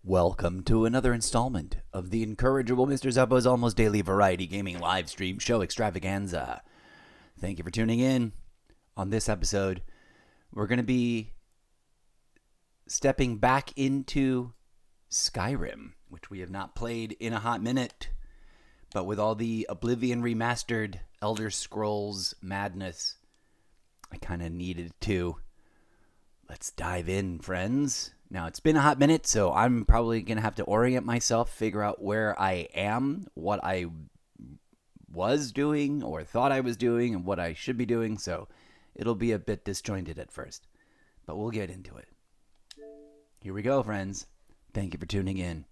Welcome to another installment of the incorrigible Mr. Zeppo's almost daily variety gaming live stream show Extravaganza. Thank you for tuning in. On this episode, we're going to be stepping back into Skyrim, which we have not played in a hot minute. But with all the Oblivion remastered Elder Scrolls madness, I kind of needed to. Let's dive in, friends. Now, it's been a hot minute, so I'm probably going to have to orient myself, figure out where I am, what I was doing or thought I was doing, and what I should be doing, so it'll be a bit disjointed at first. But we'll get into it. Here we go, friends. Thank you for tuning in.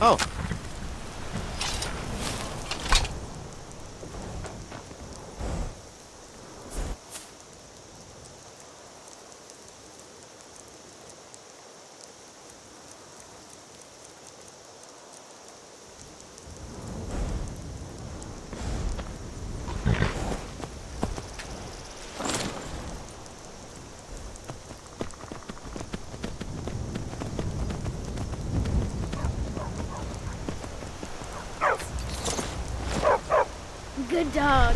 Oh. Good dog.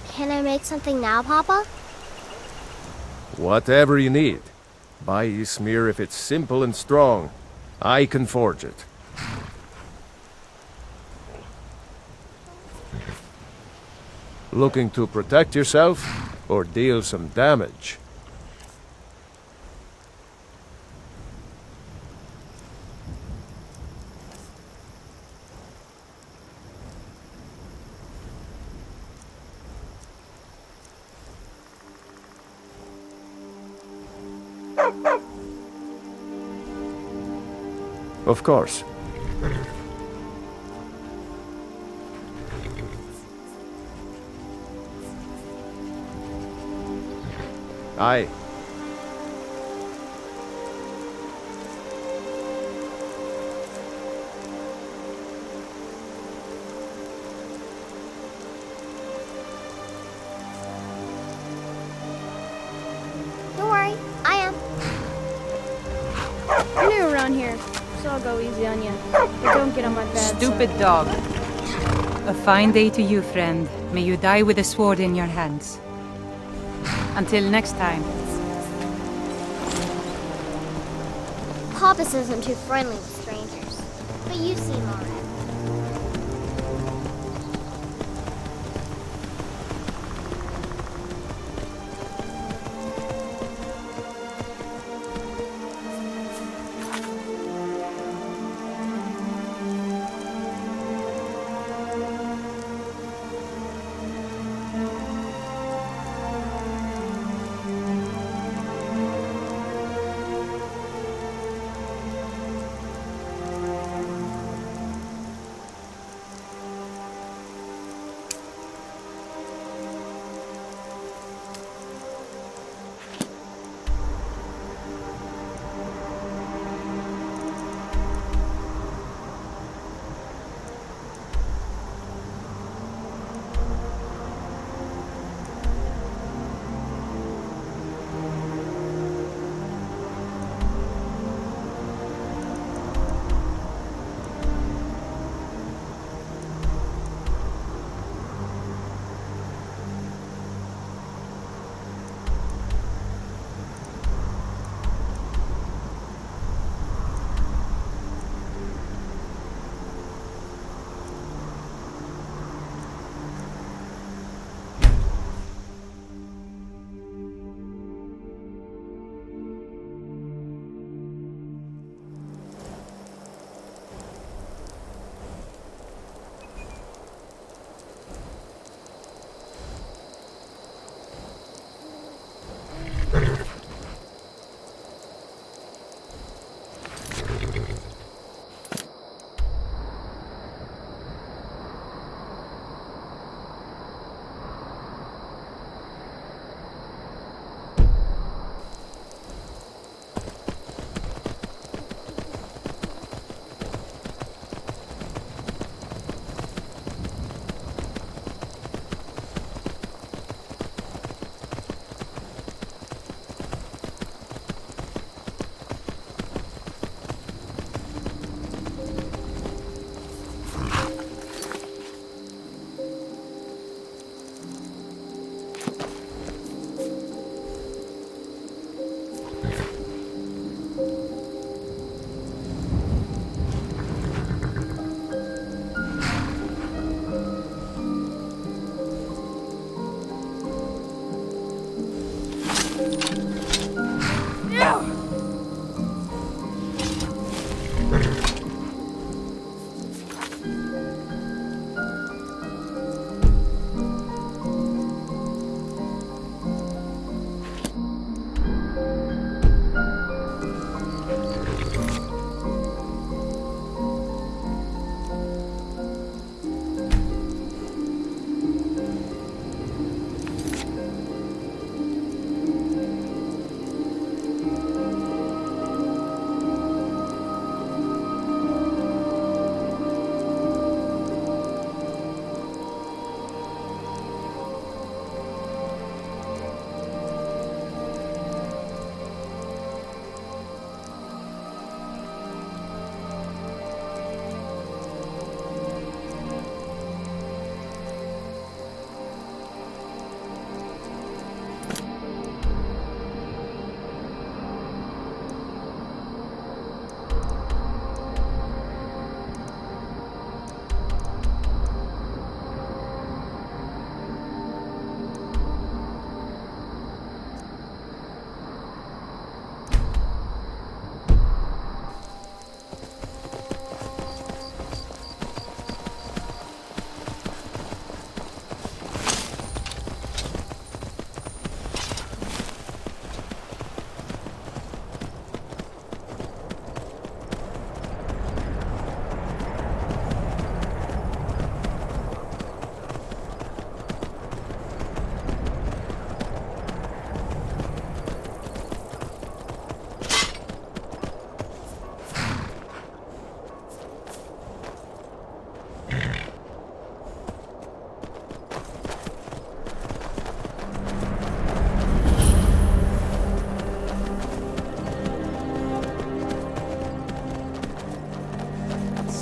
Can I make something now, Papa? Whatever you need. Buy Ysmir if it's simple and strong. I can forge it. Looking to protect yourself or deal some damage? Of course. Aye. Don't worry, I am. I'm new around here, so I'll go easy on you. But don't get on my bad Stupid side. dog. A fine day to you, friend. May you die with a sword in your hands. Until next time. Papas isn't too friendly with strangers, but you seem alright.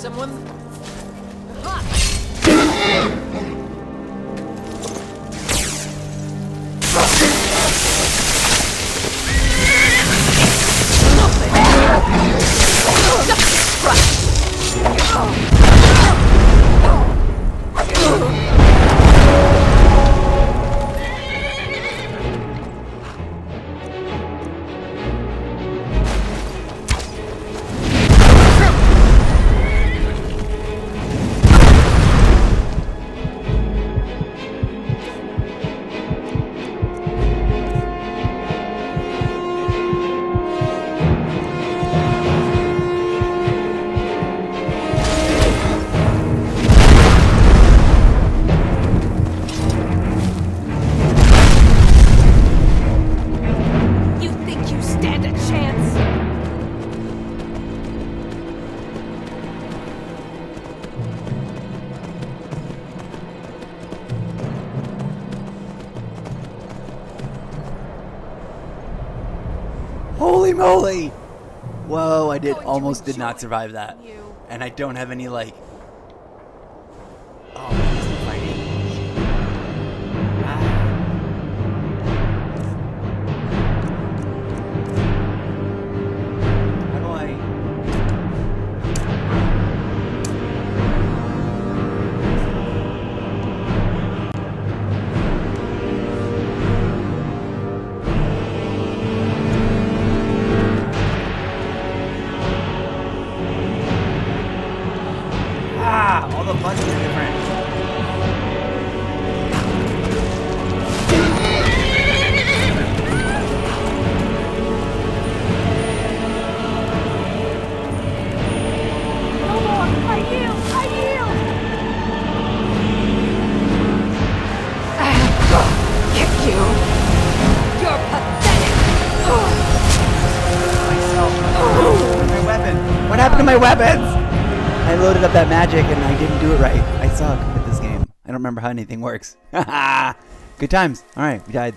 someone? Holy moly! Whoa, I almost did not survive that. And I don't have any, like... Oh, he's still fighting. How do I... all the buttons are different. No more! I yield! I yield! Kick you! You're pathetic! Myself. My weapon. What happened to my weapons? I loaded up that magic and I didn't do it right. I suck at this game. I don't remember how anything works. Good times. Alright, we died.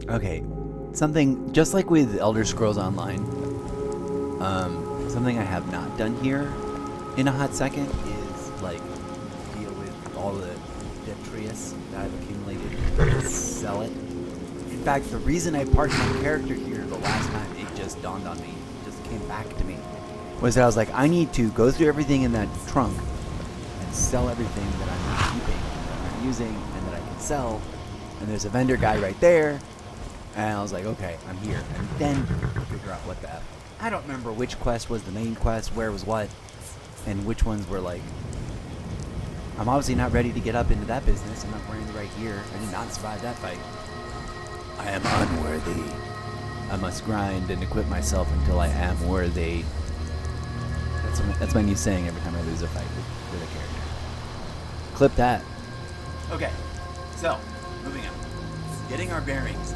Okay, something just like with Elder Scrolls Online, something I have not done here in a hot second is like deal with all the detritus that I've accumulated and sell it. In fact, the reason I parked my character here the last time, it just dawned on me, it just came back to me, was that I was like, I need to go through everything in that trunk and sell everything that I'm not keeping, that I'm not using, and that I can sell. And there's a vendor guy right there. And I was like, okay, I'm here. And then figure out what the F. I don't remember which quest was the main quest, where was what, and which ones were like... I'm obviously not ready to get up into that business. I'm not wearing the right gear. I did not survive that fight. I am unworthy. I must grind and equip myself until I am worthy. That's my new saying every time I lose a fight with a character. Clip that. Okay, so, moving on. Getting our bearings.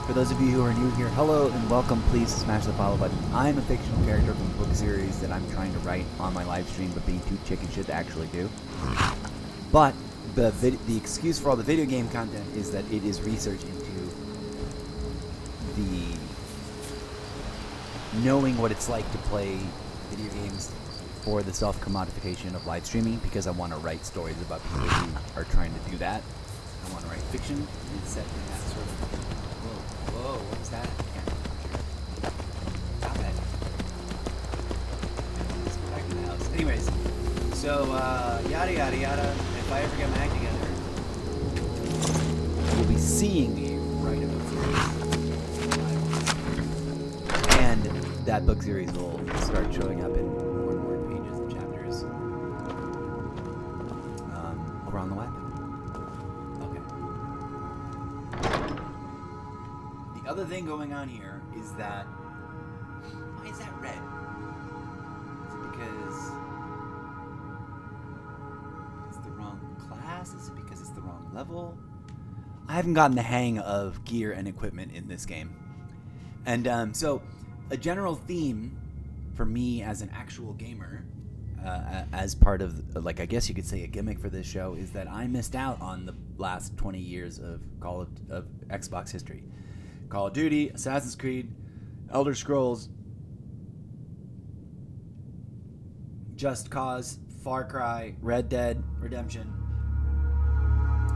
For those of you who are new here, hello and welcome. Please smash the follow button. I'm a fictional character from a book series that I'm trying to write on my live stream, but being too chicken shit to actually do. But the excuse for all the video game content is that it is research into the knowing what it's like to play video games for the self-commodification of live streaming, because I want to write stories about people who are trying to do that. I want to write fiction and set in that sort of... Whoa, what was that? Stop it. Let's go back to the house. Anyways, so, yada yada yada. If I ever get my act together, we'll be seeing you right about this. And that book series will start showing up in more and more pages and chapters over on the web. Okay. The other thing going on here is that, why is that red? Is it because it's the wrong class? Is it because it's the wrong level? I haven't gotten the hang of gear and equipment in this game. And so a general theme for me as an actual gamer, as part of, like, I guess you could say a gimmick for this show, is that I missed out on the last 20 years of Xbox history. Call of Duty, Assassin's Creed, Elder Scrolls, Just Cause, Far Cry, Red Dead Redemption.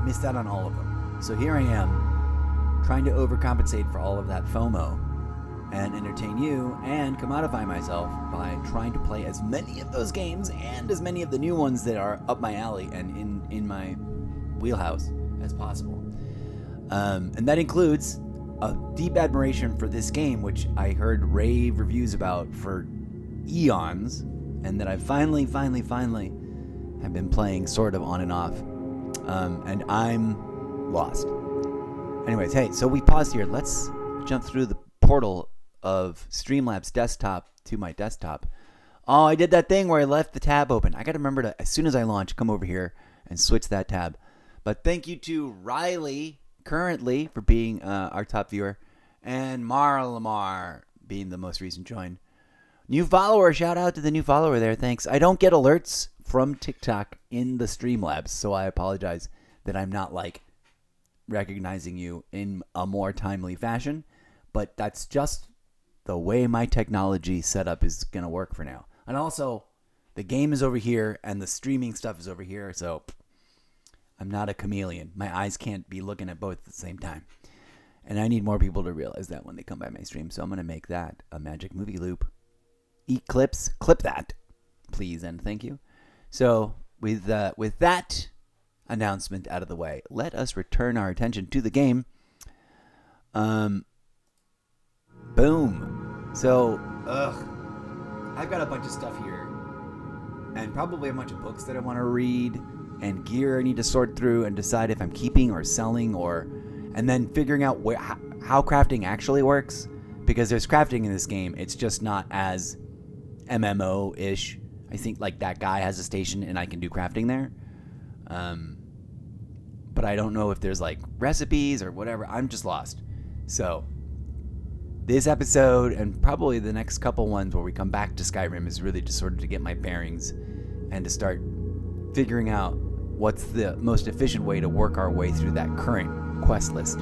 Missed out on all of them. So here I am, trying to overcompensate for all of that FOMO and entertain you and commodify myself by trying to play as many of those games and as many of the new ones that are up my alley and in my wheelhouse as possible. And that includes a deep admiration for this game, which I heard rave reviews about for eons, and that I finally have been playing sort of on and off. And I'm lost. Anyways, hey, so we paused here. Let's jump through the portal of Streamlabs desktop to my desktop. Oh, I did that thing where I left the tab open. I got to remember to, as soon as I launch, come over here and switch that tab. But thank you to Riley, currently, for being our top viewer, and Mara Lamar being the most recent join. New follower, shout out to the new follower there, thanks. I don't get alerts from TikTok in the Streamlabs, so I apologize that I'm not, like, recognizing you in a more timely fashion, but that's just the way my technology setup is going to work for now. And also, the game is over here and the streaming stuff is over here, so I'm not a chameleon. My eyes can't be looking at both at the same time. And I need more people to realize that when they come by my stream, so I'm going to make that a magic movie loop. Eat clips, clip that, please and thank you. So with that announcement out of the way, let us return our attention to the game. Boom. So, I've got a bunch of stuff here, and probably a bunch of books that I want to read, and gear I need to sort through and decide if I'm keeping or selling, and then figuring out how crafting actually works, because there's crafting in this game. It's just not as MMO-ish. I think, like, that guy has a station and I can do crafting there. But I don't know if there's, like, recipes or whatever. I'm just lost. So this episode, and probably the next couple ones where we come back to Skyrim, is really just sort of to get my bearings and to start figuring out what's the most efficient way to work our way through that current quest list.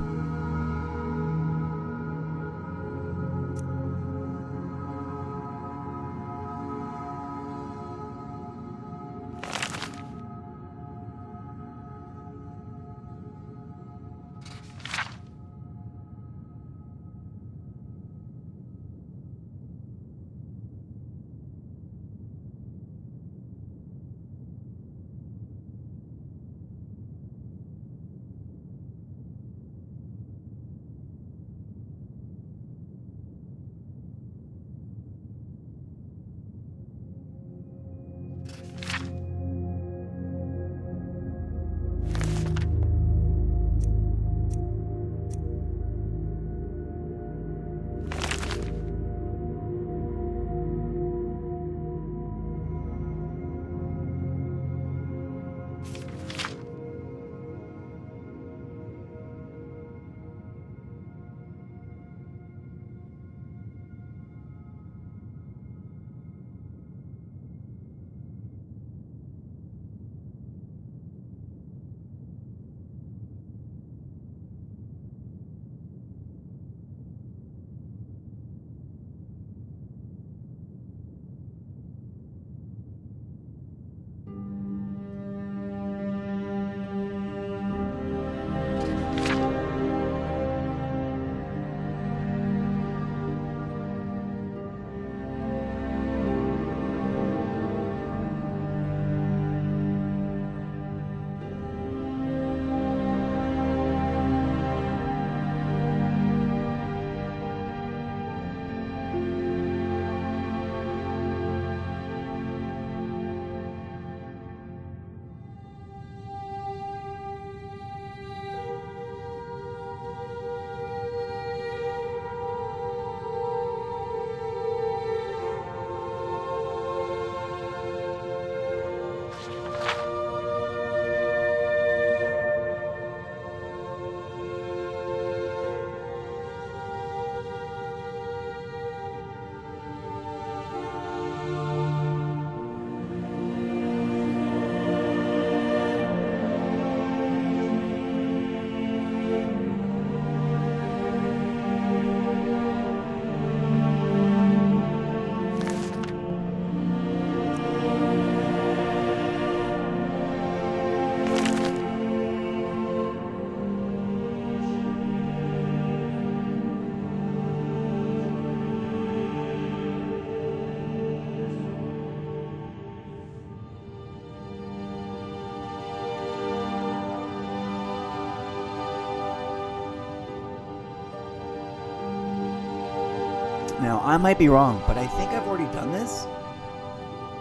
Now, I might be wrong, but I think I've already done this.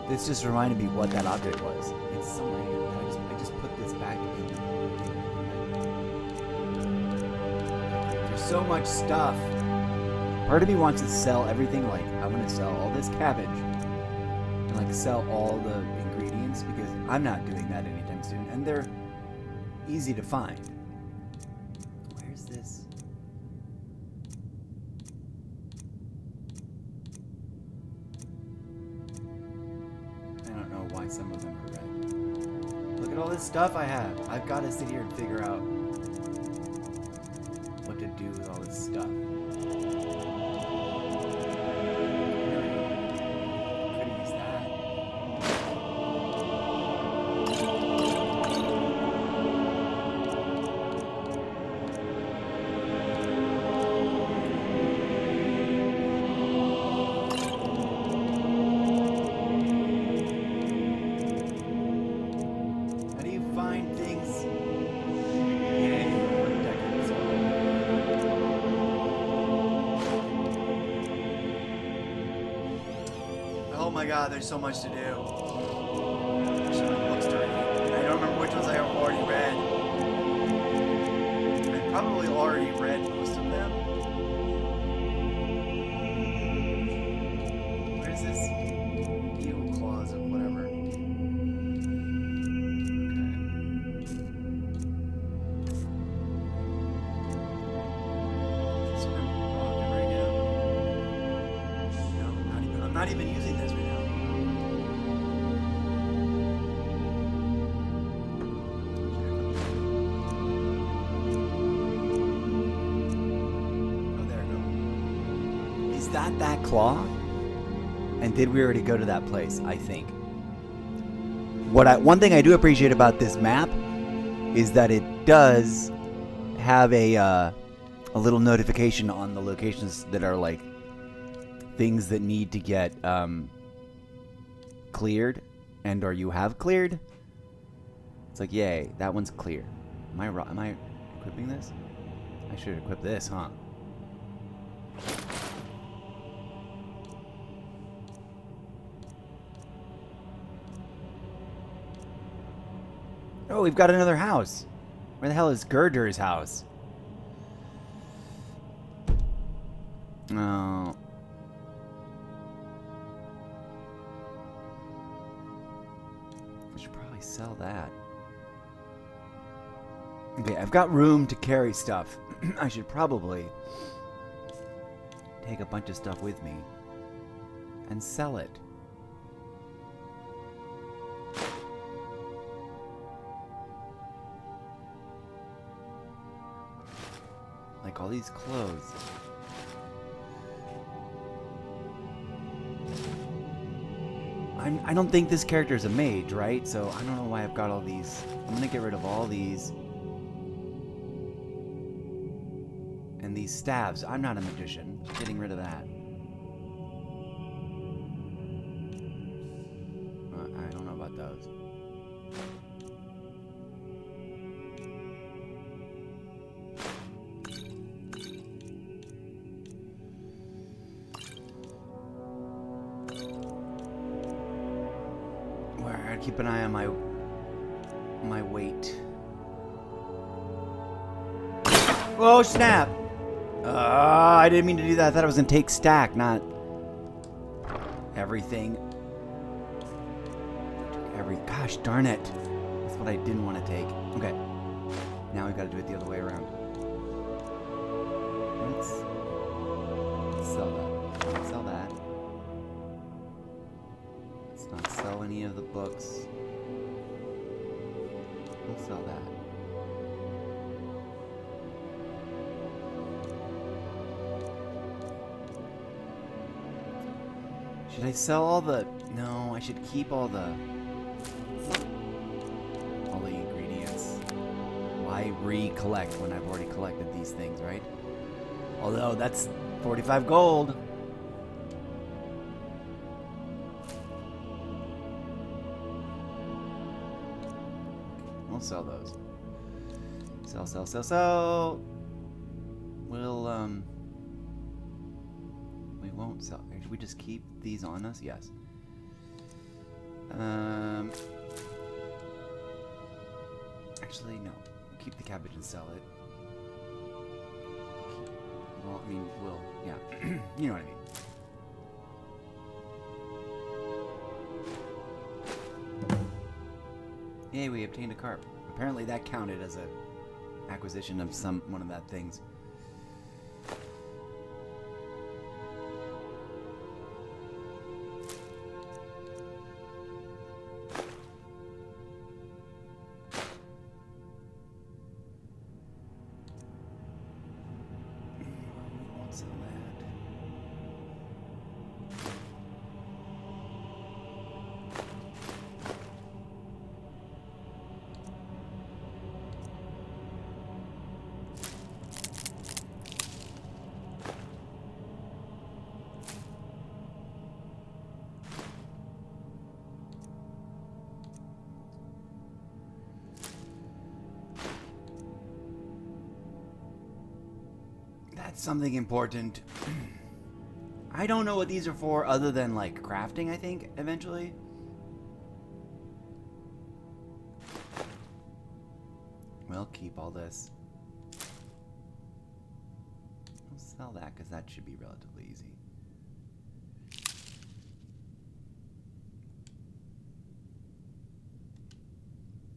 This just reminded me what that object was. It's somewhere here. I just put this back in. There's so much stuff. Part of me wants to sell everything. Like, I'm going to sell all this cabbage. And, like, sell all the ingredients. Because I'm not doing that anytime soon. And they're easy to find. Where's this? I don't know why some of them are red. Look at all this stuff I have. I've got to sit here and figure out what to do with all this stuff. Could use that. How do you find things? Yeah, one decade ago. Oh my god, there's so much to do. There's so many books to read. I don't remember which ones I have already read. I've probably already read most of them. Where's this evil clause of whatever? Is this what I'm rocking right now? No, I'm not even using this right now. Oh, there we go. Is that claw? And did we already go to that place? I think. One thing I do appreciate about this map is that it does have a little notification on the locations that are like things that need to get cleared and or you have cleared. It's like, yay, that one's clear. Am I equipping this? I should equip this, huh? Oh, we've got another house. Where the hell is Gerder's house? Oh. I should probably sell that. Okay, I've got room to carry stuff. I should probably take a bunch of stuff with me and sell it. Like all these clothes. I don't think this character is a mage, right? So I don't know why I've got all these. I'm gonna get rid of all these. And these staves. I'm not a magician. Getting rid of that. I don't know about those. Keep an eye on my weight. Oh snap! I didn't mean to do that. I thought I was gonna take stack, not everything. Gosh darn it! That's what I didn't want to take. Okay, now we got to do it the other way around. Let's sell that. Let's sell that. Not sell any of the books. I'll sell that. Should I sell all the... No, I should keep all the ingredients. Why recollect when I've already collected these things, right? Although that's 45 gold. Sell those. Sell. We'll won't sell. Should we just keep these on us? Yes. Actually, no. Keep the cabbage and sell it. Well, I mean, we'll... Yeah. You know what I mean. Yay, we obtained a carp. Apparently that counted as a acquisition of one of that things. We won't sell that. That's something important. I don't know what these are for other than like crafting, I think, eventually. We'll keep all this. We'll sell that because that should be relatively easy.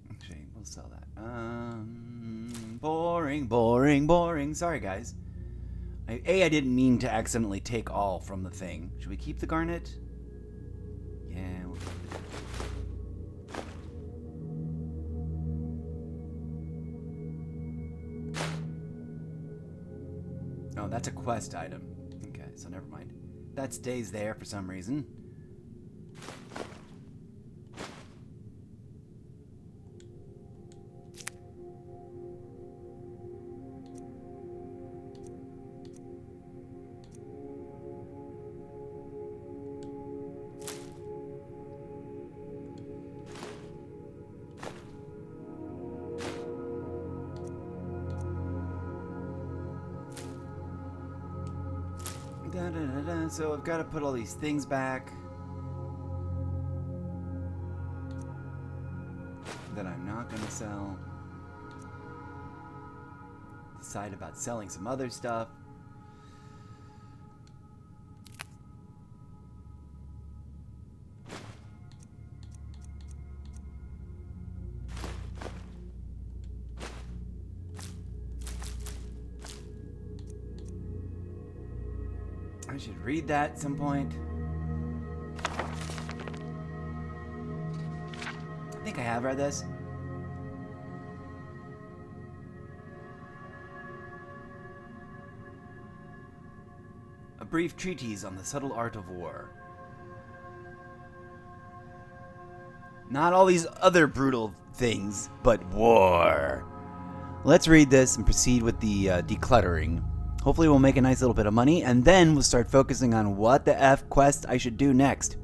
Actually, we'll sell that. Boring, boring, boring. Sorry, guys. I didn't mean to accidentally take all from the thing. Should we keep the garnet? Yeah, we'll keep it. Oh, that's a quest item. Okay, so never mind. That stays there for some reason. So I've got to put all these things back that I'm not going to sell. Decide about selling some other stuff. I should read that at some point. I think I have read this. A brief treatise on the subtle art of war. Not all these other brutal things, but war. Let's read this and proceed with the decluttering. Hopefully we'll make a nice little bit of money, and then we'll start focusing on what the F quest I should do next.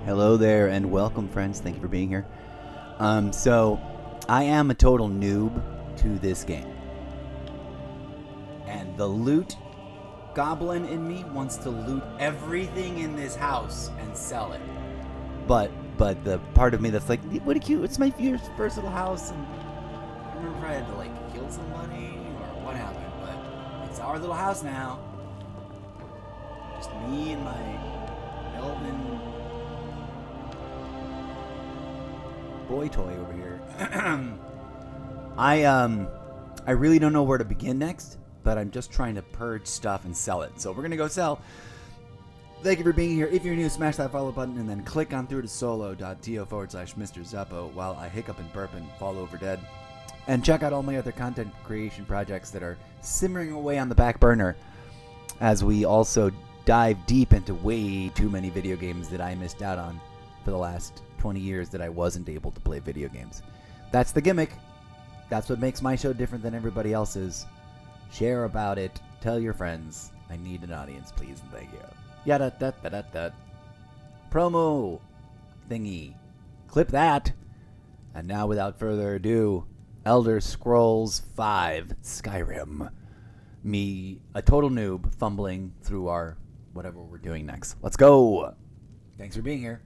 Hello there and welcome, friends. Thank you for being here. So, I am a total noob to this game. And the loot goblin in me wants to loot everything in this house and sell it. But the part of me that's like, what a cute, it's my first little house, and I remember if I had to like kill somebody or what happened, but it's our little house now. Just me and my elven boy toy over here. I really don't know where to begin next, but I'm just trying to purge stuff and sell it. So we're gonna go sell. Thank you for being here. If you're new, smash that follow button and then click on through to solo.to/Mr. Zeppo while I hiccup and burp and fall over dead. And check out all my other content creation projects that are simmering away on the back burner as we also dive deep into way too many video games that I missed out on for the last 20 years that I wasn't able to play video games. That's the gimmick. That's what makes my show different than everybody else's. Share about it. Tell your friends. I need an audience, please, and thank you. Yada da da da da. Promo thingy. Clip that. And now, without further ado, Elder Scrolls V Skyrim. Me, a total noob, fumbling through our whatever we're doing next. Let's go. Thanks for being here.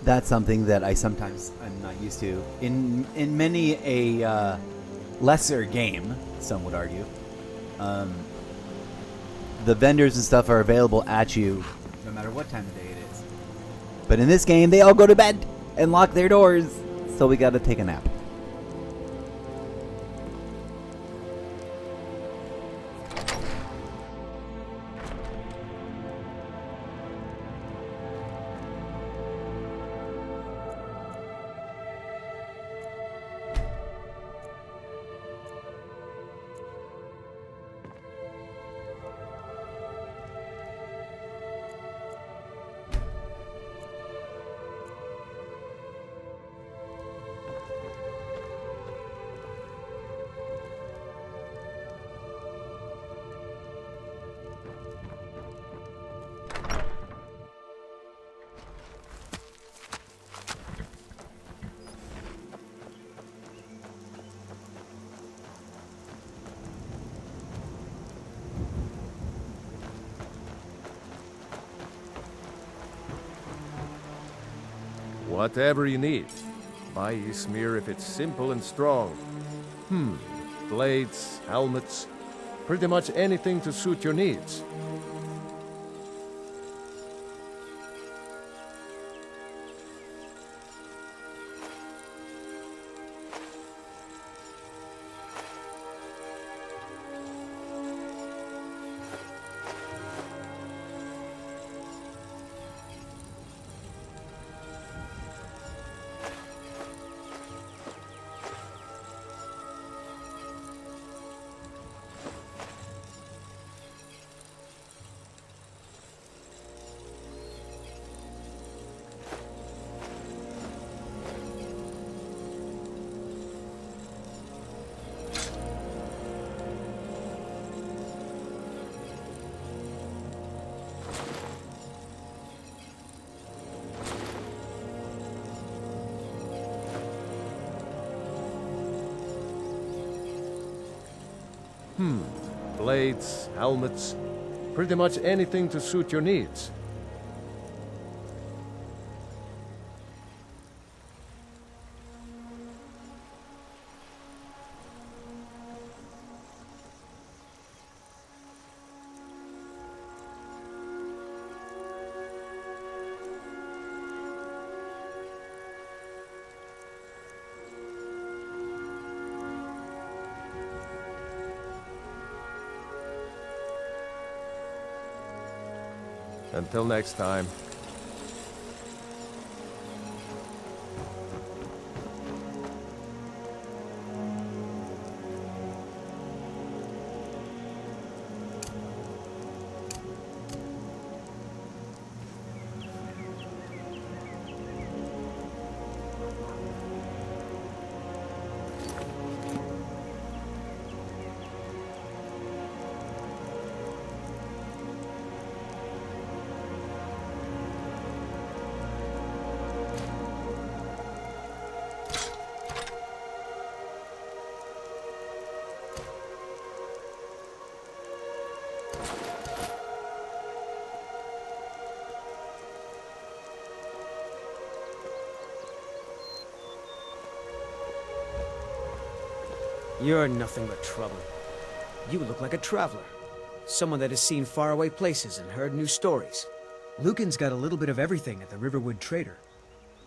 That's something that I sometimes I'm not used to. In many a lesser game, some would argue, the vendors and stuff are available at you no matter what time of day it is. But in this game, they all go to bed and lock their doors, so we gotta take a nap. Whatever you need. Buy Ysmir if it's simple and strong. Blades, helmets, pretty much anything to suit your needs. Blades, helmets, pretty much anything to suit your needs. Until next time. You're nothing but trouble. You look like a traveler. Someone that has seen faraway places and heard new stories. Lucan's got a little bit of everything at the Riverwood Trader.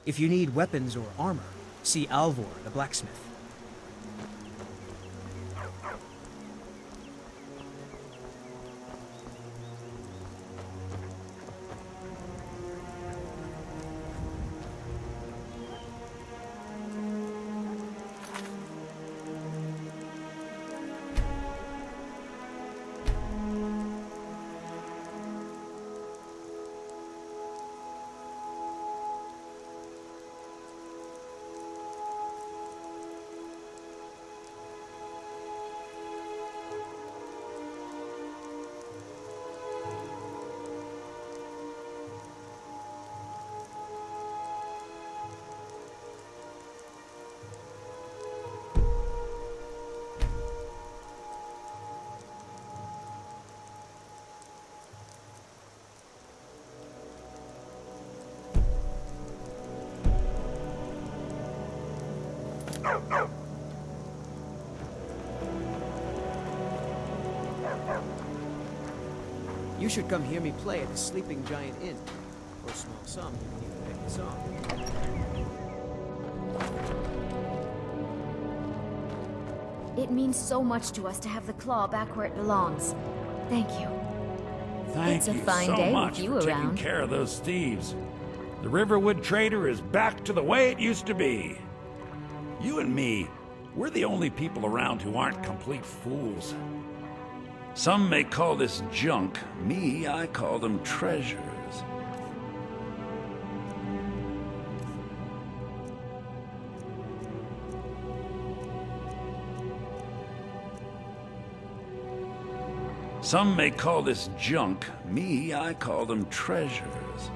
If you need weapons or armor, see Alvor, the blacksmith. You should come hear me play at the Sleeping Giant Inn. For a small sum, you can even pick this off. It means so much to us to have the claw back where it belongs. Thank you. Thank It's a you fine so day with much you for taking around. care of those thieves. The Riverwood Trader is back to the way it used to be. You and me, we're the only people around who aren't complete fools. Some may call this junk. Me, I call them treasures. Some may call this junk. Me, I call them treasures.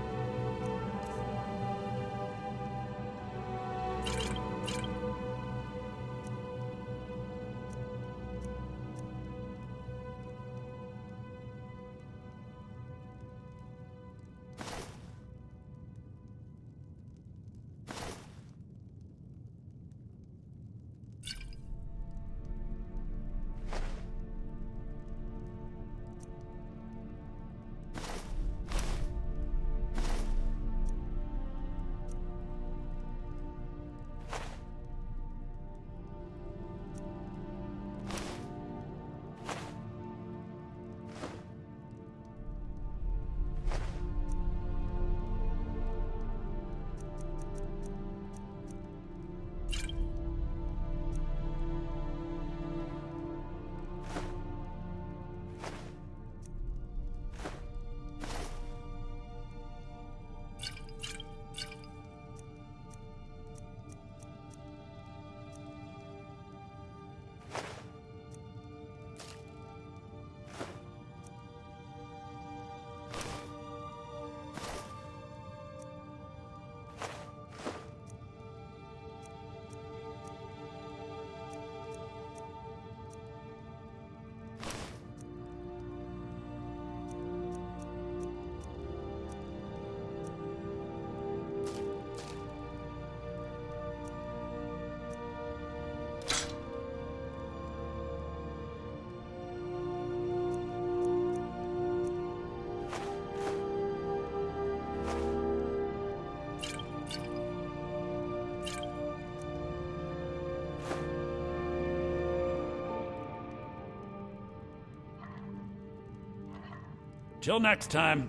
Till next time.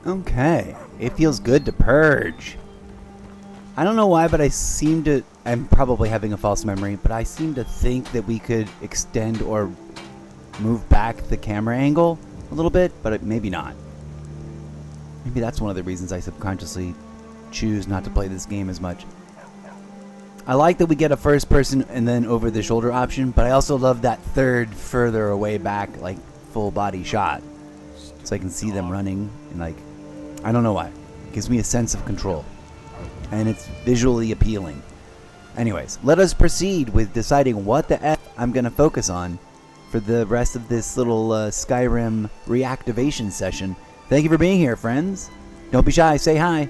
Okay, it feels good to purge. I don't know why, but I'm probably having a false memory, but I seem to think that we could extend or move back the camera angle a little bit, but maybe not. Maybe that's one of the reasons I subconsciously choose not to play this game as much. I like that we get a first person and then over the shoulder option, but I also love that third further away back, like full body shot. So I can see them running and I don't know why. It gives me a sense of control. And it's visually appealing. Anyways, let us proceed with deciding what the F I'm going to focus on for the rest of this little Skyrim reactivation session. Thank you for being here, friends. Don't be shy, say hi.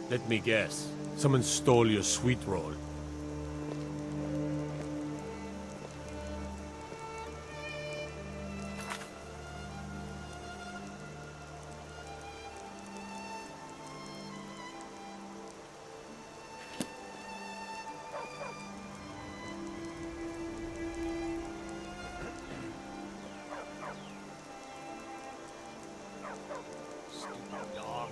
Let me guess. Someone stole your sweet roll. Stupid dog.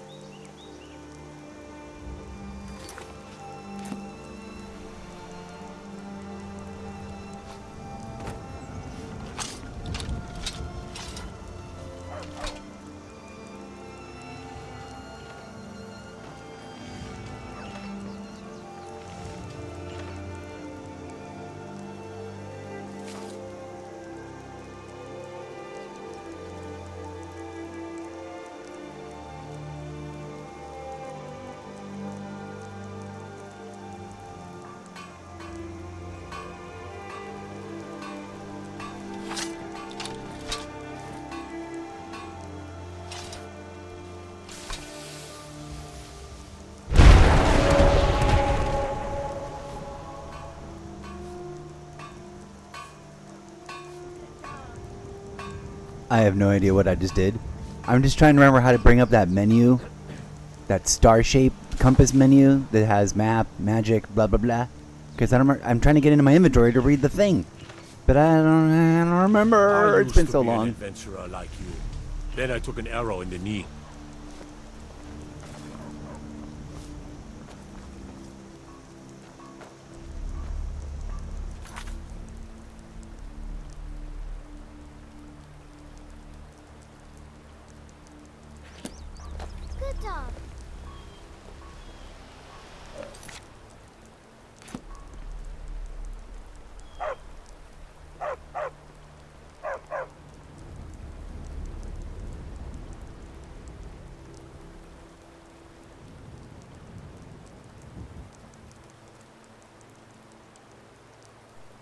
I have no idea what I just did. I'm just trying to remember how to bring up that menu. That star-shaped compass menu that has map, magic, blah, blah, blah. Because I'm trying to get into my inventory to read the thing. But I don't remember. It's been so long. An adventurer like you. Then I took an arrow in the knee. Good dog.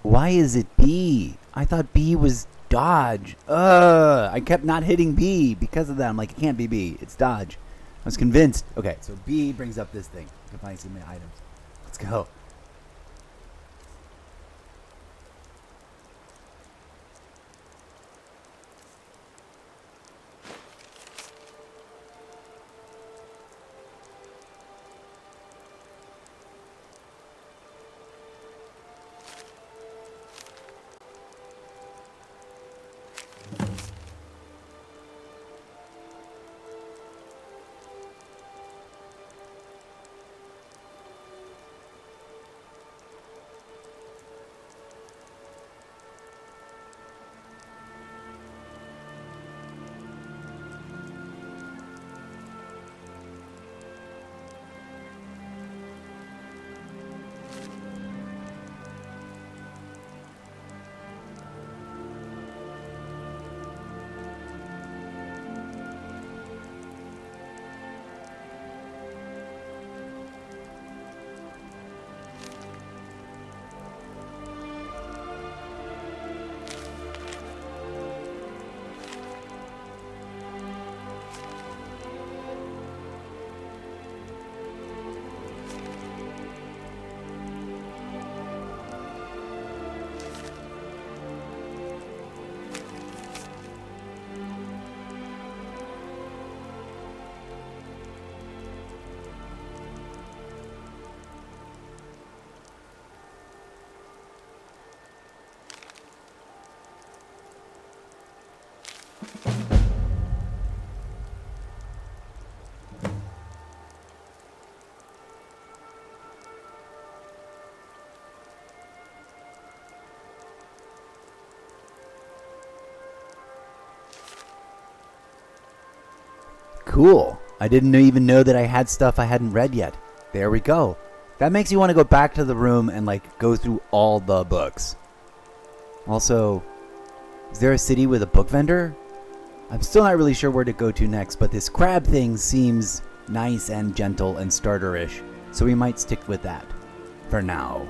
Why is it B? I thought B was dodge. I kept not hitting B because of that. I'm like, it can't be B. It's dodge. I was convinced. Okay, so B brings up this thing. I can finally see my items. Let's go. Cool. I didn't even know that I had stuff I hadn't read yet. There we go. That makes you want to go back to the room and like go through all the books. Also, is there a city with a book vendor? I'm still not really sure where to go to next, but this crab thing seems nice and gentle and starter-ish, so we might stick with that for now.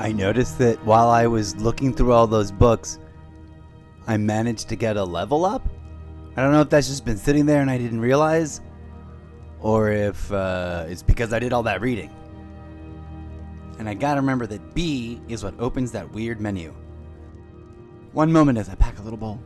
I noticed that while I was looking through all those books, I managed to get a level up. I don't know if that's just been sitting there and I didn't realize, or if it's because I did all that reading. And I gotta remember that B is what opens that weird menu. One moment as I pack a little bowl.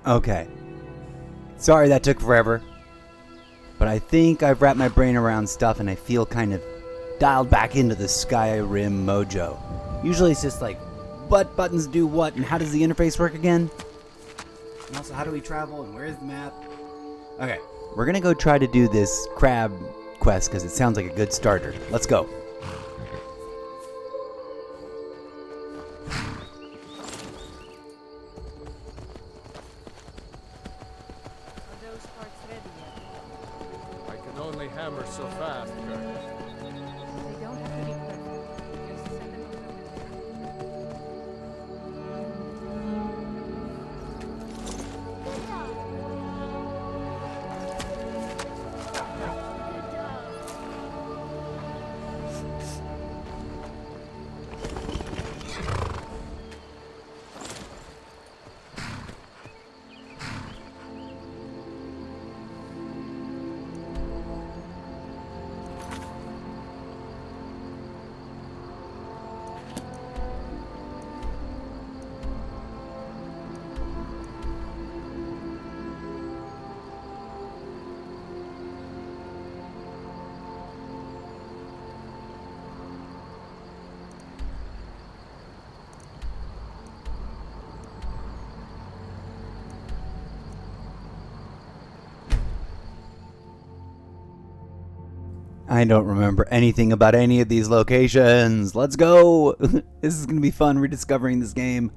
Okay. Sorry that took forever. But I think I've wrapped my brain around stuff and I feel kind of dialed back into the Skyrim mojo. Usually it's just like, what buttons do what and how does the interface work again? And also, how do we travel and where's the map? Okay, we're gonna go try to do this crab quest because it sounds like a good starter. Let's go. I can only hammer so fast, Kurt. They don't have to be perfect. Just send them over. I don't remember anything about any of these locations. Let's go. This is going to be fun rediscovering this game.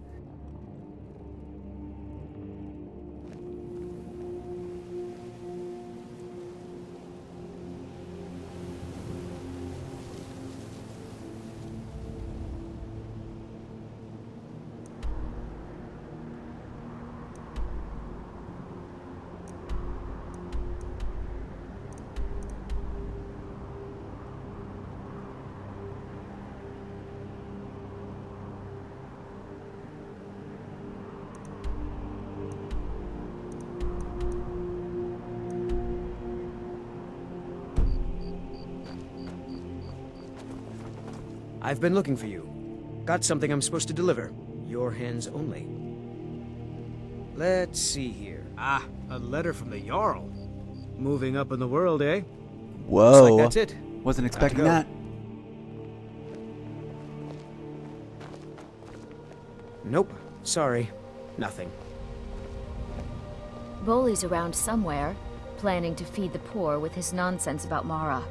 I've been looking for you. Got something I'm supposed to deliver. Your hands only. Let's see here. Ah, a letter from the Jarl. Moving up in the world, eh? Whoa. Looks like that's it. Wasn't Time to expecting go. that. Nope. Sorry. Nothing. Boley's around somewhere, planning to feed the poor with his nonsense about Mara.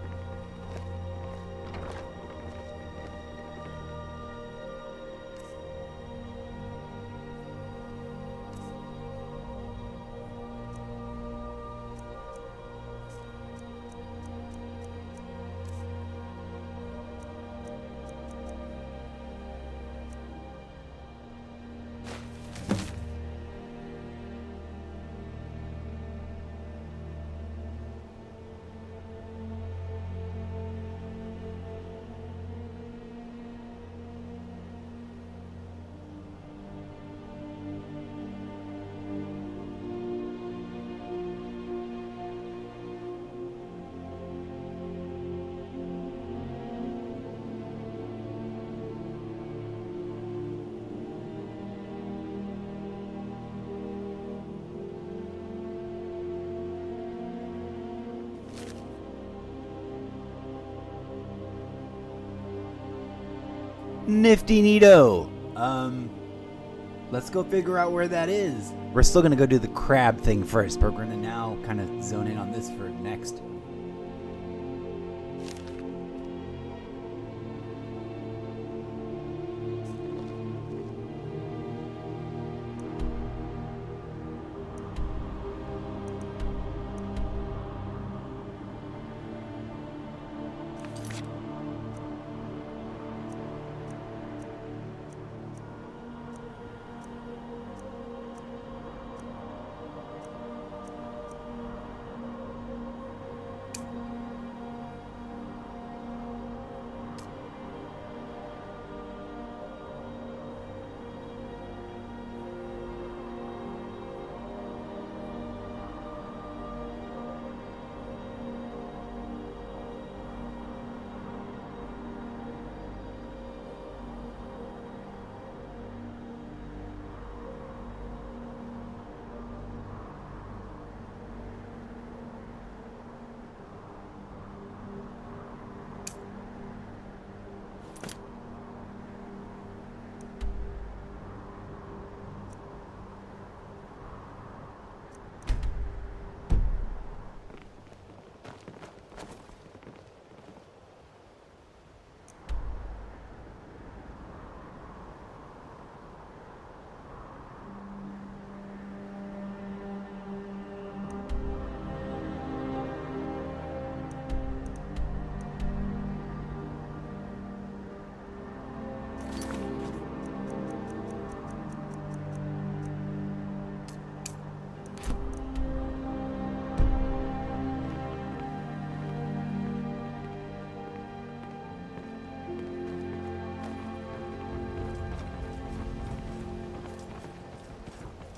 Nifty neato. Let's go figure out where that is. We're still gonna go do the crab thing first, but we're gonna now kind of zone in on this for next.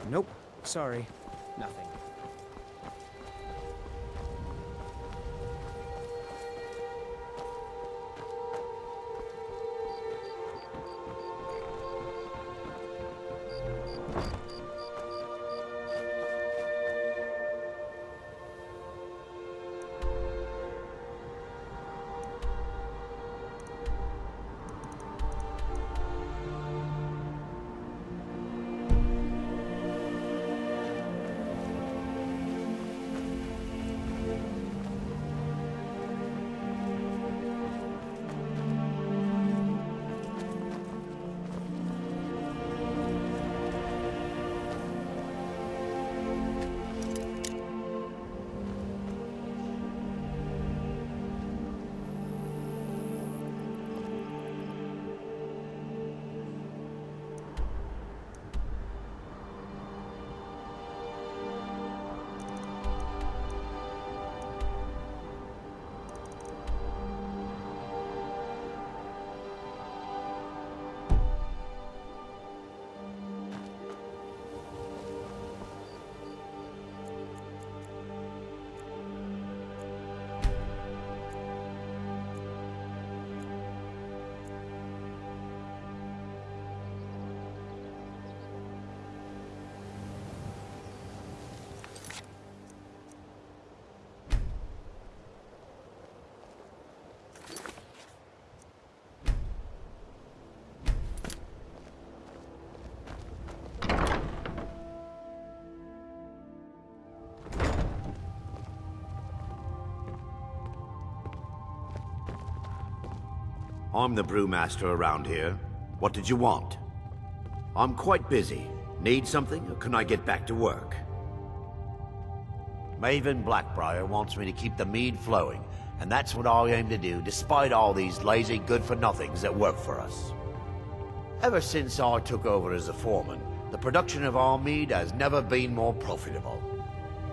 Nope. Sorry. Nothing. I'm the brewmaster around here. What did you want? I'm quite busy. Need something, or can I get back to work? Maven Blackbriar wants me to keep the mead flowing, and that's what I aim to do despite all these lazy good-for-nothings that work for us. Ever since I took over as a foreman, the production of our mead has never been more profitable.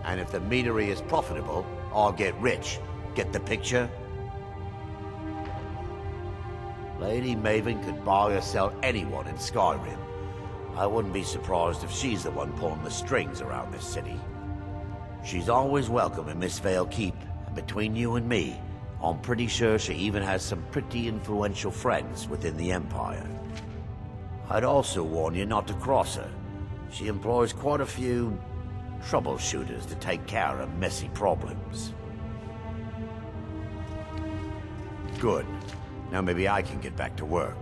And if the meadery is profitable, I'll get rich. Get the picture? Lady Maven could buy or sell anyone in Skyrim. I wouldn't be surprised if she's the one pulling the strings around this city. She's always welcome in Mistveil Keep, and between you and me, I'm pretty sure she even has some pretty influential friends within the Empire. I'd also warn you not to cross her. She employs quite a few troubleshooters to take care of messy problems. Good. Now maybe I can get back to work.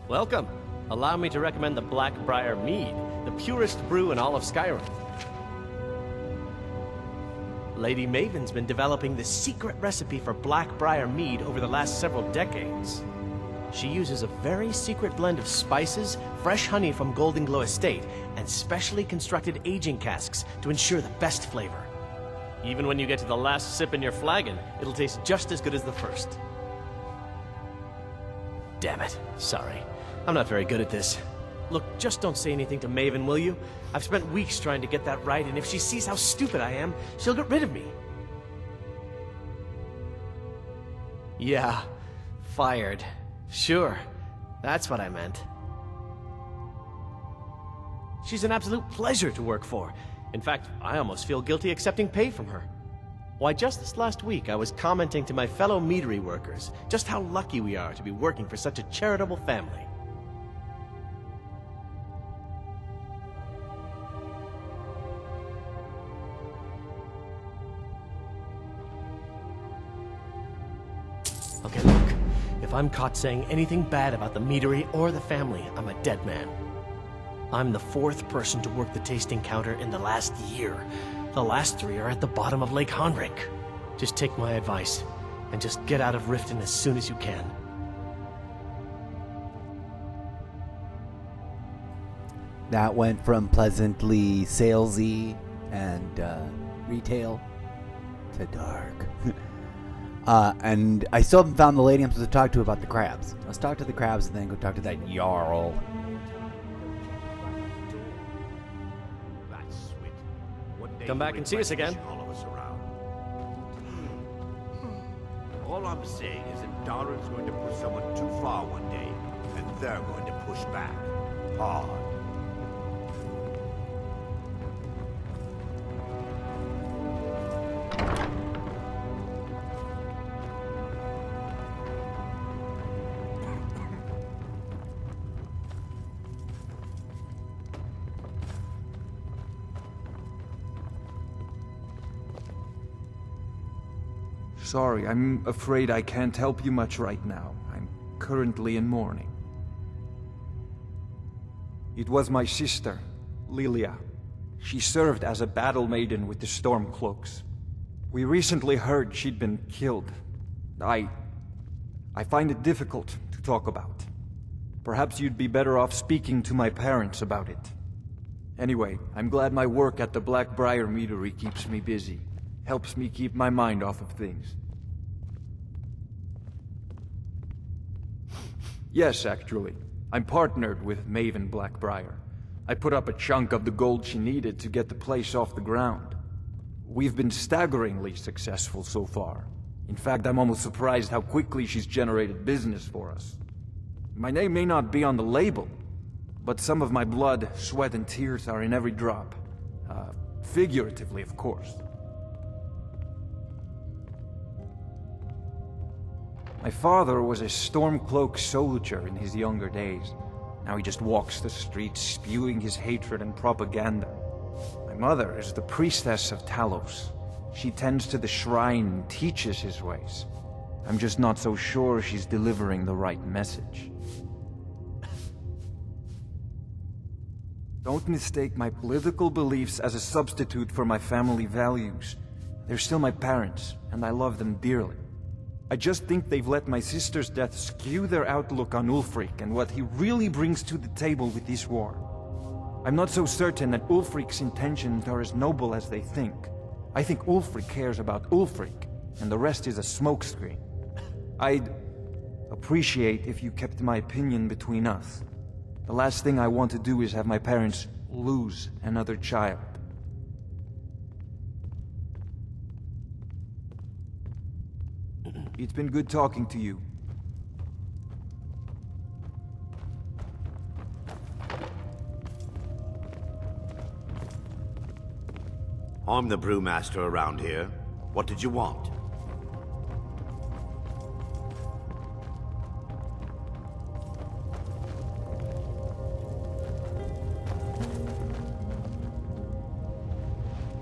Welcome. Allow me to recommend the Blackbriar Mead, the purest brew in all of Skyrim. Lady Maven's been developing the secret recipe for Blackbriar Mead over the last several decades. She uses a very secret blend of spices, fresh honey from Golden Glow Estate, and specially constructed aging casks to ensure the best flavor. Even when you get to the last sip in your flagon, it'll taste just as good as the first. Damn it. Sorry. I'm not very good at this. Look, just don't say anything to Maven, will you? I've spent weeks trying to get that right, and if she sees how stupid I am, she'll get rid of me. Yeah, fired. Sure, that's what I meant. She's an absolute pleasure to work for. In fact, I almost feel guilty accepting pay from her. Why, just this last week, I was commenting to my fellow meadery workers just how lucky we are to be working for such a charitable family. Okay, look. If I'm caught saying anything bad about the meadery or the family, I'm a dead man. I'm the 4th person to work the tasting counter in the last year. The last 3 are at the bottom of Lake Honrick. Just take my advice, and just get out of Riften as soon as you can. That went from pleasantly salesy and retail to dark. And I still haven't found the lady I'm supposed to talk to about the crabs. Let's talk to the crabs and then go talk to that Jarl. Come back and see us again. All I'm saying is that Darren's going to push someone too far one day, and they're going to push back. Hard. Sorry, I'm afraid I can't help you much right now. I'm currently in mourning. It was my sister, Lilia. She served as a battle maiden with the Stormcloaks. We recently heard she'd been killed. I find it difficult to talk about. Perhaps you'd be better off speaking to my parents about it. Anyway, I'm glad my work at the Blackbriar Meadery keeps me busy. Helps me keep my mind off of things. Yes, actually. I'm partnered with Maven Blackbriar. I put up a chunk of the gold she needed to get the place off the ground. We've been staggeringly successful so far. In fact, I'm almost surprised how quickly she's generated business for us. My name may not be on the label, but some of my blood, sweat, and tears are in every drop. Figuratively, of course. My father was a Stormcloak soldier in his younger days. Now he just walks the streets spewing his hatred and propaganda. My mother is the priestess of Talos. She tends to the shrine and teaches his ways. I'm just not so sure she's delivering the right message. Don't mistake my political beliefs as a substitute for my family values. They're still my parents, and I love them dearly. I just think they've let my sister's death skew their outlook on Ulfric and what he really brings to the table with this war. I'm not so certain that Ulfric's intentions are as noble as they think. I think Ulfric cares about Ulfric, and the rest is a smokescreen. I'd appreciate if you kept my opinion between us. The last thing I want to do is have my parents lose another child. It's been good talking to you. I'm the brewmaster around here. What did you want?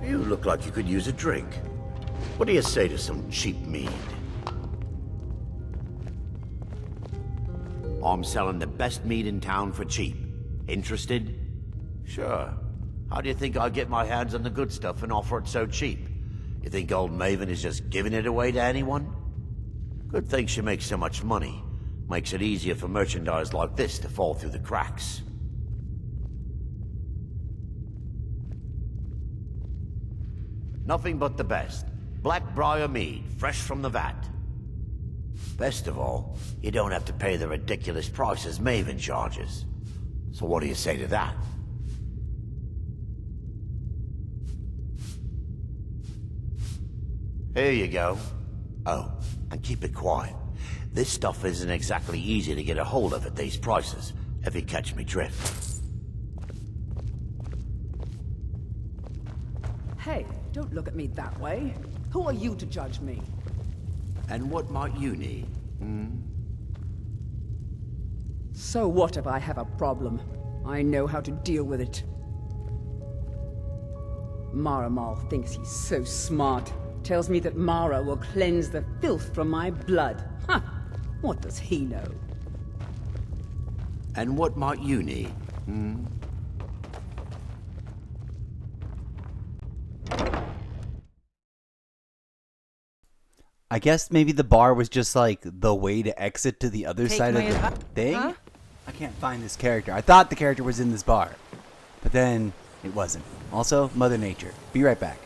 You look like you could use a drink. What do you say to some cheap mead? I'm selling the best mead in town for cheap. Interested? Sure. How do you think I get my hands on the good stuff and offer it so cheap? You think old Maven is just giving it away to anyone? Good thing she makes so much money. Makes it easier for merchandise like this to fall through the cracks. Nothing but the best. Blackbriar mead, fresh from the vat. Best of all, you don't have to pay the ridiculous prices Maven charges. So what do you say to that? Here you go. Oh, and keep it quiet. This stuff isn't exactly easy to get a hold of at these prices, if you catch me drift. Hey, don't look at me that way. Who are you to judge me? And what might you need? So what if I have a problem? I know how to deal with it. Maramal thinks he's so smart. Tells me that Mara will cleanse the filth from my blood. Huh! What does he know? And what might you need? I guess maybe the bar was just like the way to exit to the other side of the thing? Huh? I can't find this character. I thought the character was in this bar, but then it wasn't. Also, Mother Nature. Be right back.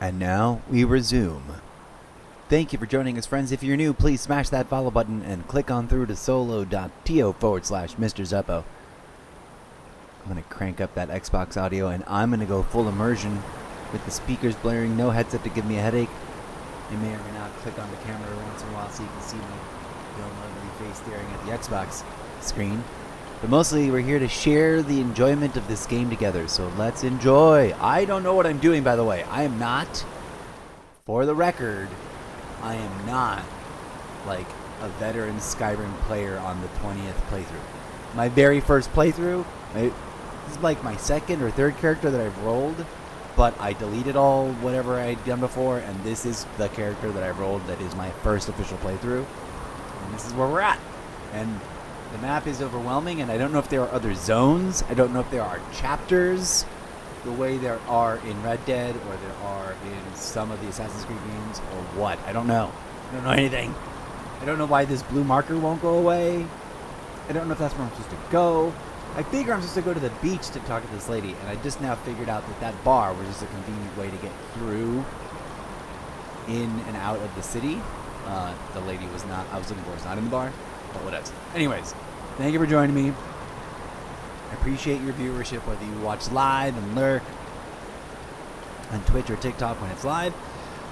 And now we resume. Thank you for joining us, friends. If you're new, please smash that follow button and click on through to solo.to/Mr. Zeppo. I'm going to crank up that Xbox audio, and I'm going to go full immersion with the speakers blaring, no headset to give me a headache. You may or may not click on the camera every once in a while so you can see my lovely face staring at the Xbox screen. But mostly, we're here to share the enjoyment of this game together, so let's enjoy. I don't know what I'm doing, by the way. I am not, for the record, I am not like a veteran Skyrim player on the 20th playthrough. My very first playthrough, this is like my second or third character that I've rolled, but I deleted all whatever I had done before, and this is the character that I've rolled that is my first official playthrough. And this is where we're at. And the map is overwhelming, and I don't know if there are other zones. I don't know if there are chapters the way there are in Red Dead or there are in some of the Assassin's Creed games, or what. I don't know. I don't know anything. I don't know why this blue marker won't go away. I don't know if that's where I'm supposed to go. I figure I'm supposed to go to the beach to talk to this lady, and I just now figured out that that bar was just a convenient way to get through in and out of the city. The lady was not, I was looking for, was not in the bar, but whatever. Anyways, thank you for joining me. I appreciate your viewership, whether you watch live and lurk on Twitch or TikTok when it's live,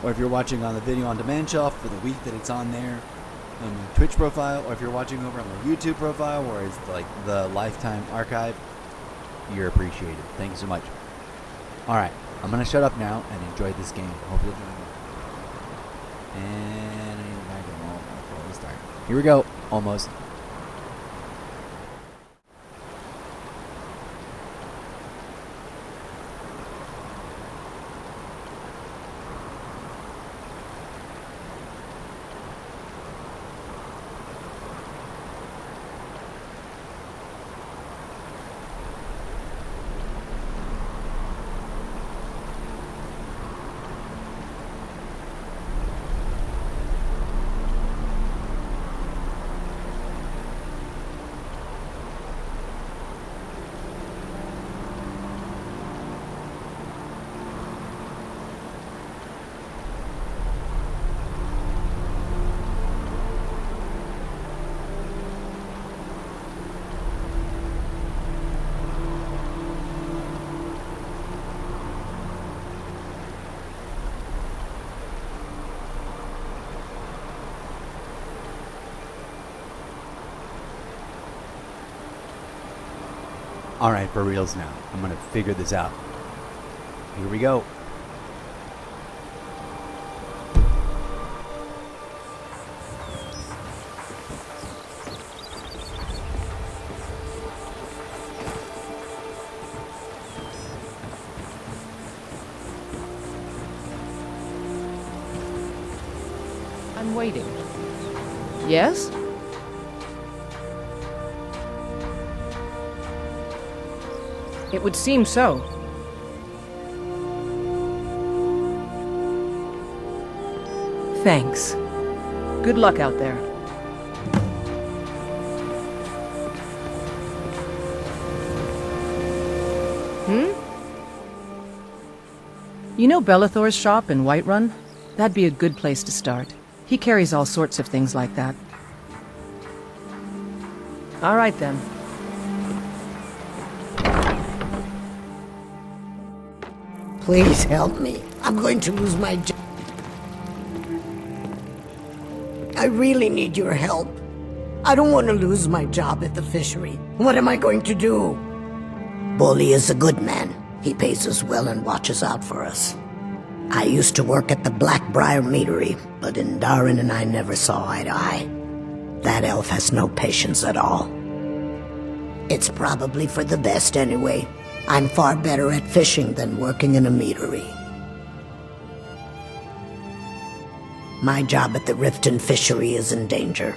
or if you're watching on the video on demand shelf for the week that it's on there on my Twitch profile, or if you're watching over on my YouTube profile where it's like the lifetime archive. You're appreciated. Thank you so much. Alright, I'm going to shut up now and enjoy this game. Hope you'll join me. And I need to back them all before we start. Here we go. Almost. Alright, for reals now. I'm going to figure this out. Here we go. I'm waiting. Yes? It would seem so. Thanks. Good luck out there. You know Bellathor's shop in Whiterun? That'd be a good place to start. He carries all sorts of things like that. All right, then. Please help me. I'm going to lose my job. I really need your help. I don't want to lose my job at the fishery. What am I going to do? Bully is a good man. He pays us well and watches out for us. I used to work at the Blackbriar Meadery, but Indarin and I never saw eye to eye. That elf has no patience at all. It's probably for the best anyway. I'm far better at fishing than working in a meadery. My job at the Riften Fishery is in danger.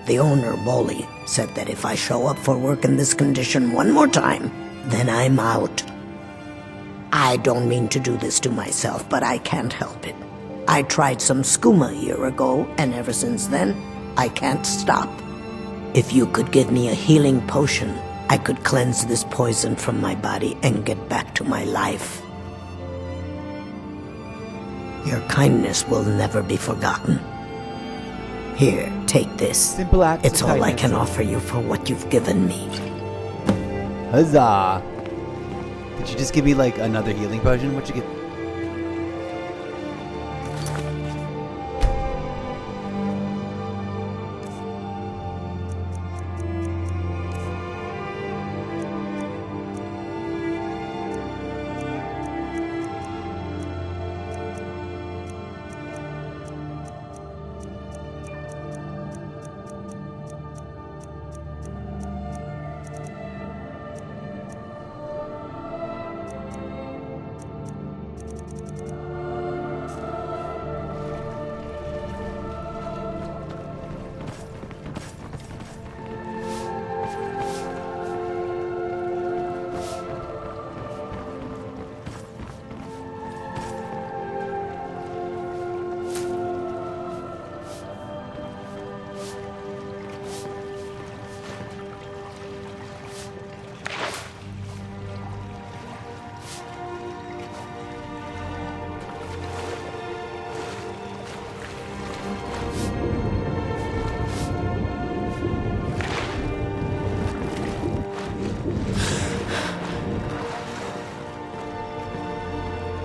The owner, Bolly, said that if I show up for work in this condition one more time, then I'm out. I don't mean to do this to myself, but I can't help it. I tried some skooma a year ago, and ever since then, I can't stop. If you could give me a healing potion, I could cleanse this poison from my body and get back to my life. Your kindness will never be forgotten. Here, take this. Simple acts It's of all I kindness. can offer you for what you've given me. Huzzah! Did you just give me like another healing potion? What'd you get?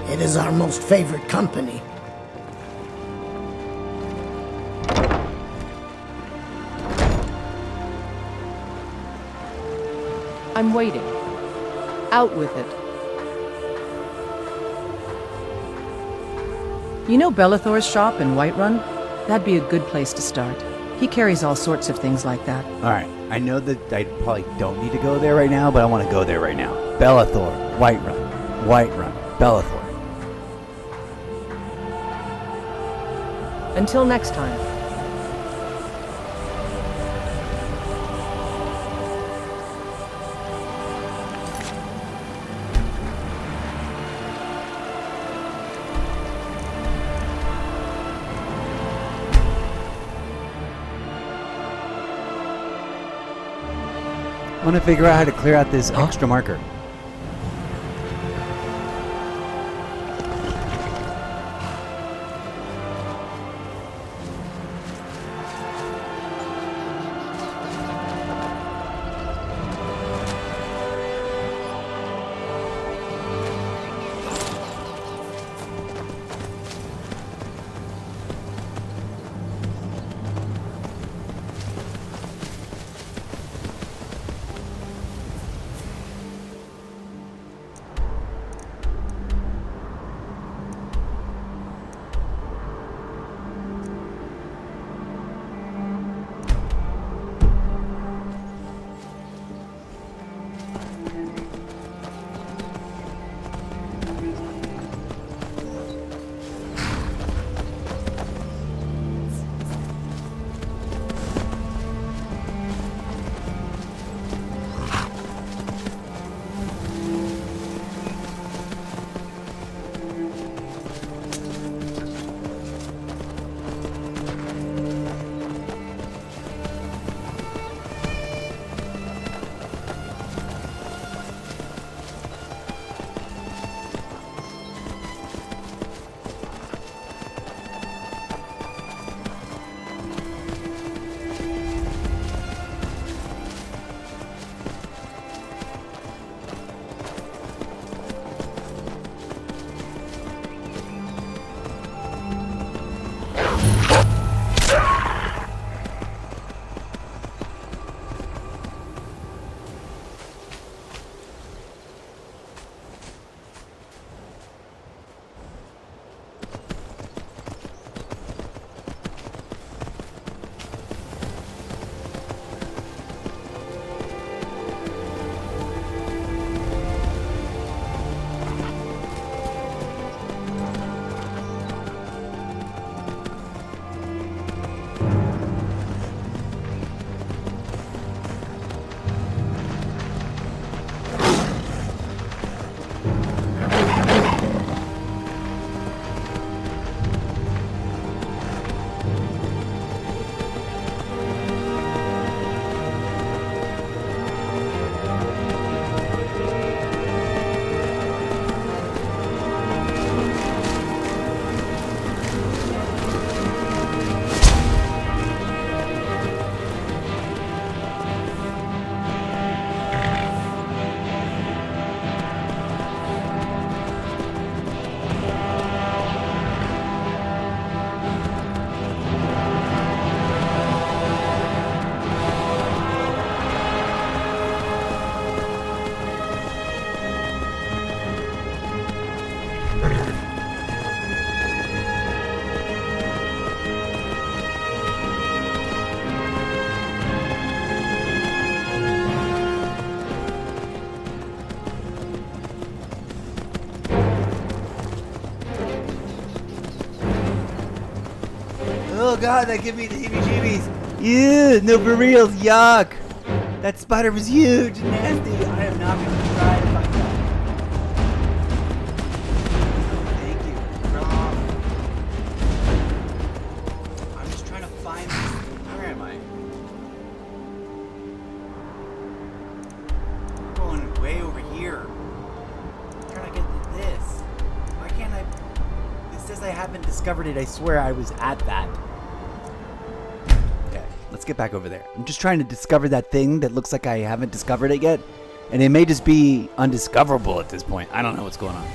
It is our most favored company. I'm waiting. Out with it. You know Bellathor's shop in Whiterun? That'd be a good place to start. He carries all sorts of things like that. Alright, I know that I probably don't need to go there right now, but I want to go there right now. Bellathor, Whiterun, Bellathor. Until next time. I want to figure out how to clear out this extra marker. Oh god, that gave me the heebie-jeebies. Ew, no, for reals, yuck. That spider was huge and nasty. I am not going to try to find that. Thank you. I'm just trying to find this. Where am I? I'm going way over here. I'm trying to get to this. Why can't I? It says I haven't discovered it. I swear I was at that. Okay, let's get back over there. I'm just trying to discover that thing that looks like I haven't discovered it yet. And it may just be undiscoverable at this point. I don't know what's going on.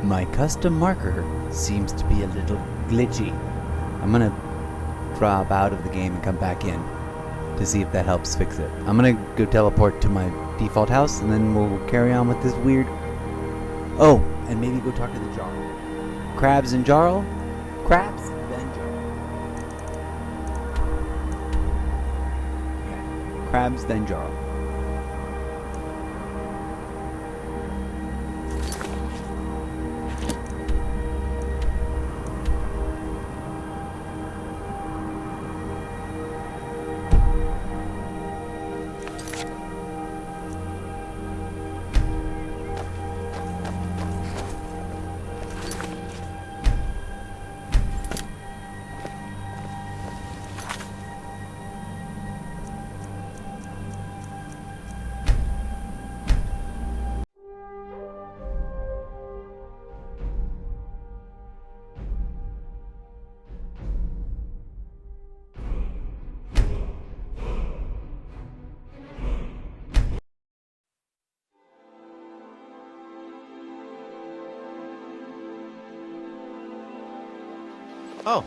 My custom marker seems to be a little glitchy. I'm gonna drop out of the game and come back in to see if that helps fix it. I'm gonna go teleport to my default house and then we'll carry on with this weird... Oh, and maybe go talk to the Jarl. Crabs and Jarl? Crabs, then Jarl. Yeah. Crabs, then Jarl. Oh.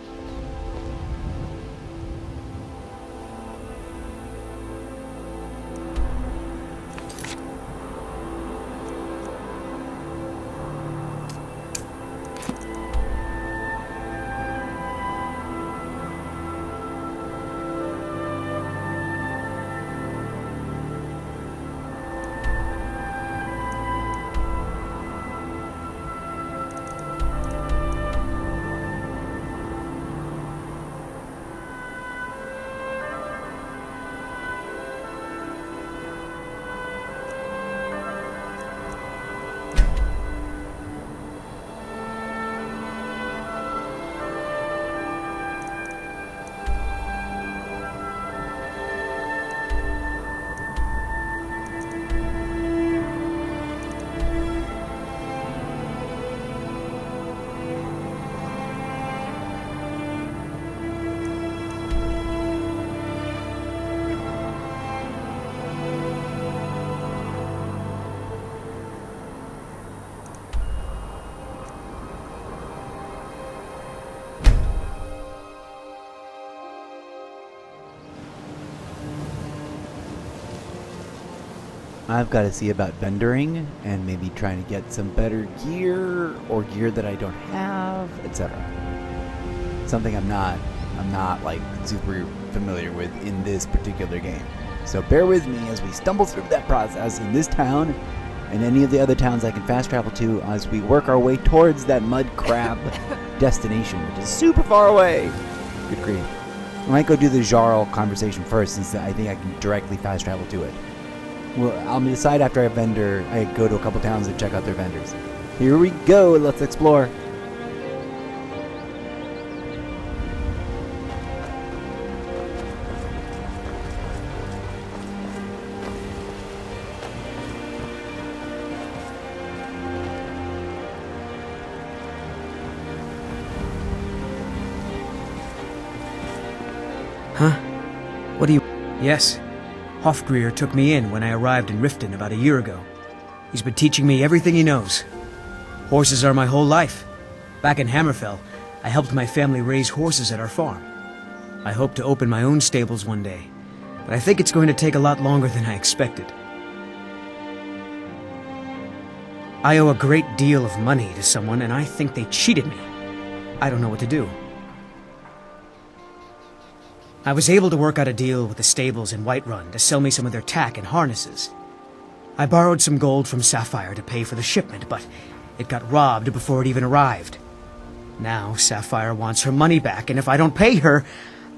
I've got to see about vendoring and maybe trying to get some better gear or gear that I don't have, etc. Something I'm not like super familiar with in this particular game. So bear with me as we stumble through that process in this town and any of the other towns I can fast travel to as we work our way towards that mud crab destination, which is super far away. Good grief. I might go do the Jarl conversation first, since I think I can directly fast travel to it. Well, I'll decide after I go to a couple towns and check out their vendors. Here we go, let's explore. Huh? What do you... Yes. Hofgreer took me in when I arrived in Riften about a year ago. He's been teaching me everything he knows. Horses are my whole life. Back in Hammerfell, I helped my family raise horses at our farm. I hope to open my own stables one day, but I think it's going to take a lot longer than I expected. I owe a great deal of money to someone, and I think they cheated me. I don't know what to do. I was able to work out a deal with the stables in Whiterun to sell me some of their tack and harnesses. I borrowed some gold from Sapphire to pay for the shipment, but it got robbed before it even arrived. Now Sapphire wants her money back, and if I don't pay her,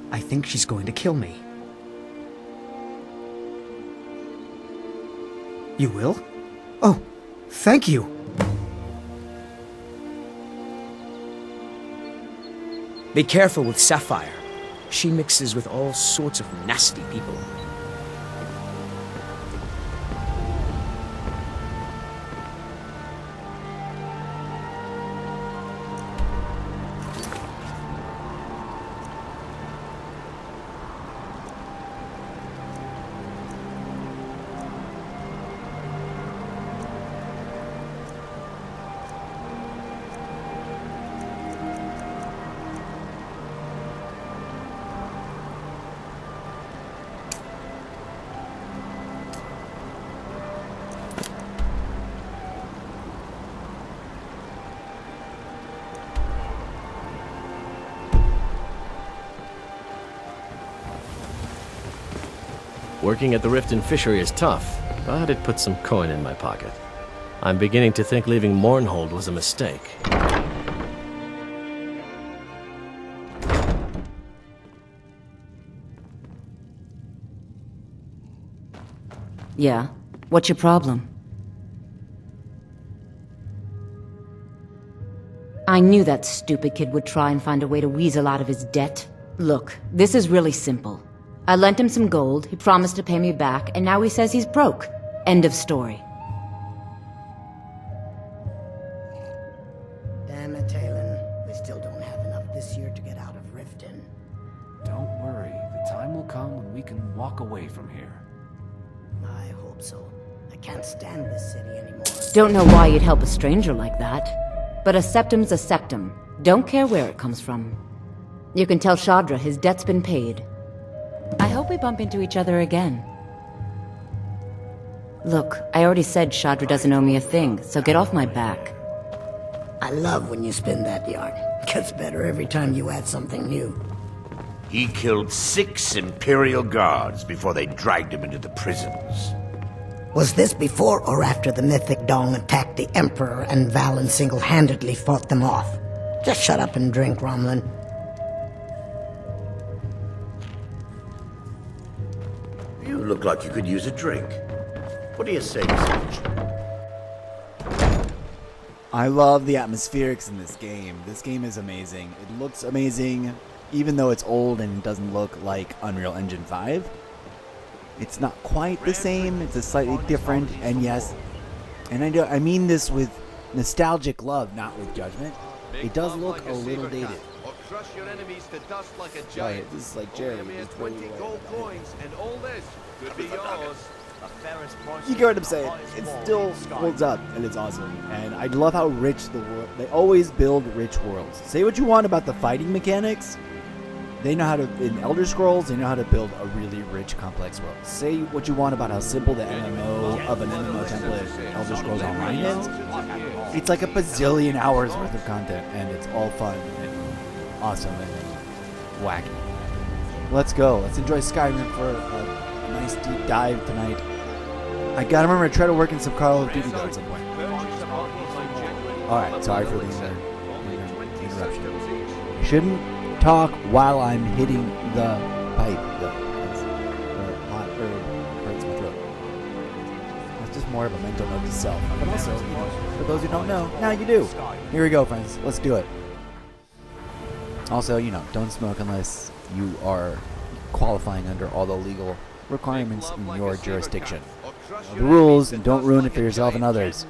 I think she's going to kill me. You will? Oh, thank you. Be careful with Sapphire. She mixes with all sorts of nasty people. Working at the Riften fishery is tough, but it puts some coin in my pocket. I'm beginning to think leaving Mournhold was a mistake. Yeah? What's your problem? I knew that stupid kid would try and find a way to weasel out of his debt. Look, this is really simple. I lent him some gold, he promised to pay me back, and now he says he's broke. End of story. Damn it, Talon. We still don't have enough this year to get out of Riften. Don't worry. The time will come when we can walk away from here. I hope so. I can't stand this city anymore. Don't know why you'd help a stranger like that. But a septum's a septum. Don't care where it comes from. You can tell Shadra his debt's been paid. I hope we bump into each other again. Look, I already said Shadra doesn't owe me a thing, so get off my back. I love when you spin that yarn. It gets better every time you add something new. He killed 6 Imperial guards before they dragged him into the prisons. Was this before or after the Mythic Dong attacked the Emperor and Valen single-handedly fought them off? Just shut up and drink, Romlin. You look like you could use a drink. What do you say, Sage? I love the atmospherics in this game. This game is amazing. It looks amazing, even though it's old and doesn't look like Unreal Engine 5. It's not quite the same. It's a slightly different, and yes, and I mean this with nostalgic love, not with judgment. It does look a little dated. Right, this is like Jerry. You get what I'm saying? It still holds up, and it's awesome. And I love how rich the world. They always build rich worlds. Say what you want about the fighting mechanics. They know how to, in Elder Scrolls, they know how to build a really rich, complex world. Say what you want about how simple the MMO of an MMO template Elder Scrolls Online is. It's like a bazillion hours worth of content, and it's all fun and awesome and wacky. Let's go. Let's enjoy Skyrim for a nice deep dive tonight. I gotta remember to try to work in some Call of Duty though at some point. Alright, sorry for the interruption. Shouldn't talk while I'm hitting the pipe. The hot herb hurts my throat. That's just more of a mental note to self. But also, you know, for those who don't know, now you do. Here we go, friends. Let's do it. Also, you know, don't smoke unless you are qualifying under all the legal requirements in your jurisdiction. The rules, and don't ruin it for yourself and others.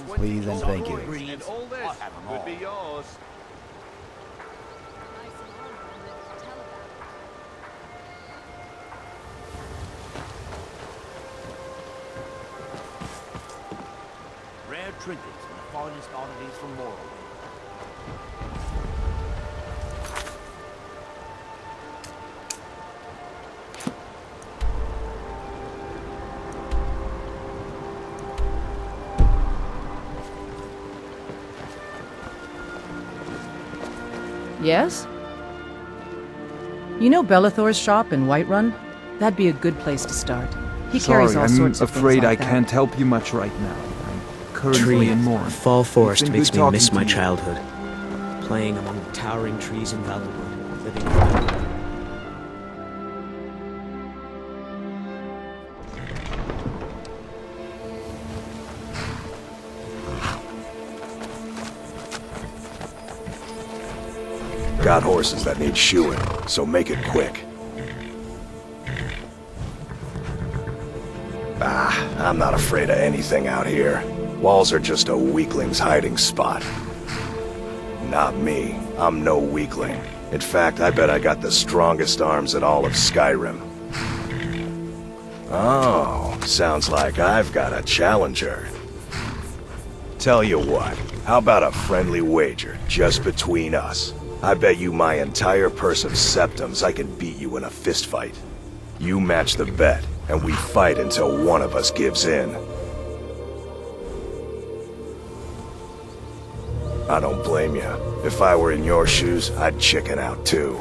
Please and thank you. Rare trinkets and the finest oddities from Morrowind. Yes? You know Belethor's shop in Whiterun? That'd be a good place to start. He carries all sorts of things afraid like I that. can't help you much right now. I'm currently Tree in mourn. Fall Forest It's been makes good me talking miss to my you. childhood. Playing among the towering trees in Valenwood, living in Valenwood. Got horses that need shoeing, so make it quick. I'm not afraid of anything out here. Walls are just a weakling's hiding spot. Not me. I'm no weakling. In fact, I bet I got the strongest arms in all of Skyrim. Oh, sounds like I've got a challenger. Tell you what, how about a friendly wager, just between us? I bet you my entire purse of septums I can beat you in a fistfight. You match the bet, and we fight until one of us gives in. I don't blame you. If I were in your shoes, I'd chicken out too.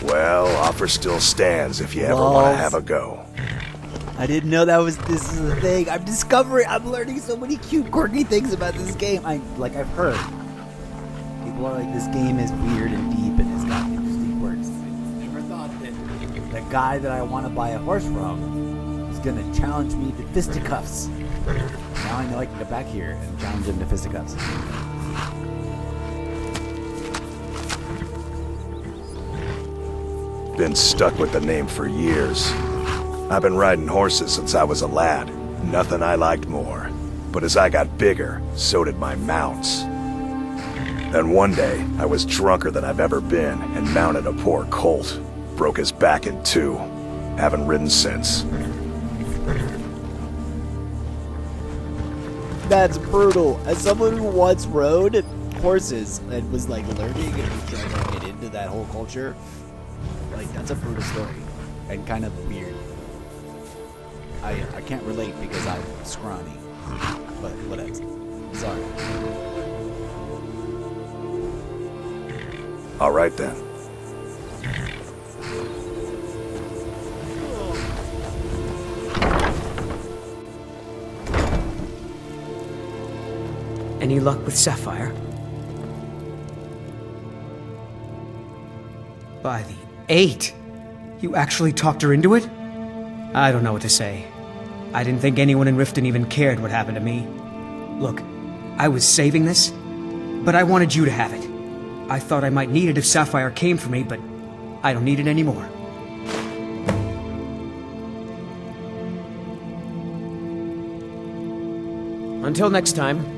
Well, offer still stands if you ever want to have a go. I didn't know this is a thing. I'm learning so many cute, quirky things about this game. I've heard. People are like, this game is weird and deep and it's got interesting quirks. I never thought that the guy that I want to buy a horse from is going to challenge me to fisticuffs. Now I know I can go back here and challenge him to fisticuffs. Been stuck with the name for years. I've been riding horses since I was a lad. Nothing I liked more. But as I got bigger, so did my mounts. Then one day, I was drunker than I've ever been and mounted a poor colt. Broke his back in two. Haven't ridden since. That's brutal. As someone who once rode horses and was like learning and was trying to get into that whole culture, like that's a brutal story and kind of weird. I can't relate because I'm scrawny, but whatever. Sorry. All right then. Any luck with Sapphire? By the 8! You actually talked her into it? I don't know what to say. I didn't think anyone in Riften even cared what happened to me. Look, I was saving this, but I wanted you to have it. I thought I might need it if Sapphire came for me, but I don't need it anymore. Until next time.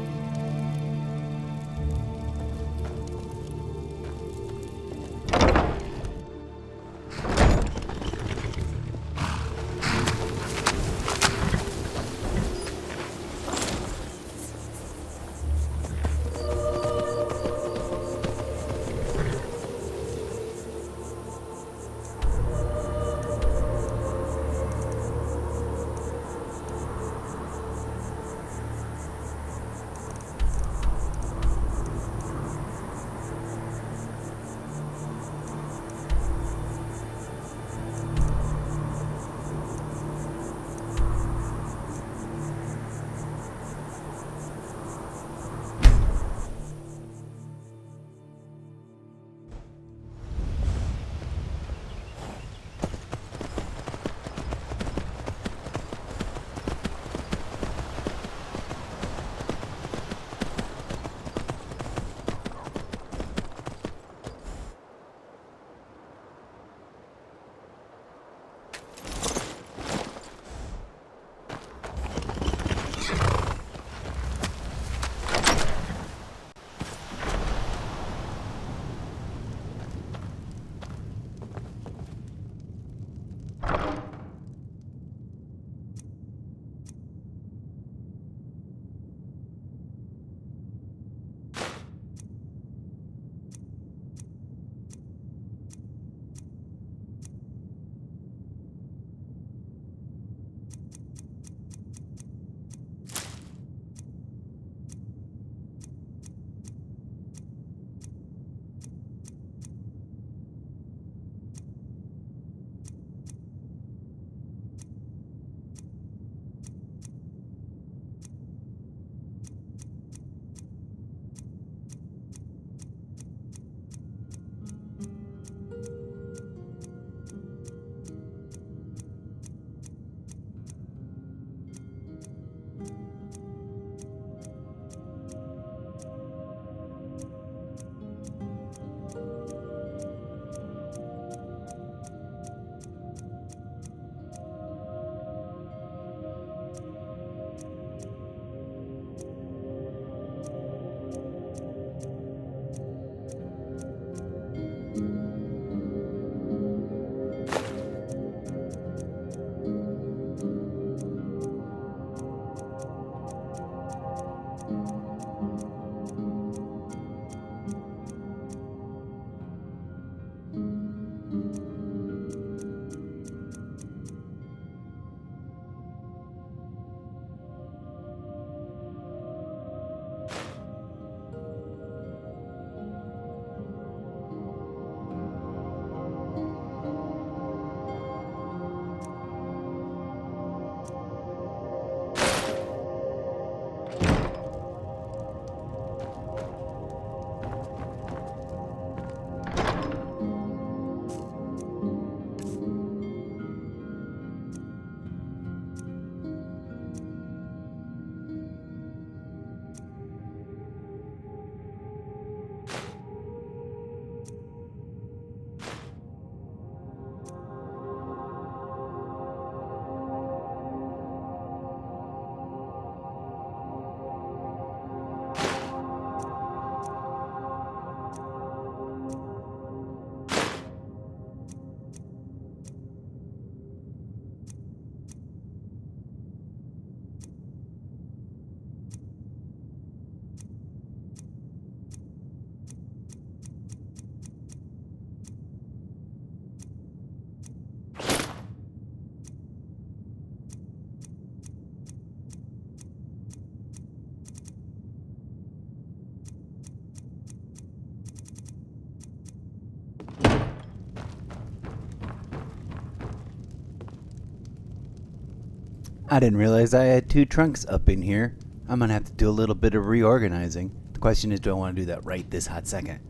I didn't realize I had 2 trunks up in here. I'm gonna have to do a little bit of reorganizing. The question is, do I want to do that right this hot second?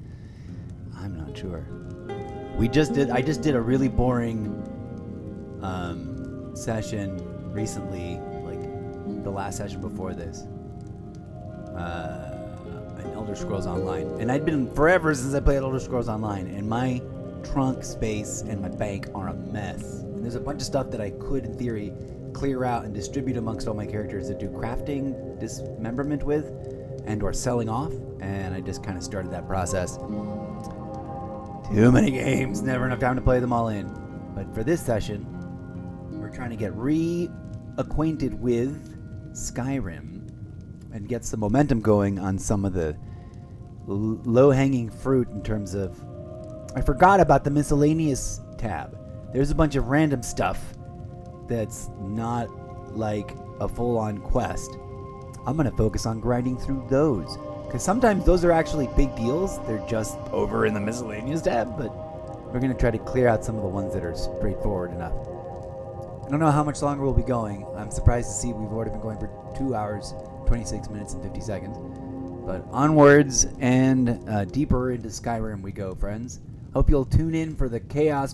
I'm not sure. I just did a really boring session recently, like the last session before this. An Elder Scrolls Online. And I'd been forever since I played Elder Scrolls Online, and my trunk space and my bank are a mess. And there's a bunch of stuff that I could, in theory, clear out and distribute amongst all my characters that do crafting dismemberment with and or selling off, and I just kind of started that process. Too many games, never enough time to play them all in. But for this session, we're trying to get reacquainted with Skyrim and get some momentum going on some of the low-hanging fruit in terms of... I forgot about the miscellaneous tab. There's a bunch of random stuff that's not like a full-on quest. I'm going to focus on grinding through those, because sometimes those are actually big deals. They're just over in the miscellaneous tab, but we're going to try to clear out some of the ones that are straightforward enough. I don't know how much longer we'll be going. I'm surprised to see we've already been going for 2 hours, 26 minutes, and 50 seconds. But onwards and deeper into Skyrim we go, friends. Hope you'll tune in for the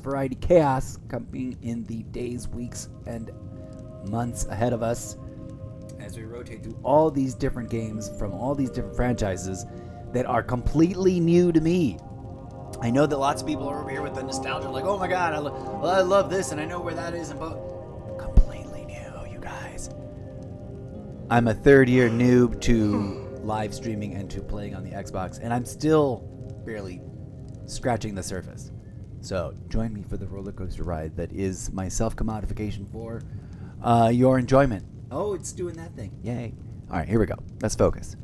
variety chaos coming in the days, weeks, and months ahead of us as we rotate through all these different games from all these different franchises that are completely new to me. I know that lots of people are over here with the nostalgia, like, oh my god, I love this and I know where that is, but completely new, you guys. I'm a third-year noob to live streaming and to playing on the Xbox, and I'm still barely scratching the surface. So join me for the roller coaster ride that is my self-commodification for your enjoyment. Oh, it's doing that thing. Yay. All right, here we go. Let's focus.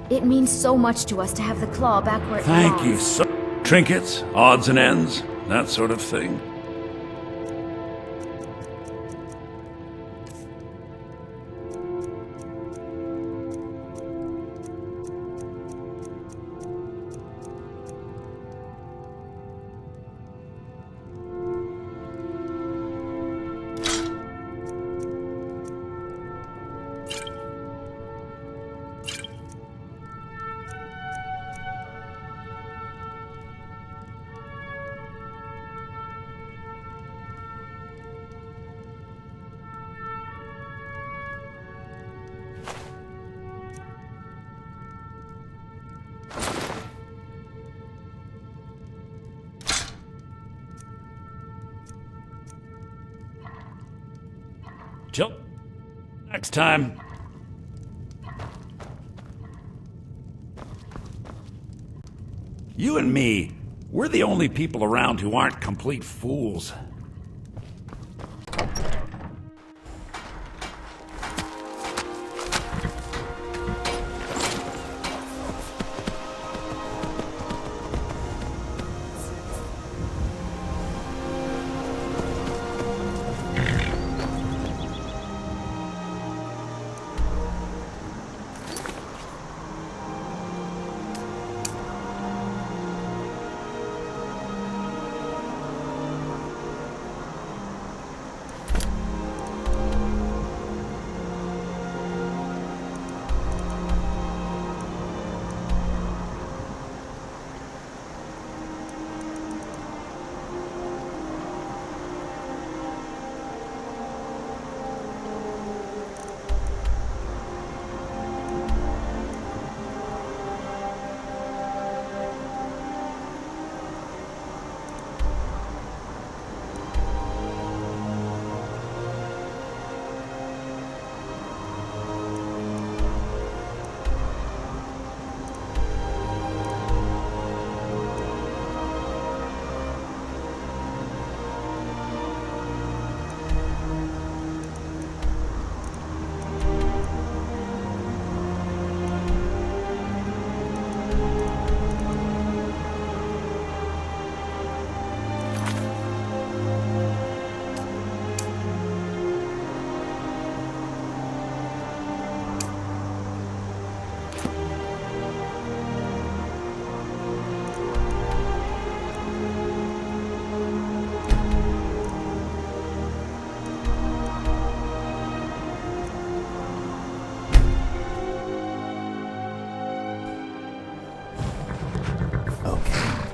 It means so much to us to have the claw back where it Thank belongs. you so... Trinkets, odds and ends, that sort of thing. Till next time. You and me, we're the only people around who aren't complete fools.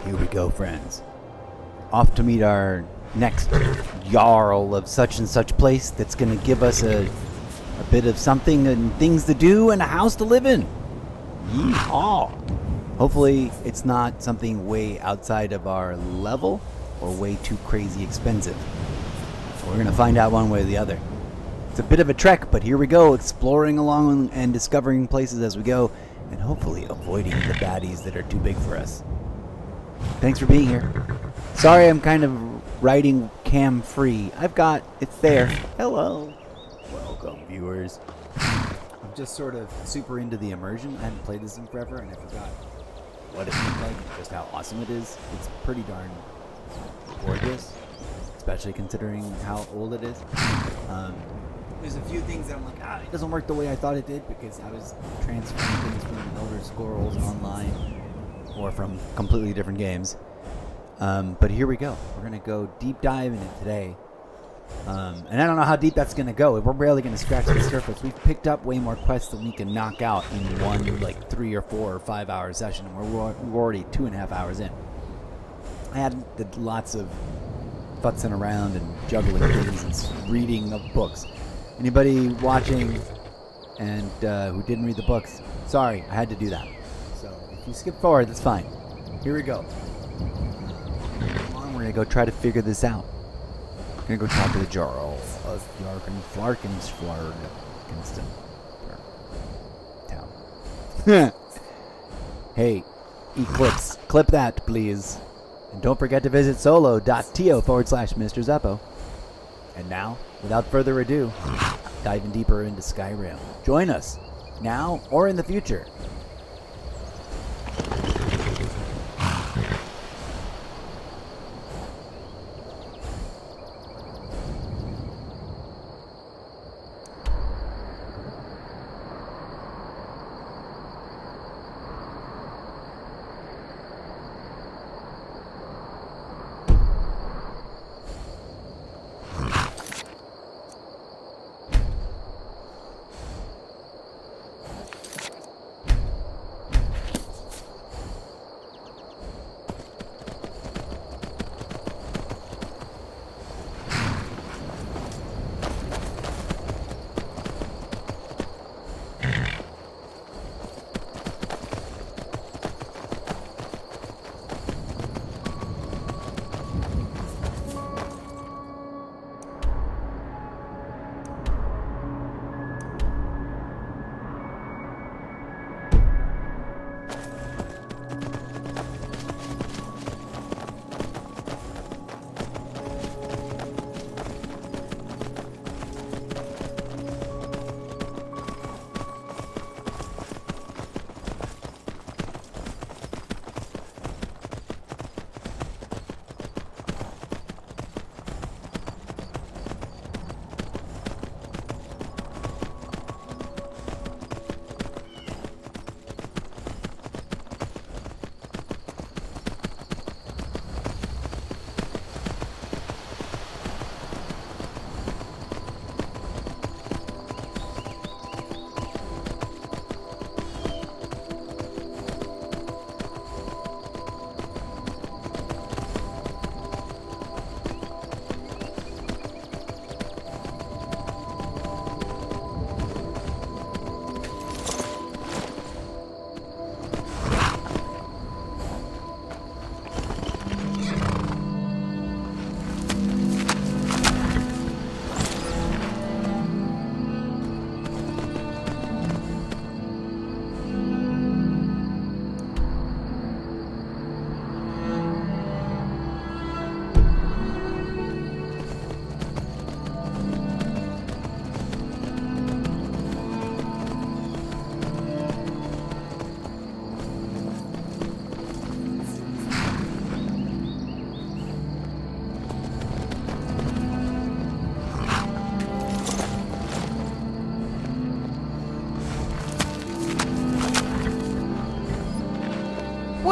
Here we go, friends. Off to meet our next Jarl of such and such place that's going to give us a bit of something and things to do and a house to live in. Yeehaw! Hopefully it's not something way outside of our level or way too crazy expensive. We're going to find out one way or the other. It's a bit of a trek, but here we go, exploring along and discovering places as we go, and hopefully avoiding the baddies that are too big for us. Thanks for being here. Sorry I'm kind of riding cam free. It's there. Hello. Welcome, viewers. I'm just sort of super into the immersion. I haven't played this in forever, and I forgot what it looked like and just how awesome it is. It's pretty darn gorgeous, especially considering how old it is. There's a few things that I'm like, it doesn't work the way I thought it did because I was transferring things from Elder Scrolls Online or from completely different games. But here we go. We're going to go deep dive in it today. And I don't know how deep that's going to go. We're barely going to scratch the surface. We've picked up way more quests than we can knock out in one, 3 or 4 or 5 hour session. And we're already 2.5 hours in. I did lots of futzing around and juggling things and reading of books. Anybody watching and who didn't read the books, sorry, I had to do that. So if you skip forward, that's fine. Here we go. Come on, we're going to go try to figure this out. We're going to go talk to the Jarl of Flarkensflarg town. Hey, Eclipse, clip that, please. And don't forget to visit solo.to/Mr. Zeppo. And now, without further ado, diving deeper into Skyrim. Join us, now or in the future.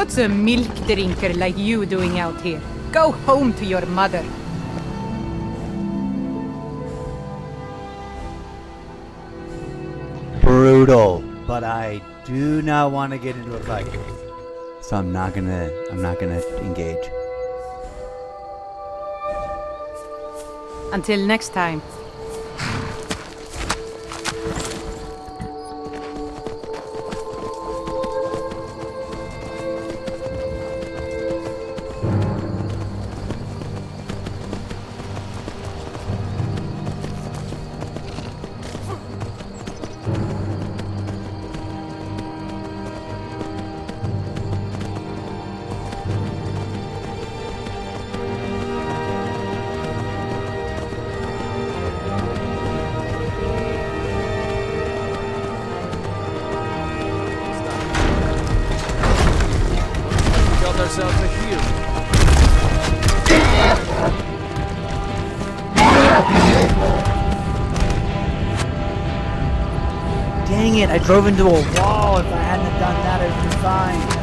What's a milk drinker like you doing out here? Go home to your mother. Brutal, but I do not want to get into a fight, so I'm not gonna engage. Until next time. Ourselves a heal. Dang it, I drove into a wall. If I hadn't have done that, I'd be fine.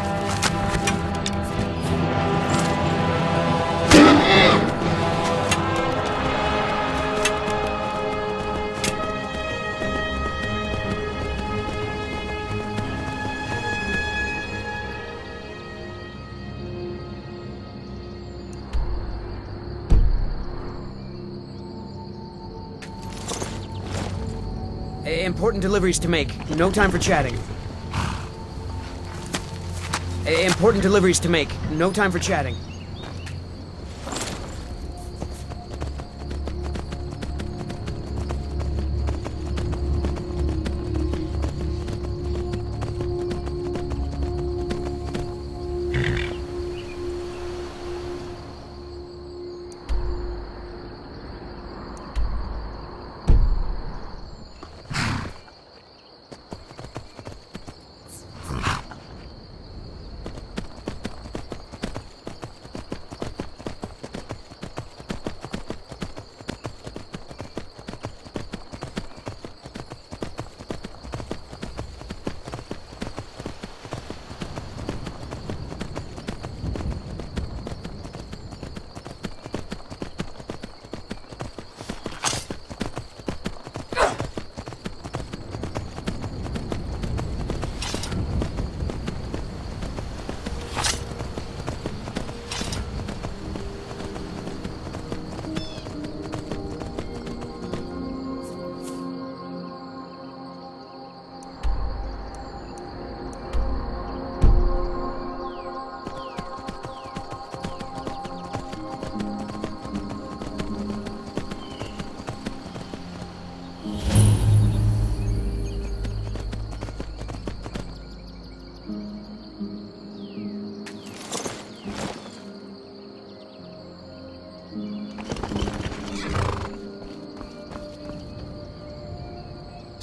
Important deliveries to make. No time for chatting. Important deliveries to make. No time for chatting.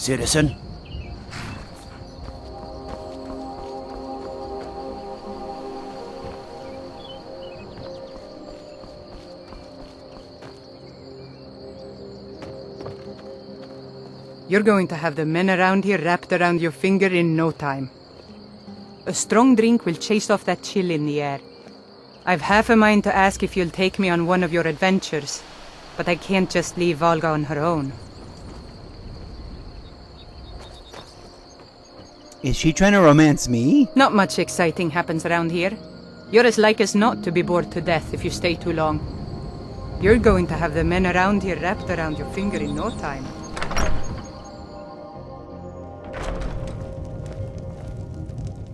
Citizen? You're going to have the men around here wrapped around your finger in no time. A strong drink will chase off that chill in the air. I've half a mind to ask if you'll take me on one of your adventures, but I can't just leave Valga on her own. Is she trying to romance me? Not much exciting happens around here. You're as like as not to be bored to death if you stay too long. You're going to have the men around here wrapped around your finger in no time.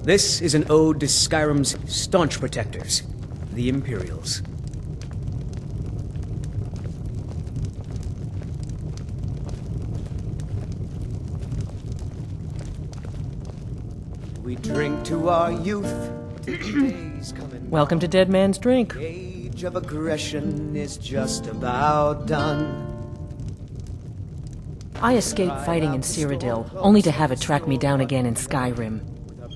This is an ode to Skyrim's staunch protectors, the Imperials. We drink to our youth. Welcome to Dead Man's Drink. Age of aggression is just about done. I escaped fighting in Cyrodiil, only to have it track me down again in Skyrim.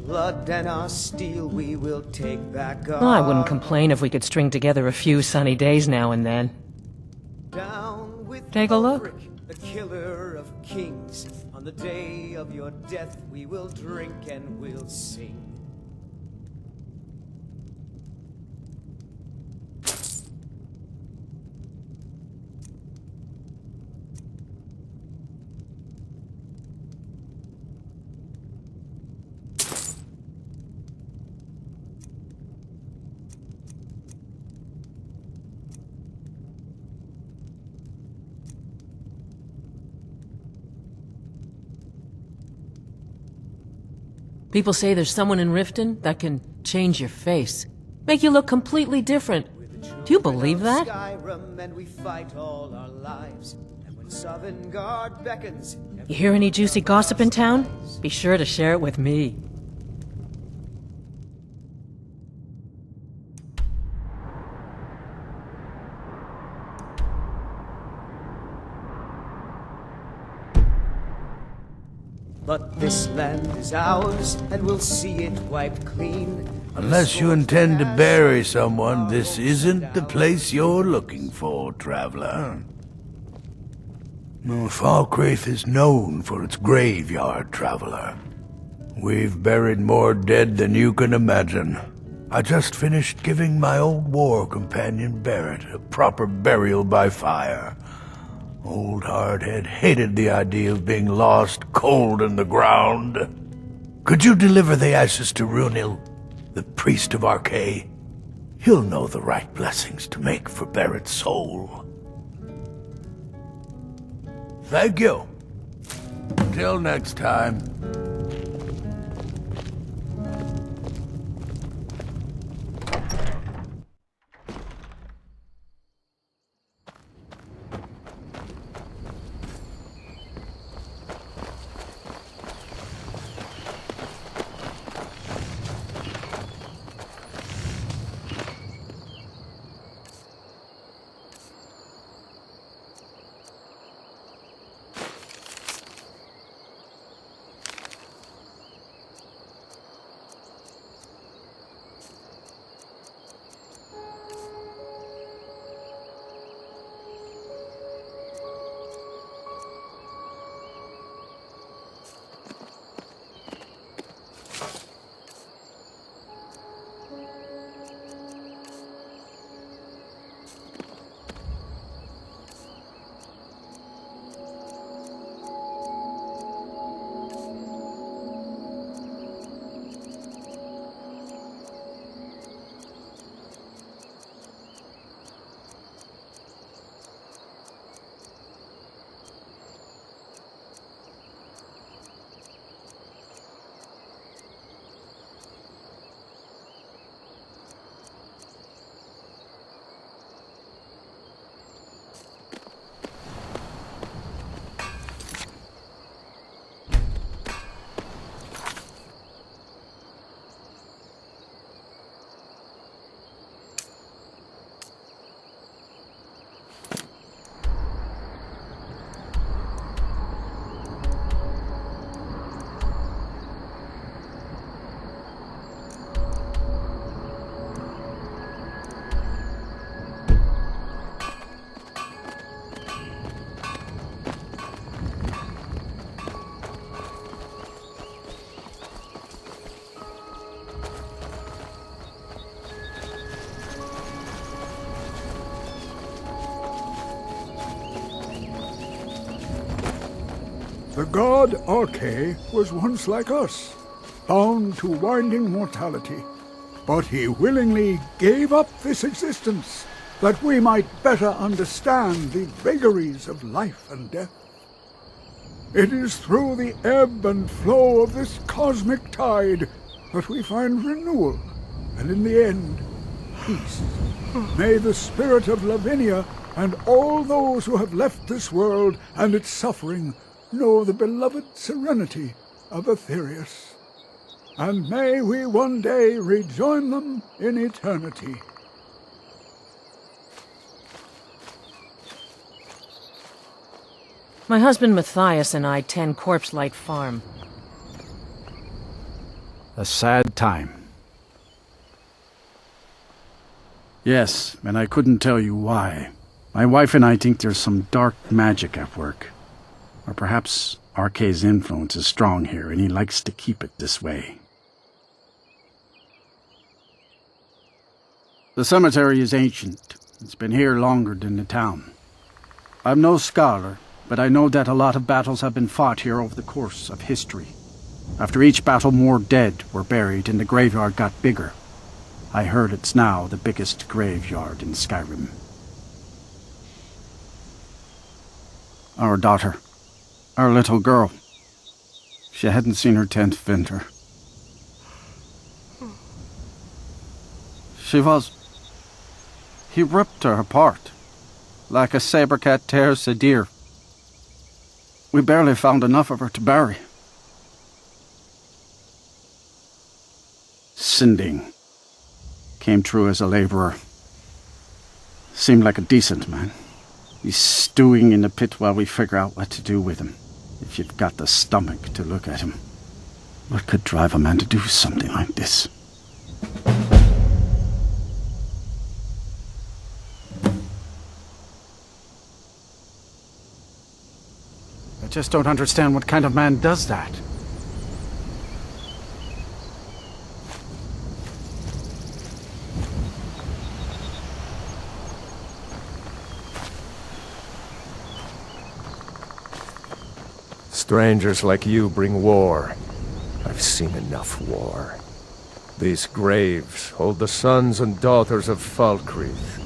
Blood and our steel we will take back our... I wouldn't complain if we could string together a few sunny days now and then. Down with Take a look. the killer of kings. On the day of your death we will drink and we'll sing. People say there's someone in Riften that can change your face, make you look completely different. Do you believe that? Skyrim, and we fight all our lives. And when Sovngarde beckons, You hear any juicy gossip in town? Be sure to share it with me. but this land is ours, and we'll see it wiped clean. Unless you intend to bury someone, this isn't the place you're looking for, traveler. Falkreath is known for its graveyard, traveler. We've buried more dead than you can imagine. I just finished giving my old war companion Barrett a proper burial by fire. Old Hardhead hated the idea of being lost cold in the ground. Could you deliver the ashes to Runil, the priest of Arkay? He'll know the right blessings to make for Barrett's soul. Thank you. Until next time. The god Arkay was once like us, bound to winding mortality. But he willingly gave up this existence, that we might better understand the vagaries of life and death. It is through the ebb and flow of this cosmic tide that we find renewal, and in the end, peace. May the spirit of Lavinia and all those who have left this world and its suffering know the beloved serenity of Aetherius. And may we one day rejoin them in eternity. My husband Matthias and I tend Corpse Light Farm. A sad time. Yes, and I couldn't tell you why. My wife and I think there's some dark magic at work. Or perhaps Arkay's influence is strong here, and he likes to keep it this way. The cemetery is ancient. It's been here longer than the town. I'm no scholar, but I know that a lot of battles have been fought here over the course of history. After each battle, more dead were buried, and the graveyard got bigger. I heard it's now the biggest graveyard in Skyrim. Our daughter. Our little girl. She hadn't seen her 10th winter. She was... He ripped her apart, like a saber cat tears a deer. We barely found enough of her to bury. Sinding came through as a laborer. Seemed like a decent man. He's stewing in the pit while we figure out what to do with him. If you've got the stomach to look at him. What could drive a man to do something like this? I just don't understand what kind of man does that. Strangers like you bring war. I've seen enough war. These graves hold the sons and daughters of Falkreath.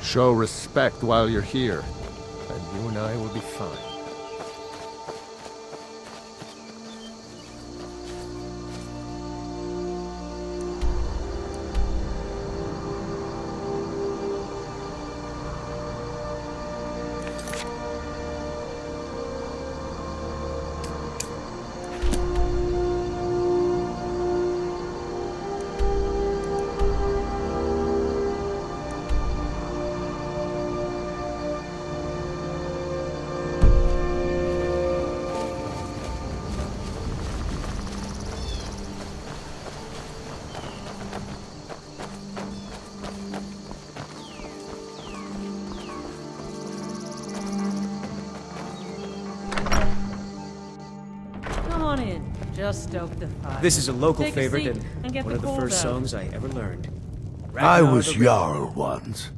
Show respect while you're here, and you and I will be fine. Just stoke the fire. This is a local Take favorite a seat and get one of the cold first out. songs I ever learned. I was Jarl once,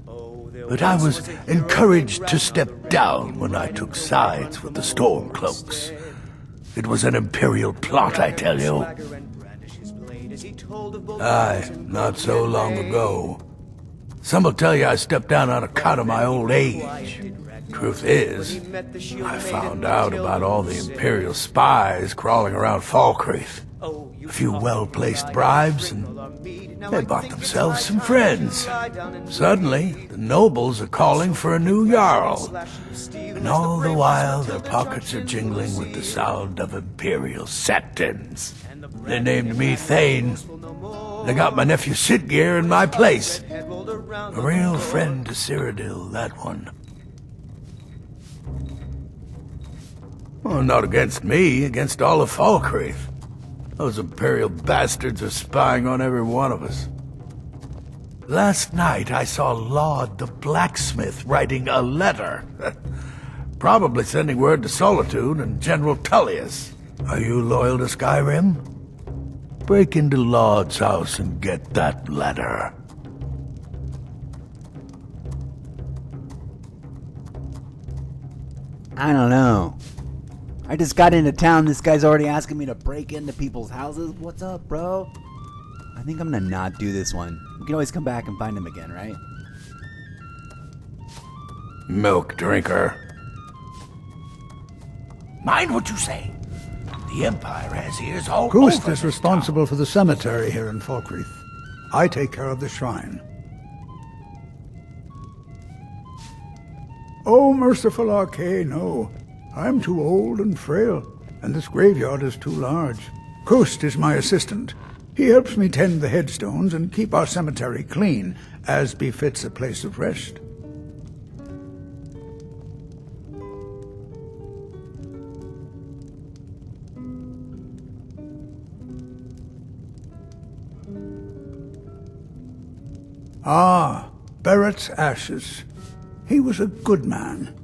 but I was encouraged to step down when I took sides with the Stormcloaks. It was an imperial plot, I tell you. Aye, not so long ago. Some will tell you I stepped down on account of my old age. Truth is, I found out about all the Imperial spies crawling around Falkreath. A few well-placed bribes, and they bought themselves some friends. Suddenly, the nobles are calling for a new Jarl. And all the while, their pockets are jingling with the sound of Imperial septons. They named me Thane. They got my nephew Sitgeir in my place. A real friend to Cyrodiil, that one. Well, not against me, against all of Falkreath. Those Imperial bastards are spying on every one of us. Last night I saw Laud the blacksmith writing a letter. Probably sending word to Solitude and General Tullius. Are you loyal to Skyrim? Break into Laud's house and get that letter. I don't know. I just got into town. This guy's already asking me to break into people's houses. What's up, bro? I think I'm gonna not do this one. We can always come back and find him again, right? Milk drinker. Mind what you say. The Empire has ears all Ghost over is responsible for the cemetery here in Falkreath. I take care of the shrine. Oh, merciful Arcane, no. I'm too old and frail, and this graveyard is too large. Kust is my assistant. He helps me tend the headstones and keep our cemetery clean, as befits a place of rest. Ah, Barrett's ashes. He was a good man.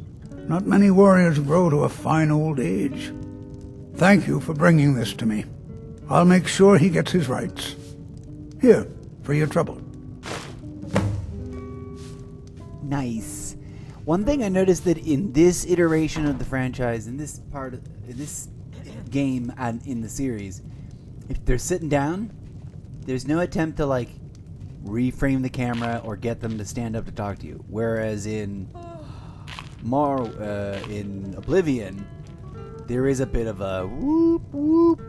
Not many warriors grow to a fine old age. Thank you for bringing this to me. I'll make sure he gets his rights. Here, for your trouble. Nice. One thing I noticed that in this iteration of the franchise, in this game and in the series, if they're sitting down, there's no attempt to like reframe the camera or get them to stand up to talk to you. Whereas in in Oblivion, there is a bit of a whoop whoop,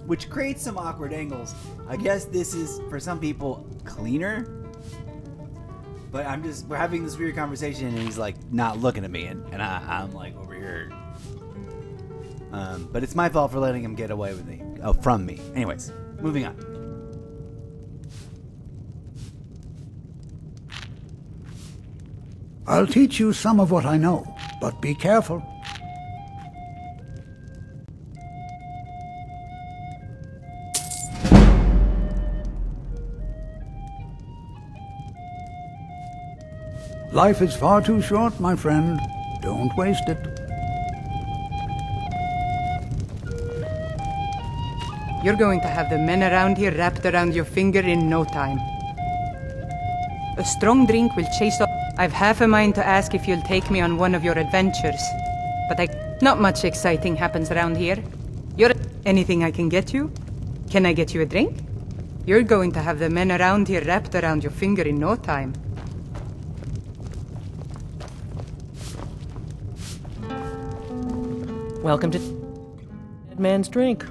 which creates some awkward angles. I guess this is, for some people, cleaner. But we're having this weird conversation and he's like not looking at me and I'm like over here. But it's my fault for letting him get away with me. Oh, from me. Anyways, moving on. I'll teach you some of what I know, but be careful. Life is far too short, my friend. Don't waste it. You're going to have the men around here wrapped around your finger in no time. A strong drink will chase off. I've half a mind to ask if you'll take me on one of your adventures. But not much exciting happens around here. Anything I can get you? Can I get you a drink? You're going to have the men around here wrapped around your finger in no time. Welcome to Dead Man's Drink.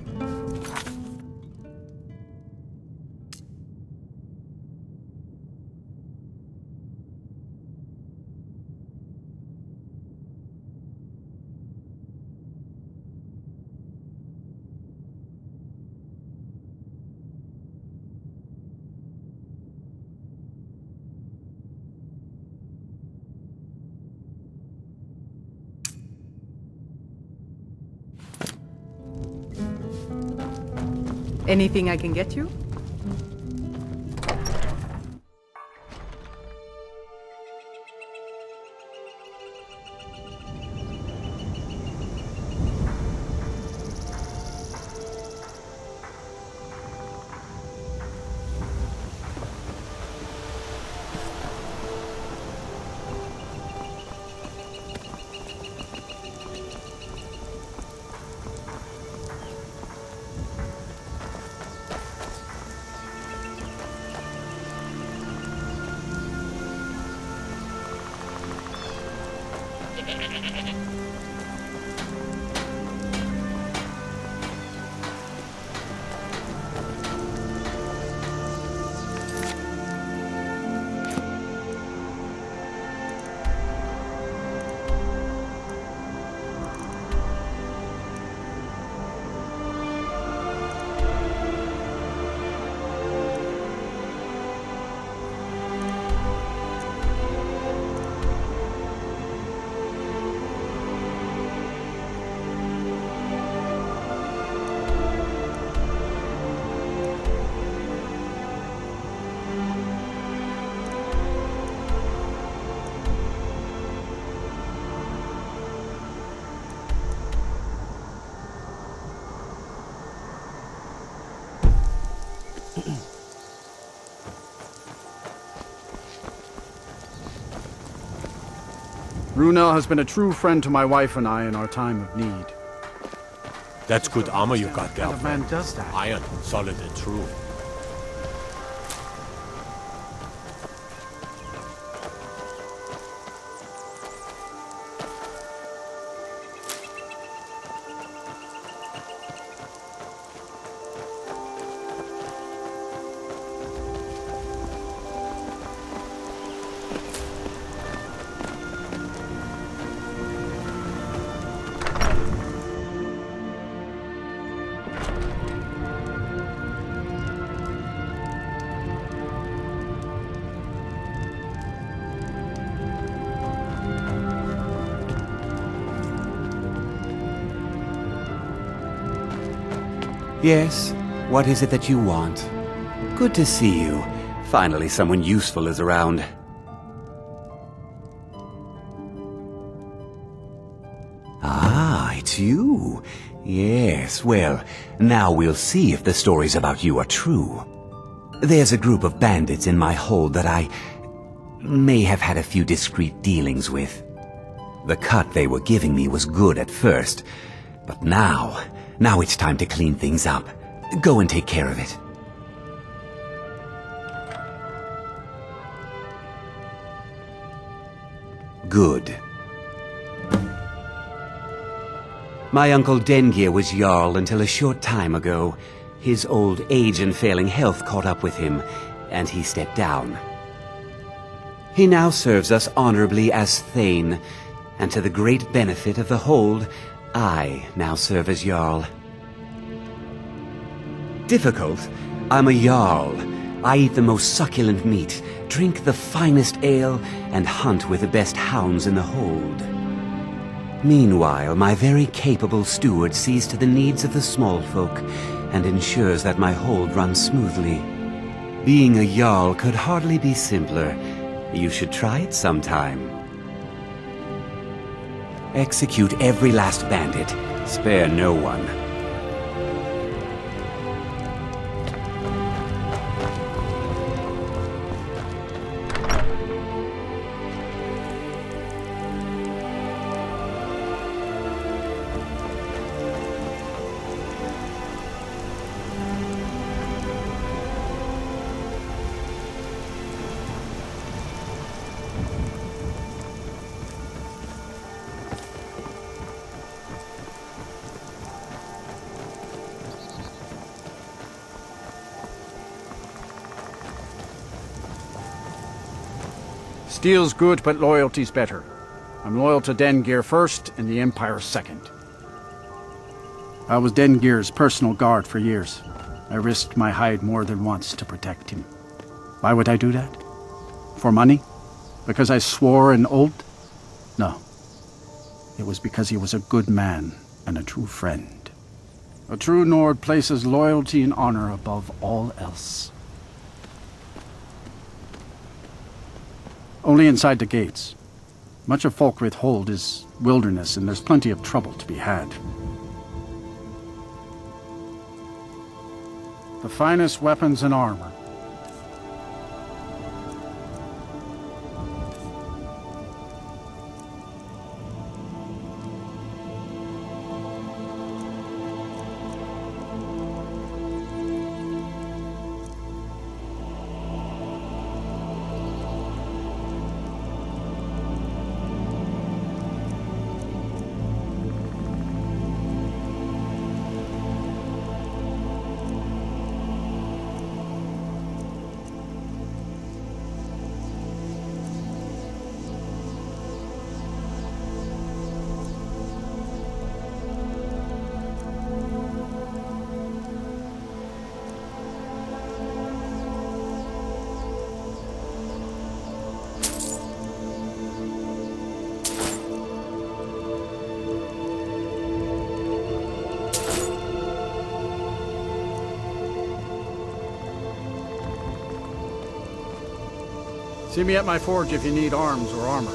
Anything I can get you? Runel has been a true friend to my wife and I in our time of need. That's good armor you got there. What kind of man does that? Iron, solid and true. Yes? What is it that you want? Good to see you. Finally, someone useful is around. Ah, it's you. Yes, well, now we'll see if the stories about you are true. There's a group of bandits in my hold that I may have had a few discreet dealings with. The cut they were giving me was good at first, but now it's time to clean things up. Go and take care of it. Good. My uncle Dengir was Jarl until a short time ago. His old age and failing health caught up with him, and he stepped down. He now serves us honorably as Thane, and to the great benefit of the hold, I now serve as Jarl. Difficult? I'm a Jarl. I eat the most succulent meat, drink the finest ale, and hunt with the best hounds in the hold. Meanwhile, my very capable steward sees to the needs of the small folk, and ensures that my hold runs smoothly. Being a Jarl could hardly be simpler. You should try it sometime. Execute every last bandit. Spare no one. Steel's good, but loyalty's better. I'm loyal to Dengir first, and the Empire second. I was Dengir's personal guard for years. I risked my hide more than once to protect him. Why would I do that? For money? Because I swore an oath? No. It was because he was a good man and a true friend. A true Nord places loyalty and honor above all else. Only inside the gates. Much of Folkrith Hold is wilderness, and there's plenty of trouble to be had. The finest weapons and armor. See me at my forge if you need arms or armor.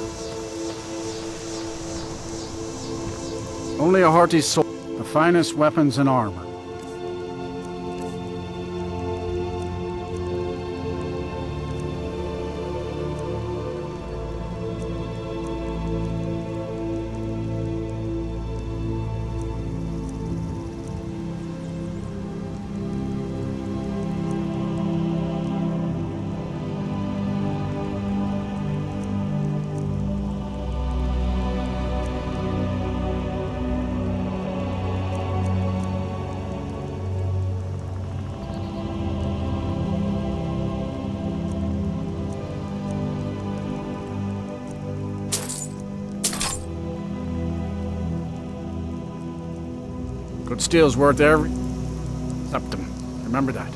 Only a hearty soul. The finest weapons and armor. Good steel's worth every... Septum. Remember that.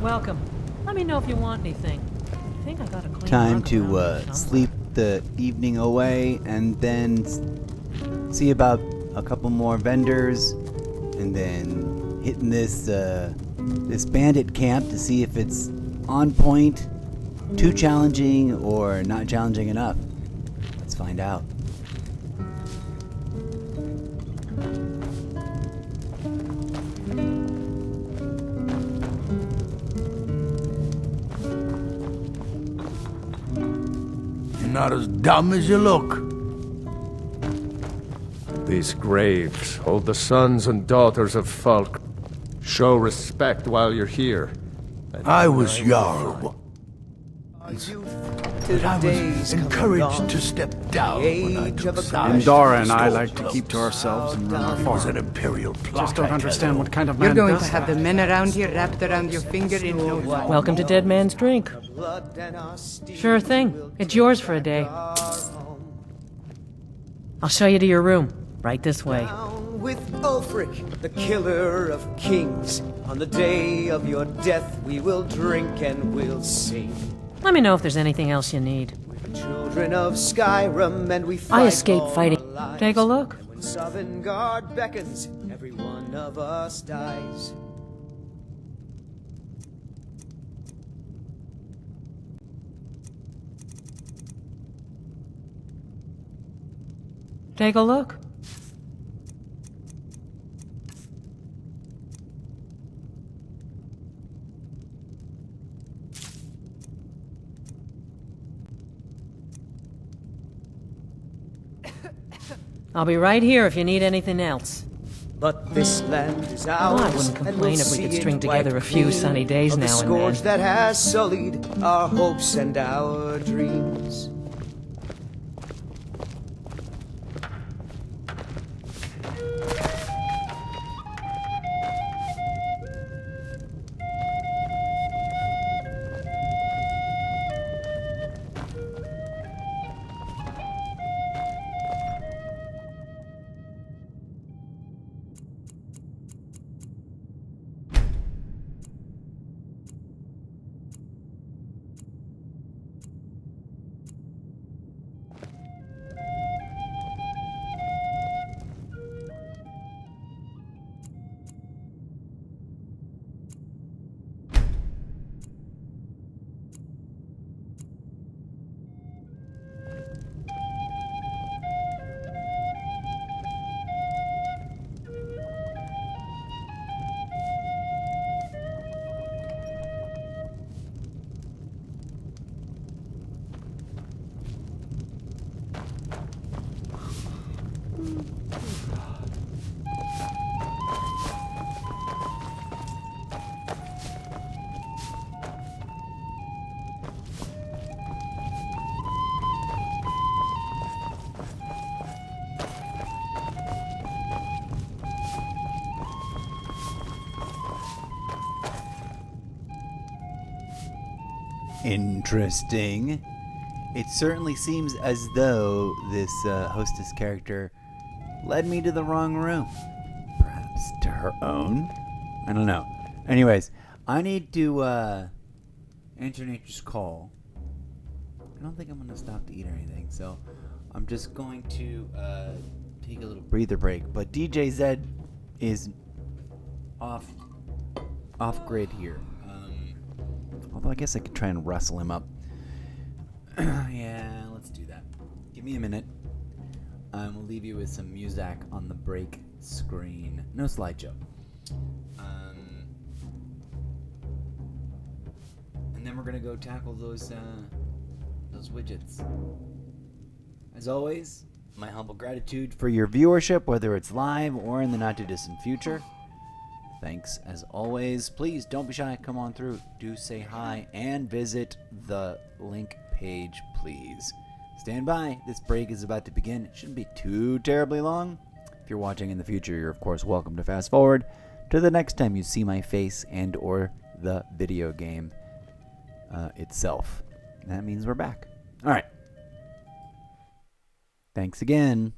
Welcome. Let me know if you want anything. I think I got a clean Time rug to around here somewhere. sleep the evening away and then see about a couple more vendors and then hitting this this bandit camp to see if it's on point, too challenging, or not challenging enough. Let's find out. You're not as dumb as you look. These graves hold the sons and daughters of Falk. Show respect while you're here. I was Jarl once, but I was encouraged to step down when I took sides. And Dora and I like to keep to ourselves and run our It was farm. an imperial plot. Just don't understand what kind of You're man going to does have that. the men around here wrapped around your finger in no time. Welcome to Dead Man's Drink. Sure thing. It's yours for a day. I'll show you to your room. Right this way. With Ulfric, the killer of kings. On the day of your death, we will drink and we'll sing. Let me know if there's anything else you need. Children of Skyrim, and we fight I escaped all fighting. our lives. Take a look. And when Sovngarde beckons, every one of us dies. Take a look. I'll be right here if you need anything else. But this land is Well, ours. I wouldn't and complain we'll if we could see string it together a wipe few clean sunny days of the now and scourge then. that has sullied our hopes and our dreams. Interesting. It certainly seems as though this hostess character led me to the wrong room. Perhaps to her own? I don't know. Anyways, I need to answer nature's call. I don't think I'm going to stop to eat or anything, so I'm just going to take a little breather break. But DJ Zed is off grid here. Although I guess I could try and rustle him up. Yeah, let's do that. Give me a minute. We'll leave you with some music on the break screen. No slideshow. And then we're gonna go tackle those widgets. As always, my humble gratitude for your viewership, whether it's live or in the not too distant future. Thanks as always. Please don't be shy. Come on through. Do say hi and visit the link page, please. Stand by. This break is about to begin. It shouldn't be too terribly long. If you're watching in the future, you're of course welcome to fast forward to the next time you see my face and or the video game itself. And that means we're back. All right. Thanks again.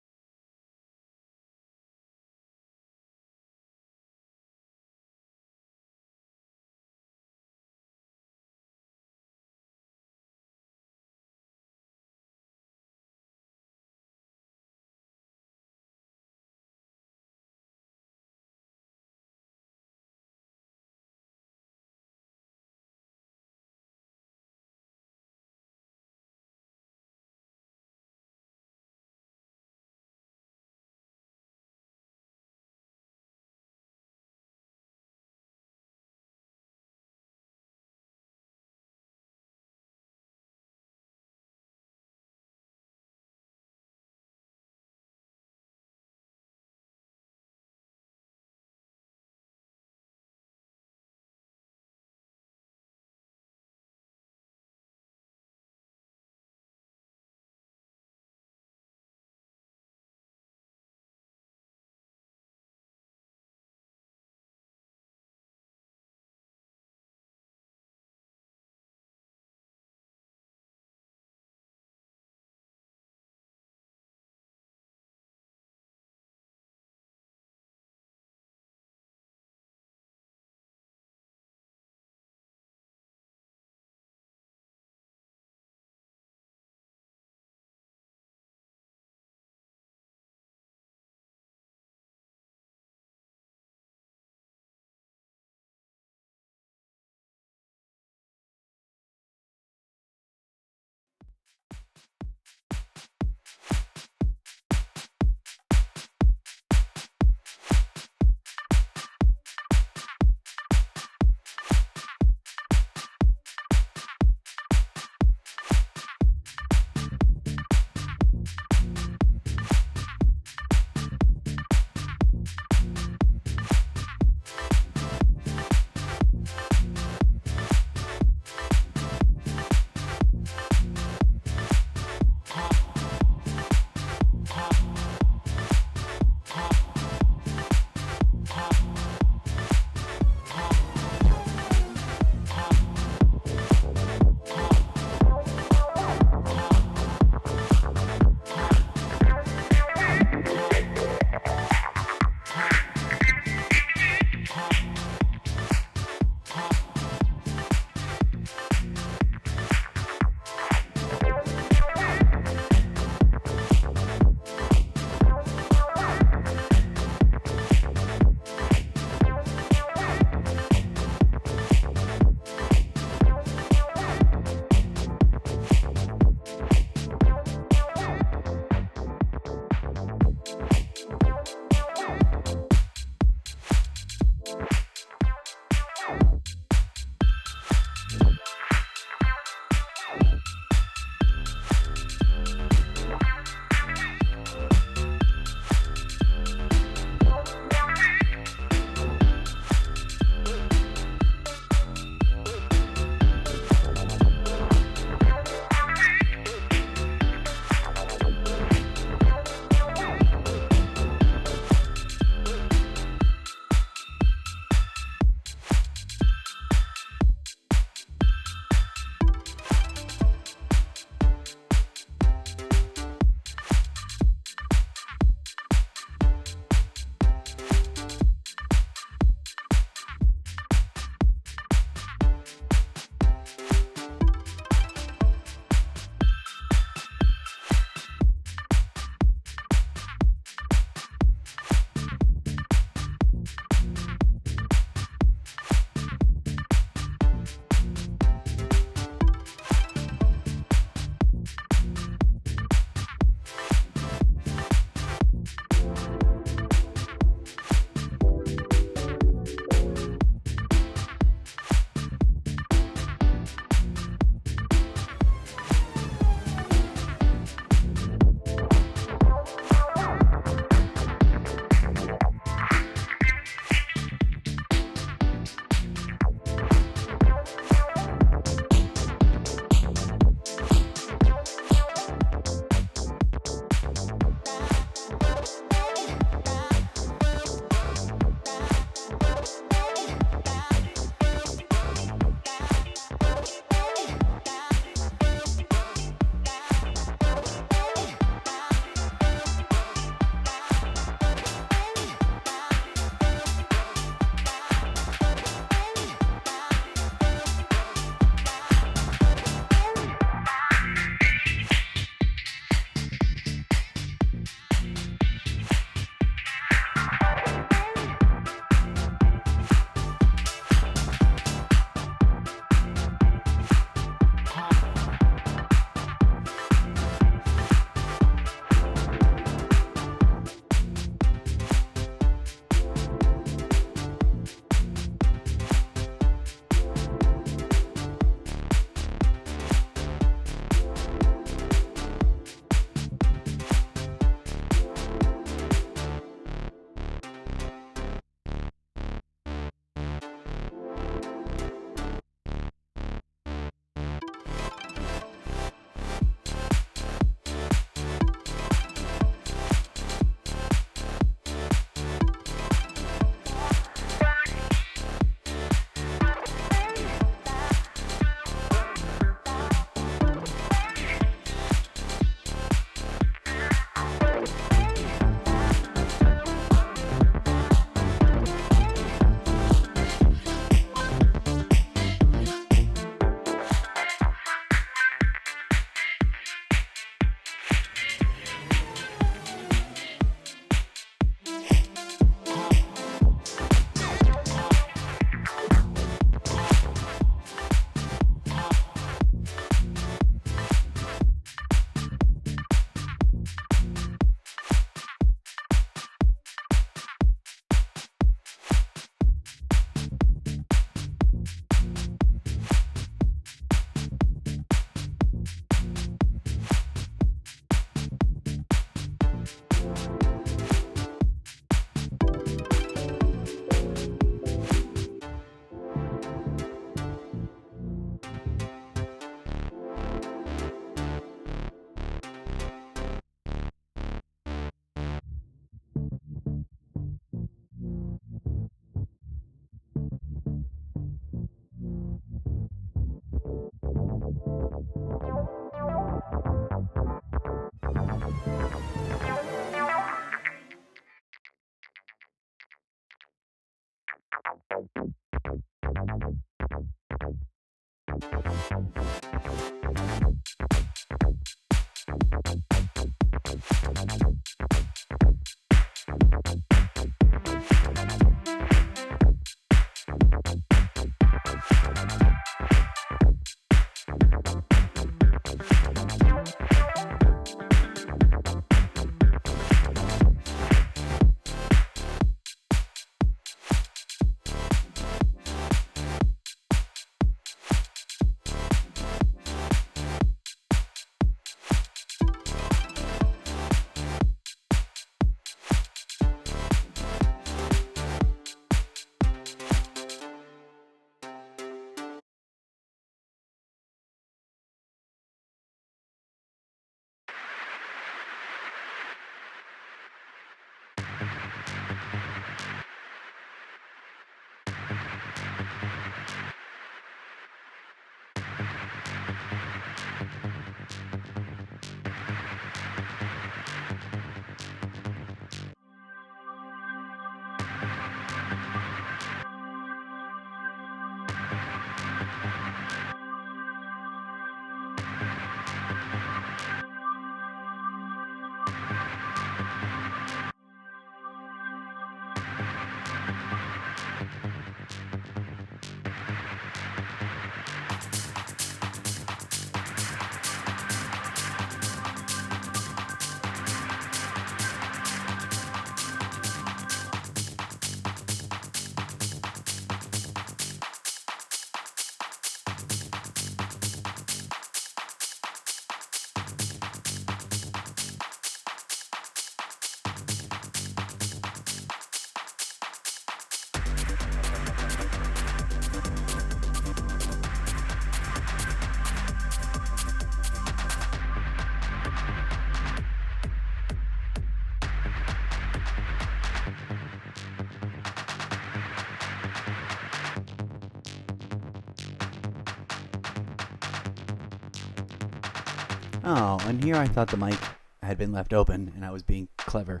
Oh, and here I thought the mic had been left open and I was being clever.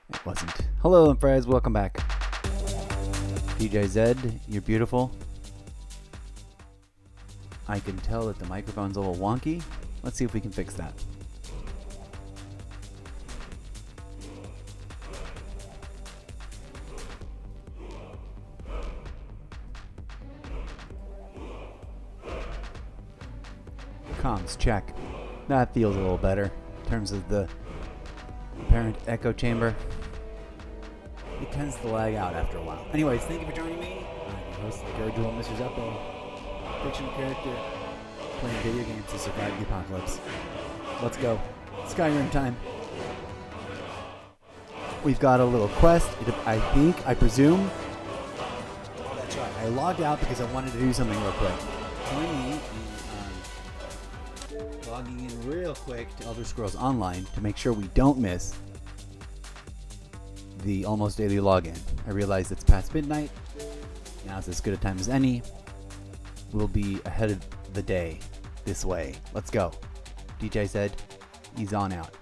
It wasn't. Hello, and friends, welcome back. DJ Zed, you're beautiful. I can tell that the microphone's a little wonky. Let's see if we can fix that. Comms check. That feels a little better in terms of the apparent echo chamber. It tends to lag out after a while. Anyways, thank you for joining me. I'm your host, the incorrigible Mr. Zeppo, fictional character playing video games to survive the apocalypse. Let's go. Skyrim time. We've got a little quest. I presume. That's right. I logged out because I wanted to do something real quick. Join me in logging in real quick to Elder Scrolls Online to make sure we don't miss the almost daily login. I realize it's past midnight. Now it's as good a time as any. We'll be ahead of the day this way. Let's go. DJ said he's on out.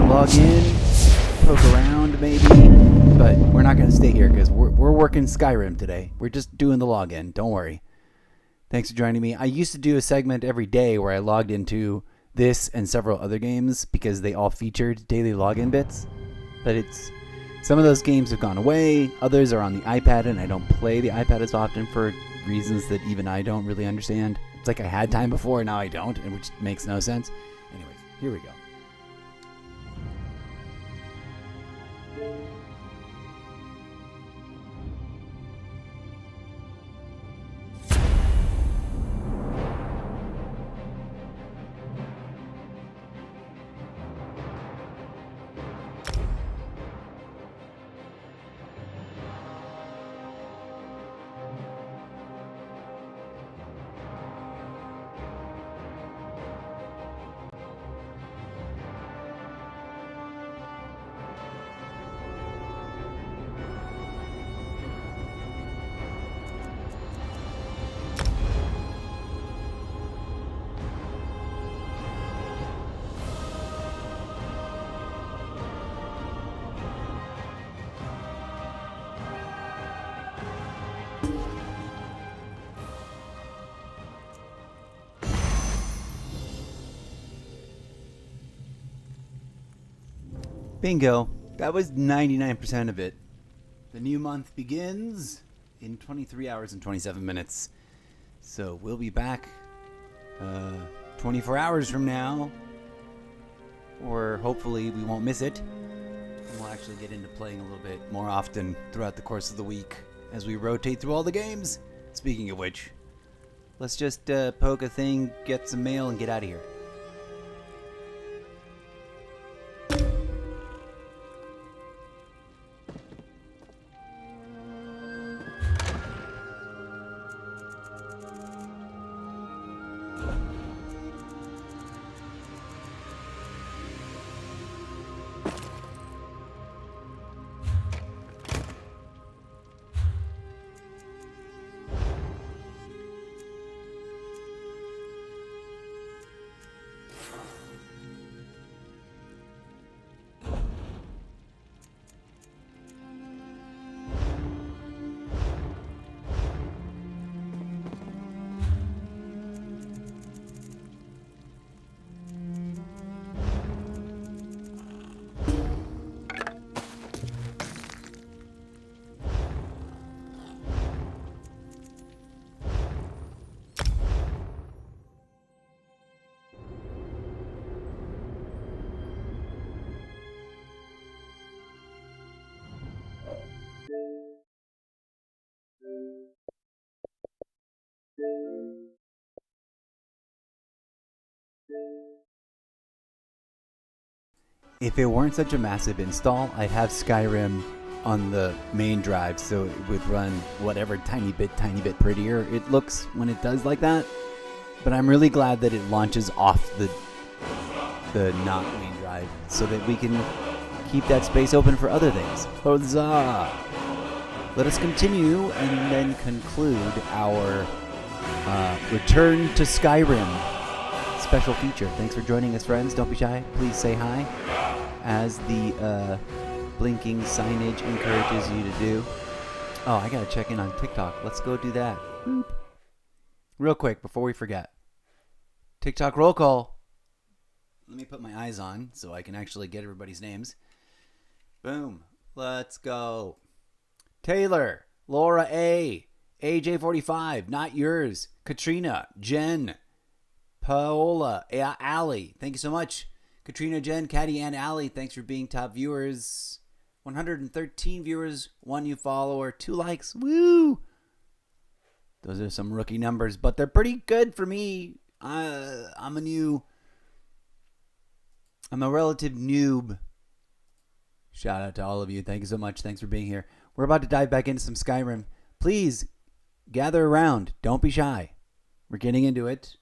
Log in, poke around maybe, but we're not going to stay here because we're working Skyrim today. We're just doing the login, don't worry. Thanks for joining me. I used to do a segment every day where I logged into this and several other games because they all featured daily login bits, but some of those games have gone away, others are on the iPad and I don't play the iPad as often for reasons that even I don't really understand. It's like I had time before, now I don't, and which makes no sense. Anyways, here we go. Bingo. That was 99% of it. The new month begins in 23 hours and 27 minutes. So we'll be back 24 hours from now. Or hopefully we won't miss it. And we'll actually get into playing a little bit more often throughout the course of the week as we rotate through all the games. Speaking of which, let's just poke a thing, get some mail, and get out of here. If it weren't such a massive install, I'd have Skyrim on the main drive so it would run whatever tiny bit prettier it looks when it does like that. But I'm really glad that it launches off the not main drive so that we can keep that space open for other things. Huzzah! Let us continue and then conclude our return to Skyrim special feature. Thanks for joining us, friends. Don't be shy. Please say hi, as the blinking signage encourages you to do. Oh, I gotta check in on TikTok. Let's go do that. Real quick, before we forget. TikTok roll call. Let me put my eyes on so I can actually get everybody's names. Boom. Let's go. Taylor, Laura A, AJ45, not yours, Katrina, Jen, Paola, Allie, thank you so much. Katrina, Jen, Caddy, and Allie, thanks for being top viewers. 113 viewers, 1 new follower, 2 likes. Woo! Those are some rookie numbers, but they're pretty good for me. I'm a relative noob. Shout out to all of you. Thank you so much. Thanks for being here. We're about to dive back into some Skyrim. Please gather around. Don't be shy. We're getting into it.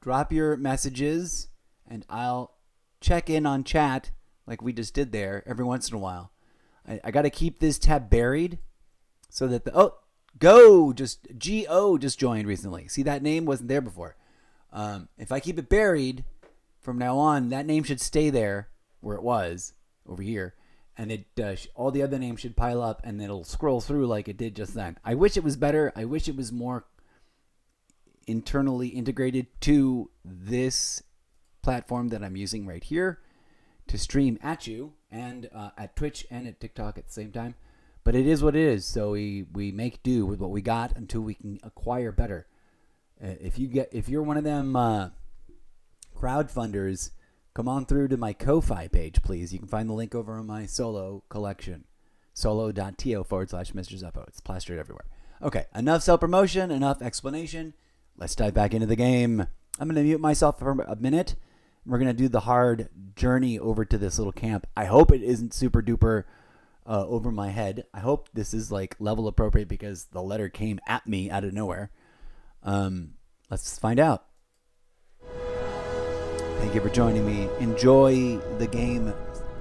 Drop your messages, and I'll check in on chat like we just did there every once in a while. I got to keep this tab buried so that Go just joined recently. See, that name wasn't there before. If I keep it buried from now on, that name should stay there where it was over here, and all the other names should pile up, and it'll scroll through like it did just then. I wish it was better. I wish it was more internally integrated to this platform that I'm using right here to stream at you and at Twitch and at TikTok at the same time. But it is what it is, so we make do with what we got until we can acquire better. If you're one of them crowdfunders, come on through to my Ko-Fi page, please. You can find the link over on my solo collection, solo.to/Mr. Zeppo. It's plastered everywhere. Okay, enough self-promotion, enough explanation. Let's dive back into the game. I'm going to mute myself for a minute. We're going to do the hard journey over to this little camp. I hope it isn't super duper over my head. I hope this is like level appropriate because the letter came at me out of nowhere. Let's find out. Thank you for joining me. Enjoy the game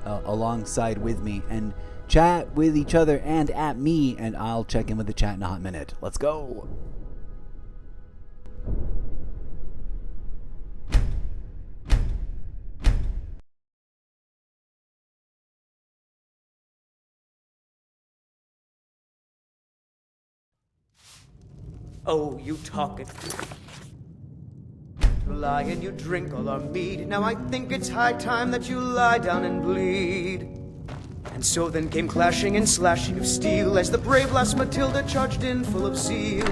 alongside with me and chat with each other and at me, and I'll check in with the chat in a hot minute. Let's go. Oh, you talk it. You lie and you drink all our mead. Now I think it's high time that you lie down and bleed. And so then came clashing and slashing of steel as the brave lass Matilda charged in full of zeal.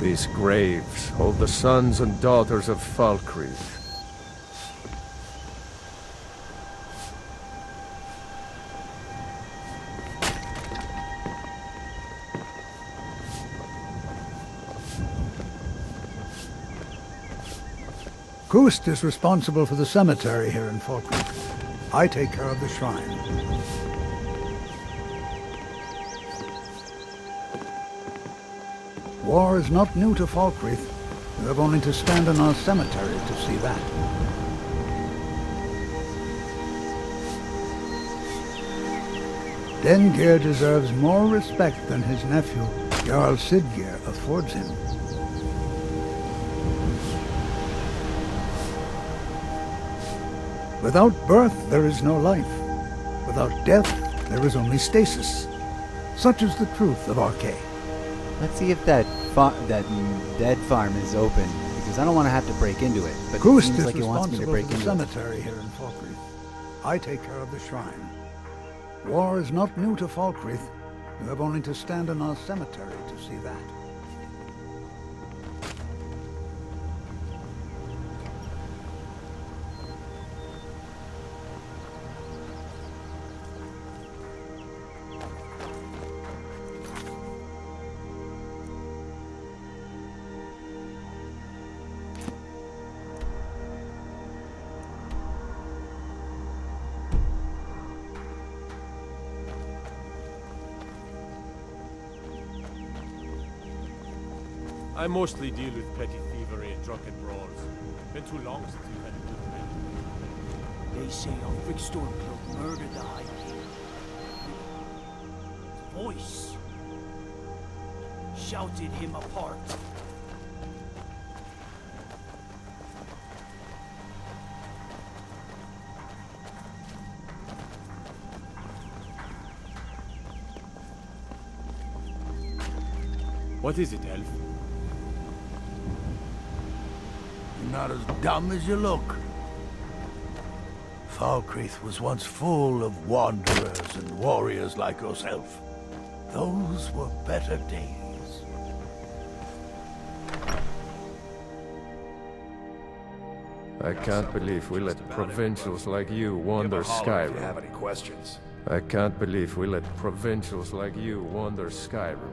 These graves hold the sons and daughters of Falkreath. Kust is responsible for the cemetery here in Falkreath. I take care of the shrine. War is not new to Falkreath. You have only to stand in our cemetery to see that. Dengir deserves more respect than his nephew, Jarl Siggeir, affords him. Without birth, there is no life. Without death, there is only stasis. Such is the truth of Arcade. Let's see if that dead farm is open, because I don't want to have to break into it. But it Kust seems is like he wants me to responsible break for the into it. cemetery here in Falkreath. I take care of the shrine. War is not new to Falkreath. You have only to stand in our cemetery to see that. I mostly deal with petty thievery and drunken brawls. Been too long since we've had a good man. They say our Frick Stormcloak murdered the High King. His voice shouted him apart. What is it, Elf? You're not as dumb as you look. Falkreath was once full of wanderers and warriors like yourself. Those were better days. I can't believe we let provincials like you wander Skyrim. If you have any questions. I can't believe we let provincials like you wander Skyrim.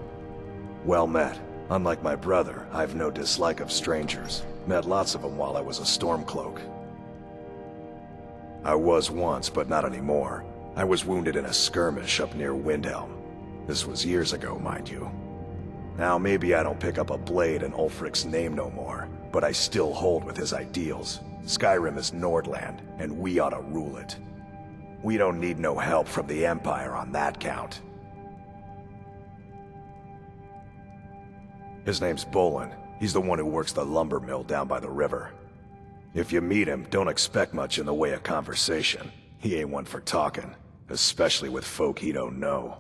Well met. Unlike my brother, I've no dislike of strangers. Met lots of them while I was a Stormcloak. I was once, but not anymore. I was wounded in a skirmish up near Windhelm. This was years ago, mind you. Now maybe I don't pick up a blade in Ulfric's name no more, but I still hold with his ideals. Skyrim is Nordland, and we ought to rule it. We don't need no help from the Empire on that count. His name's Bolin. He's the one who works the lumber mill down by the river. If you meet him, don't expect much in the way of conversation. He ain't one for talking, especially with folk he don't know.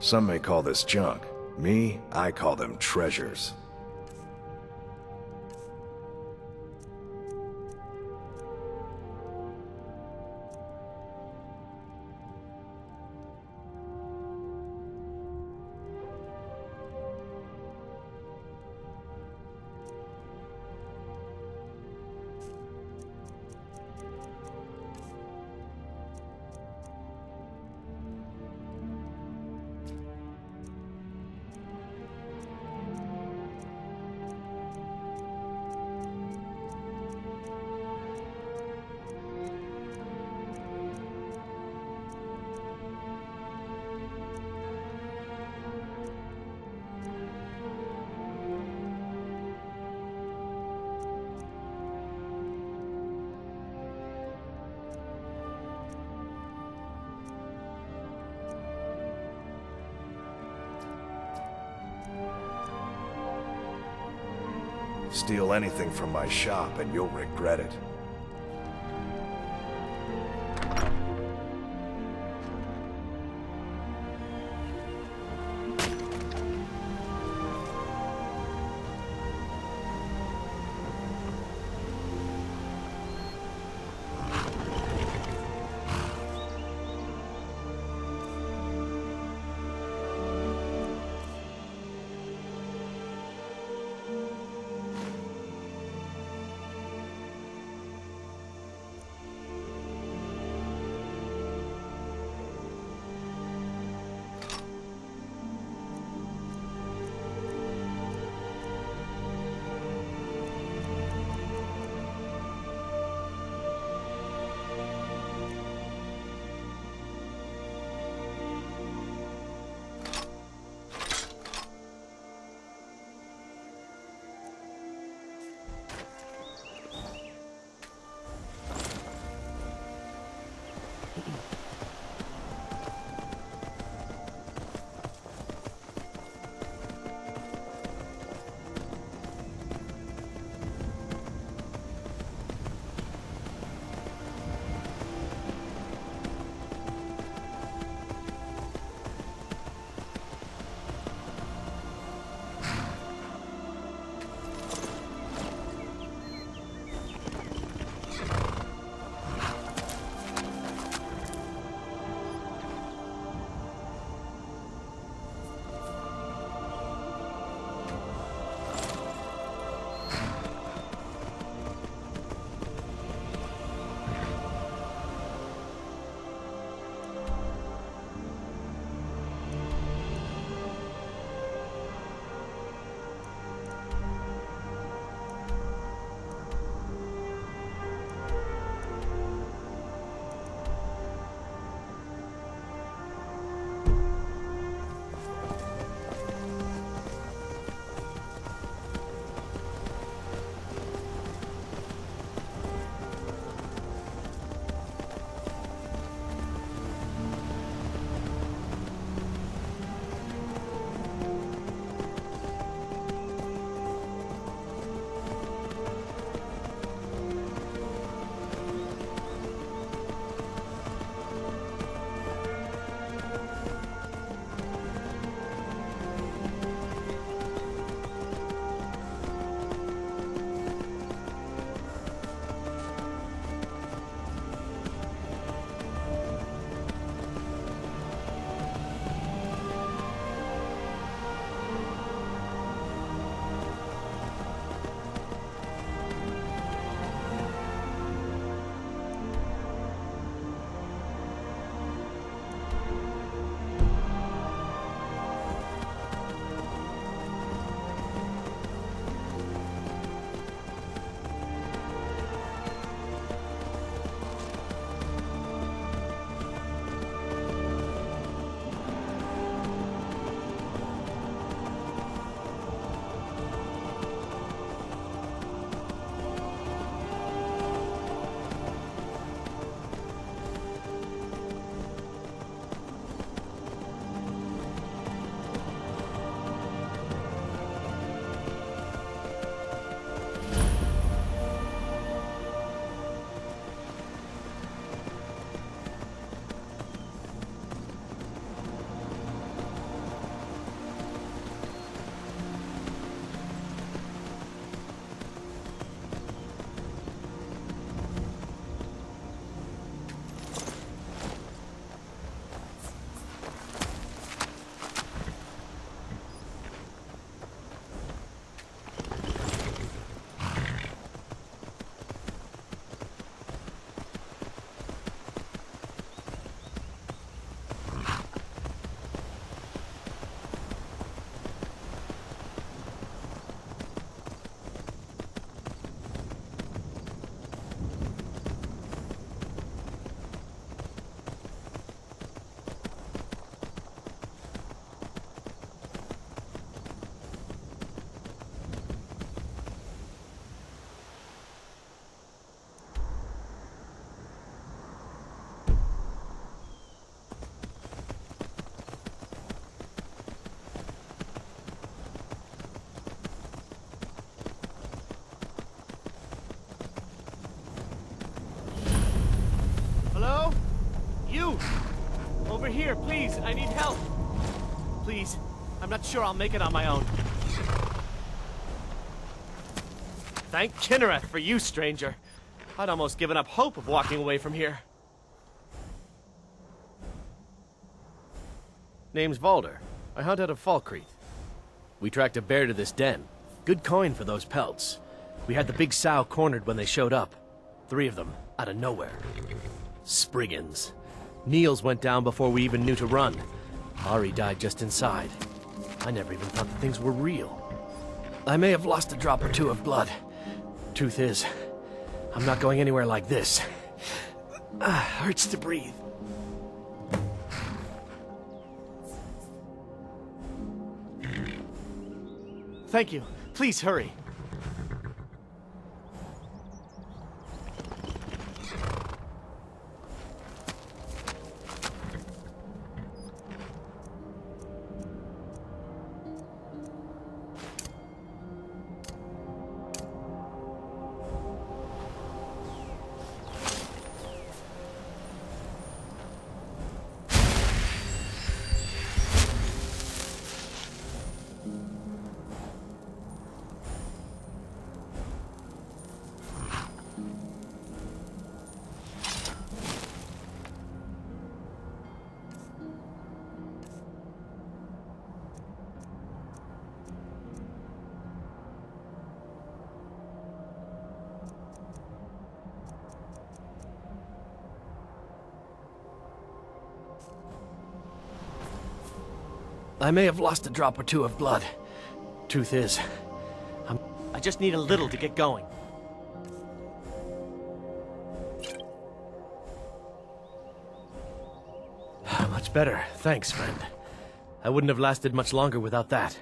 Some may call this junk. Me, I call them treasures. Steal anything from my shop and you'll regret it. here, please. I need help. Please. I'm not sure I'll make it on my own. Thank Kinnereth for you, stranger. I'd almost given up hope of walking away from here. Name's Valder. I hunt out of Falkreath. We tracked a bear to this den. Good coin for those pelts. We had the big sow cornered when they showed up. 3 of them, out of nowhere. Spriggans. Niels went down before we even knew to run. Ari died just inside. I never even thought the things were real. I may have lost a drop or 2 of blood. Truth is, I'm not going anywhere like this. Hurts to breathe. Thank you. Please hurry. I may have lost a drop or 2 of blood. Truth is, I just need a little to get going. Much better. Thanks, friend. I wouldn't have lasted much longer without that.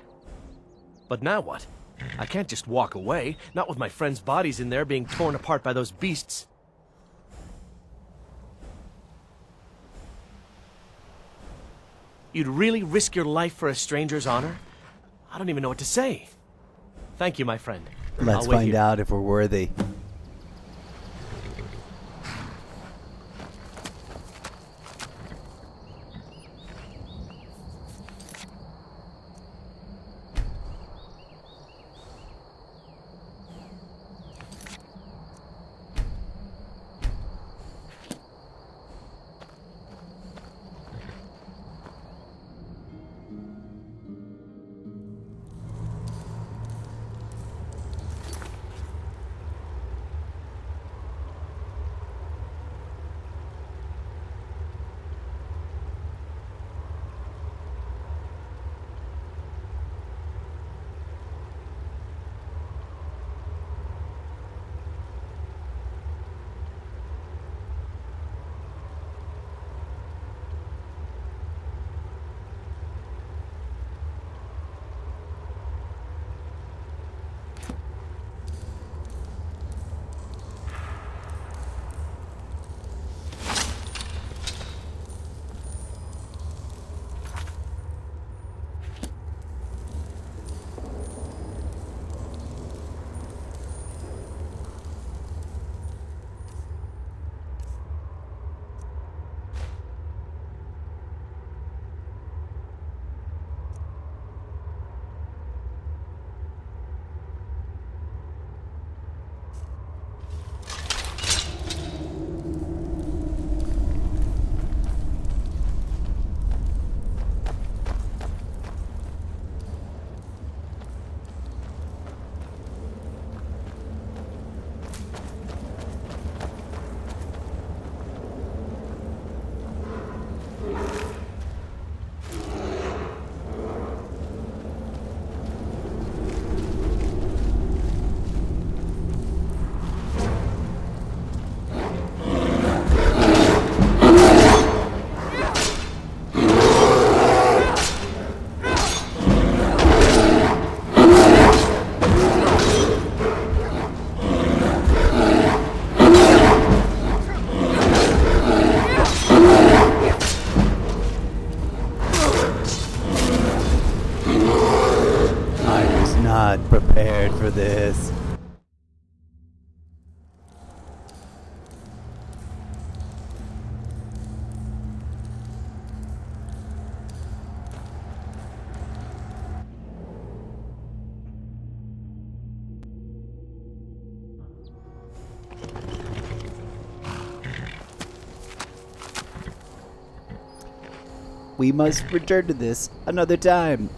But now what? I can't just walk away, not with my friends' bodies in there being torn apart by those beasts. You'd really risk your life for a stranger's honor? I don't even know what to say. Thank you, my friend. Let's I'll wait find here. out if we're worthy. We must return to this another time.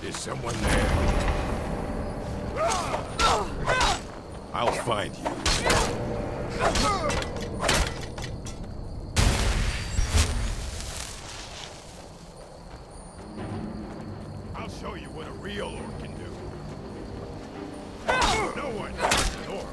Is someone there? I'll find you. I'll show you what a real orc can do. No one is an orc.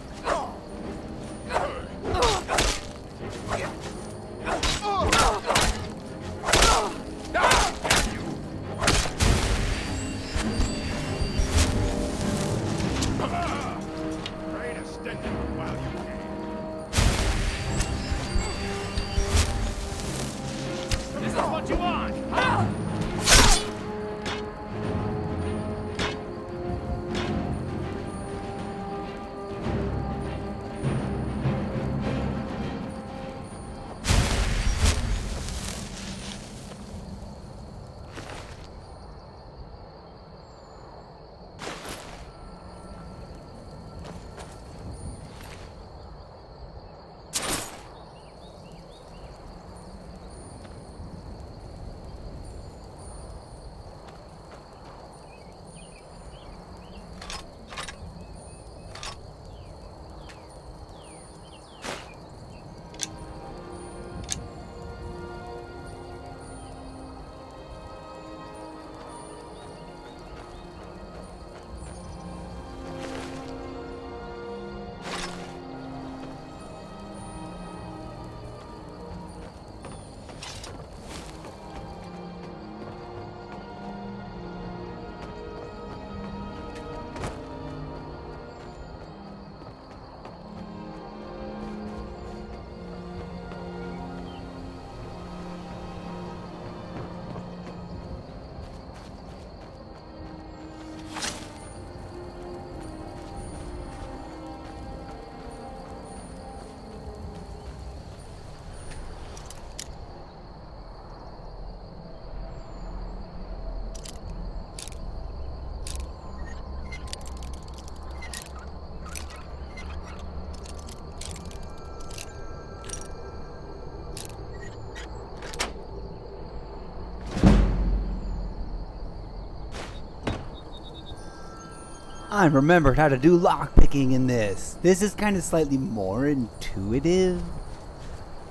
I remembered how to do lockpicking in this. This is kind of slightly more intuitive.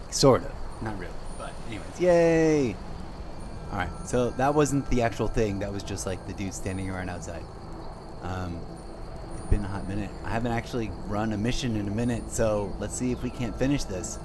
Sort of. Not really. But anyways, yay! Alright, so that wasn't the actual thing. That was just like the dude standing around outside. It's been a hot minute. I haven't actually run a mission in a minute, so let's see if we can't finish this.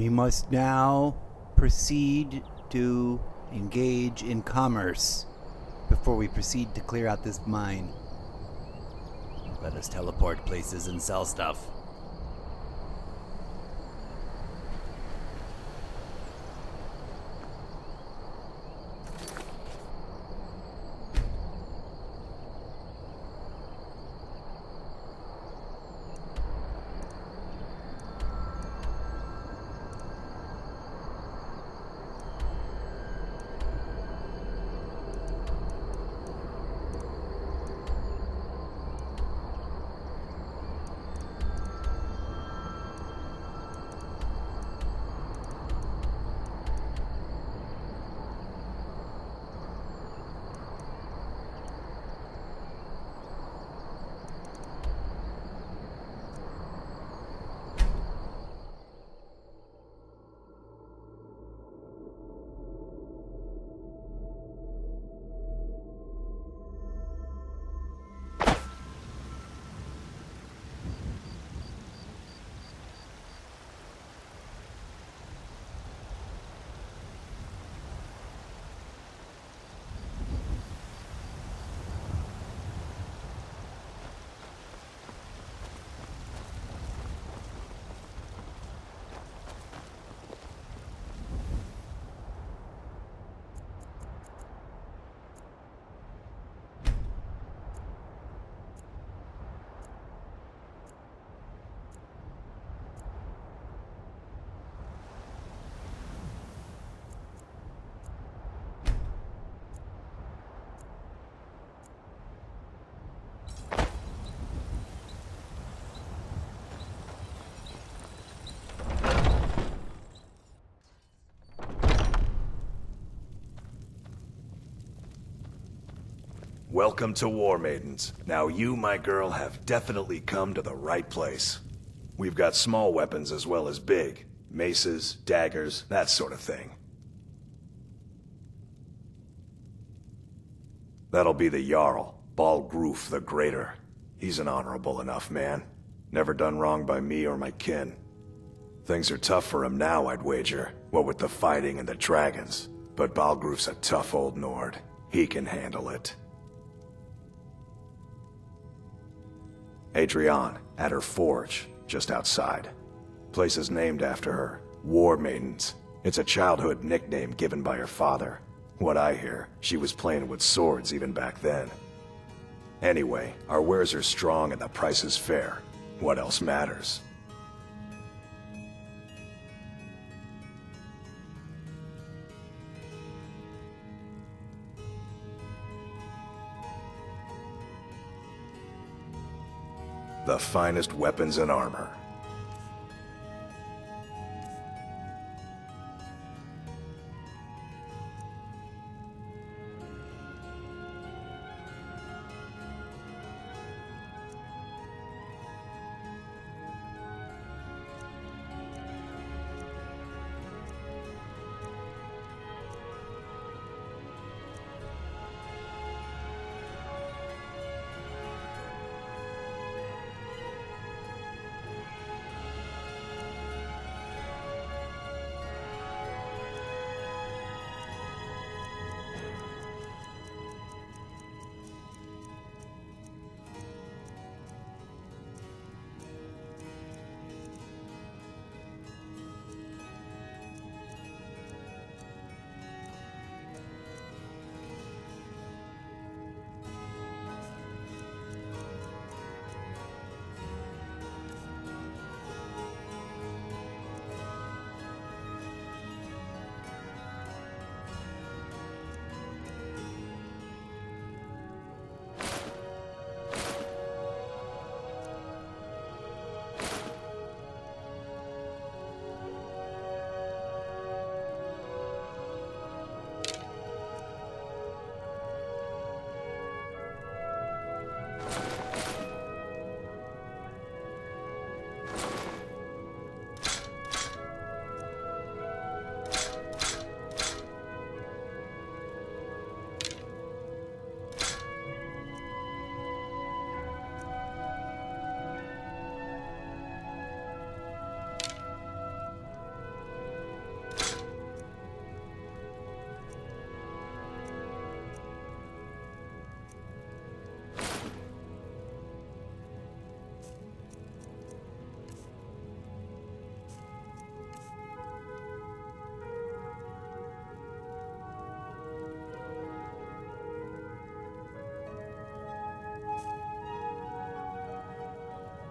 We must now proceed to engage in commerce before we proceed to clear out this mine. Let us teleport places and sell stuff. Welcome to War Maidens. Now you, my girl, have definitely come to the right place. We've got small weapons as well as big. Maces, daggers, that sort of thing. That'll be the Jarl, Balgruf the Greater. He's an honorable enough man. Never done wrong by me or my kin. Things are tough for him now, I'd wager, what with the fighting and the dragons. But Balgruf's a tough old Nord. He can handle it. Adrienne, at her forge, just outside. Place is named after her, War Maidens. It's a childhood nickname given by her father. What I hear, she was playing with swords even back then. Anyway, our wares are strong and the price is fair. What else matters? The finest weapons and armor.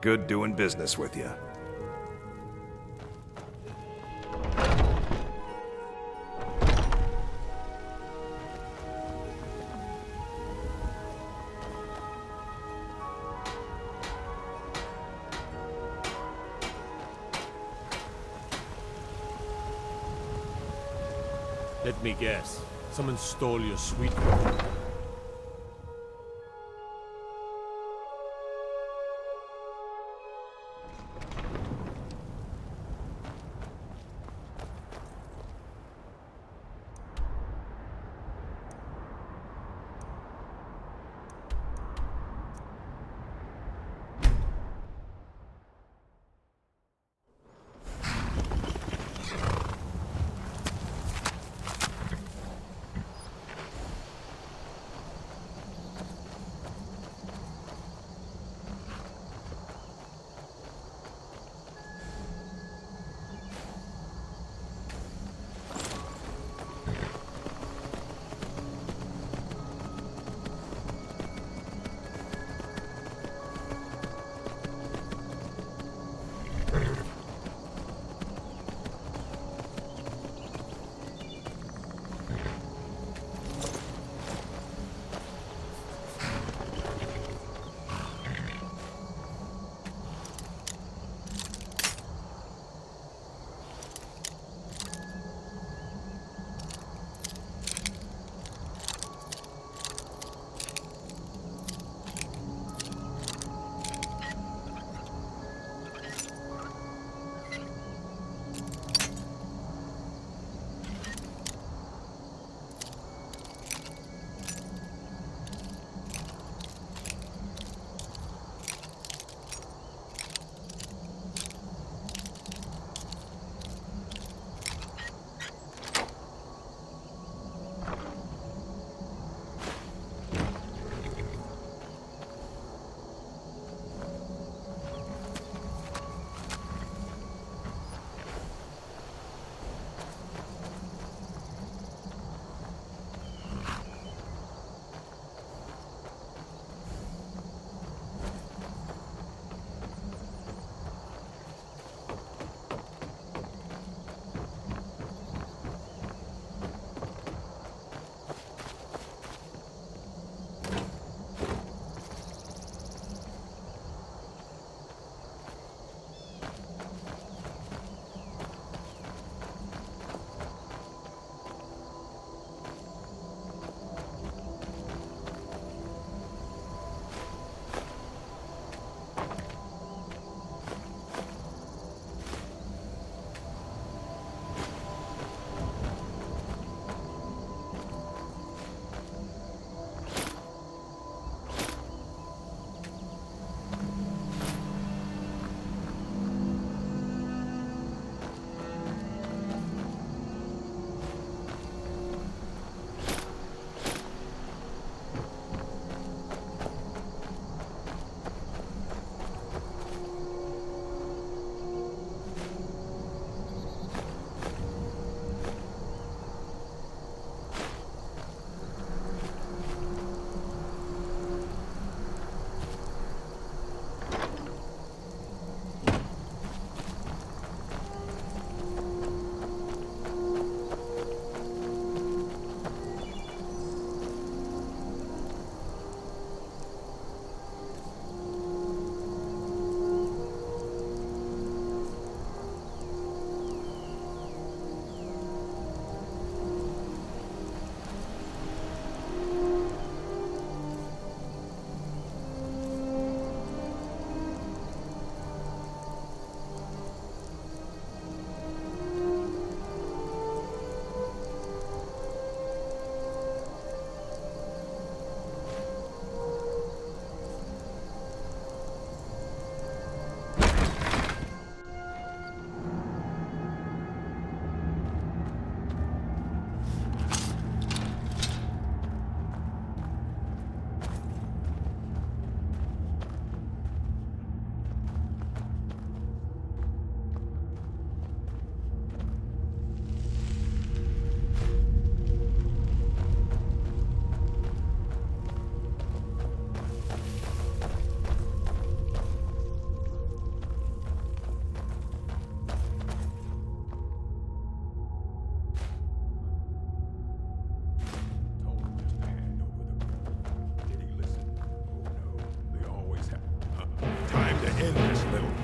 good doing business with you. Let me guess. Someone stole your sweet.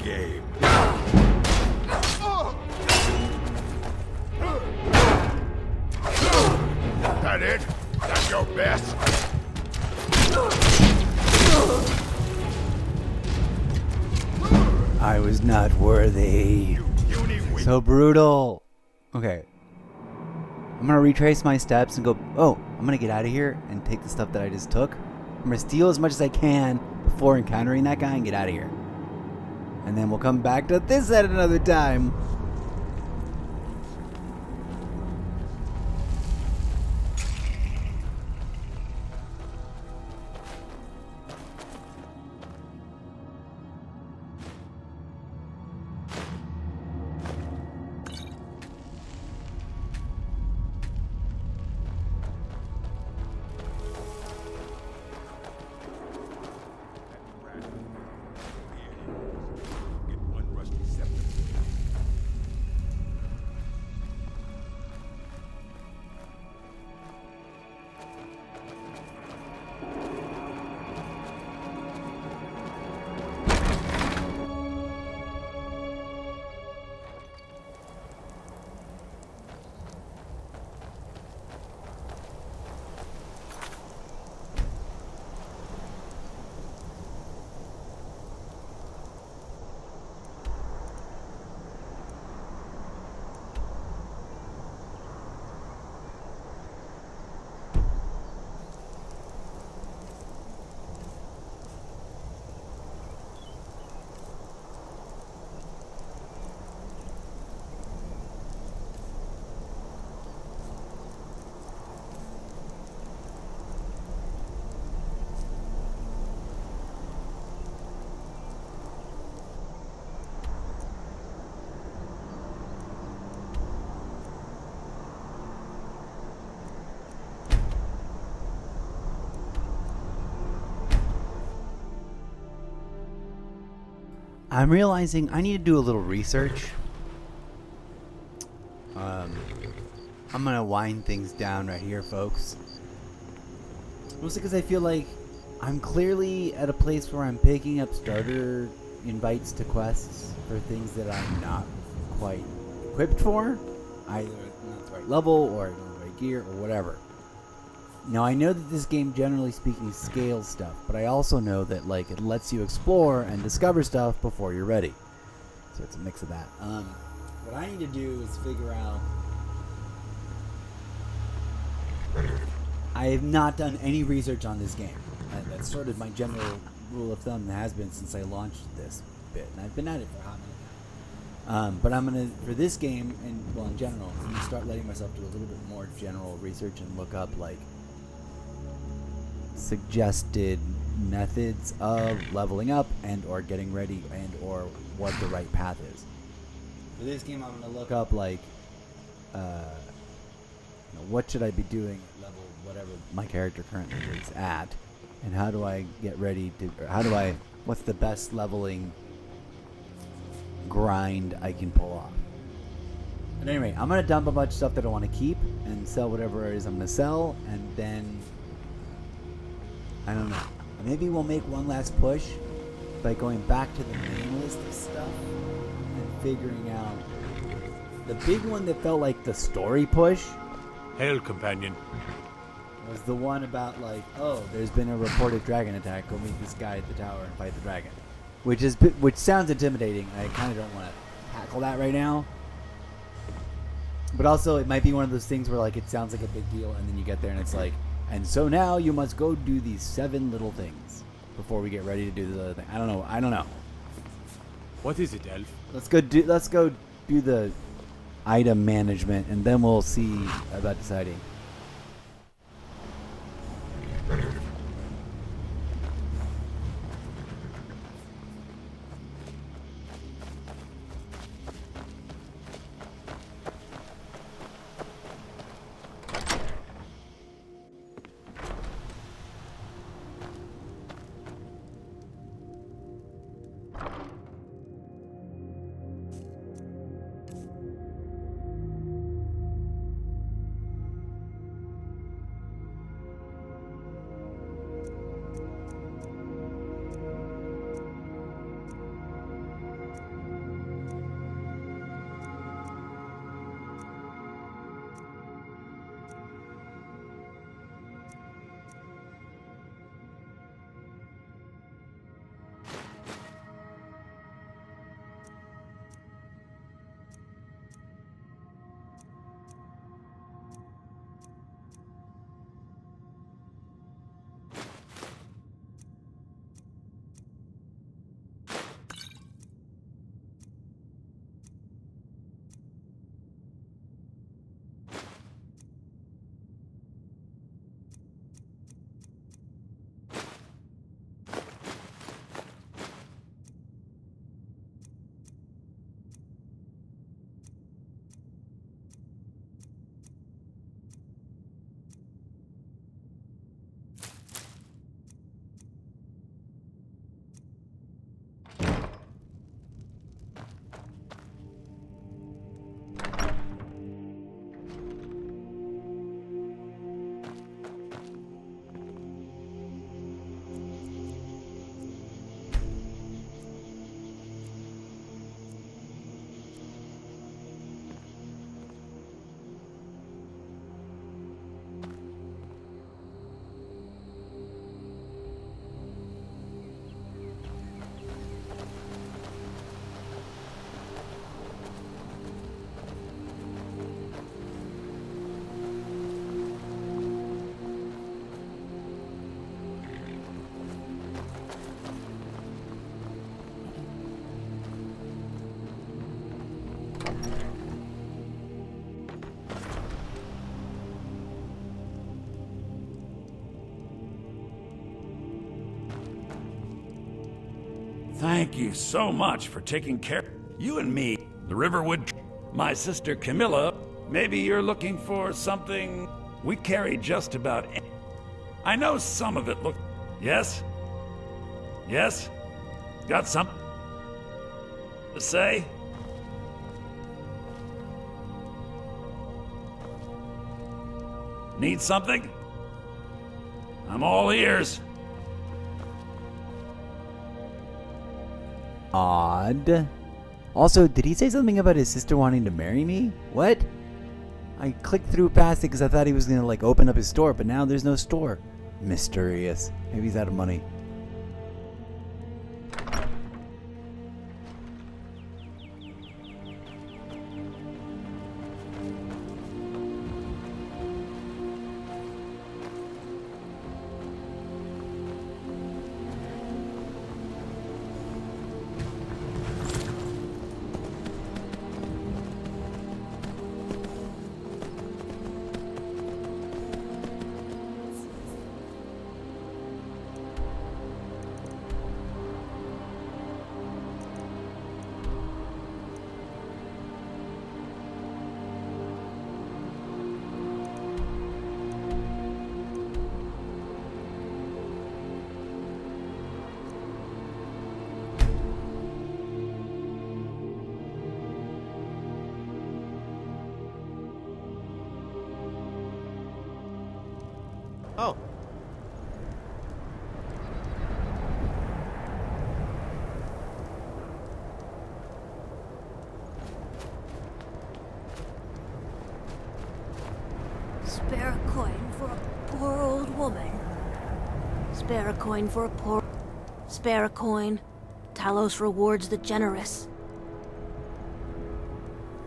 game. That it? That's your best? I was not worthy. So brutal. Okay. I'm gonna retrace my steps and go, oh, I'm gonna get out of here and take the stuff that I just took. I'm gonna steal as much as I can before encountering that guy and get out of here. And then we'll come back to this at another time. I'm realizing I need to do a little research. I'm gonna wind things down right here, folks. Mostly because I feel like I'm clearly at a place where I'm picking up starter invites to quests for things that I'm not quite equipped for. Either not the right level or I don't have the right gear or whatever. Now I know that this game, generally speaking, scales stuff, but I also know that like it lets you explore and discover stuff before you're ready. So it's a mix of that. What I need to do is figure out. I have not done any research on this game. That's sort of my general rule of thumb. That has been since I launched this bit, and I've been at it for a hot minute now. But I'm gonna, for this game and well in general, I'm gonna start letting myself do a little bit more general research and look up like suggested methods of leveling up and or getting ready and or what the right path is. For this game, I'm gonna look up like what should I be doing at level whatever my character currently is at, and how do I get ready to, or what's the best leveling grind I can pull off. At any rate, I'm gonna dump a bunch of stuff that I want to keep and sell whatever it is I'm gonna sell, and then I don't know. Maybe we'll make one last push by going back to the main list of stuff and figuring out the big one that felt like the story push. Hail, companion. Was the one about like, oh, there's been a reported dragon attack. Go meet this guy at the tower and fight the dragon, which sounds intimidating. I kind of don't want to tackle that right now. But also, it might be one of those things where like it sounds like a big deal, and then you get there and it's like, and so now you must go do these 7 little things before we get ready to do this other thing. I don't know. What is it, Elf? Let's go do the item management, and then we'll see about deciding. Thank you so much for taking care. You and me, the Riverwood, my sister Camilla. Maybe you're looking for something. We carry just about. I know some of it. Look. Yes. Yes. Got something to say? Need something? I'm all ears. Odd. Also, did he say something about his sister wanting to marry me? What? I clicked through past it because I thought he was going to like open up his store, but now there's no store. Mysterious. Maybe he's out of money. Oh. Spare a coin for a poor old woman. Spare a coin for a poor... Spare a coin. Talos rewards the generous.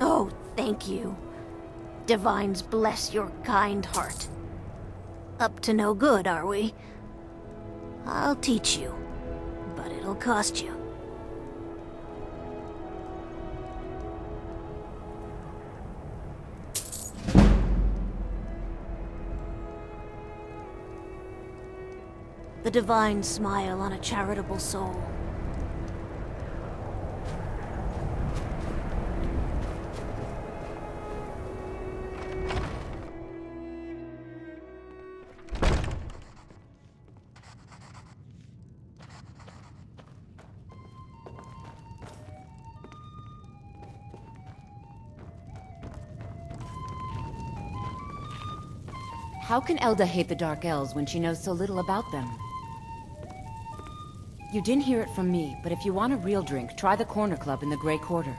Oh, thank you. Divines bless your kind heart. Up to no good, are we? I'll teach you, but it'll cost you. The divine smile on a charitable soul. How can Elda hate the Dark Elves when she knows so little about them? You didn't hear it from me, but if you want a real drink, try the Corner Club in the Grey Quarter.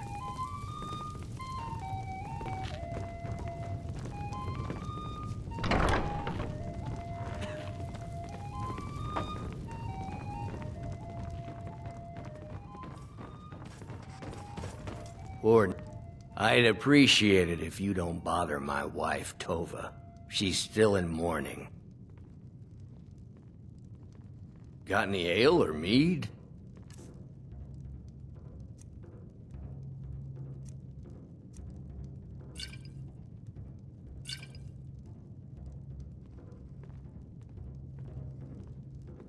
Or, I'd appreciate it if you don't bother my wife, Tova. She's still in mourning. Got any ale or mead?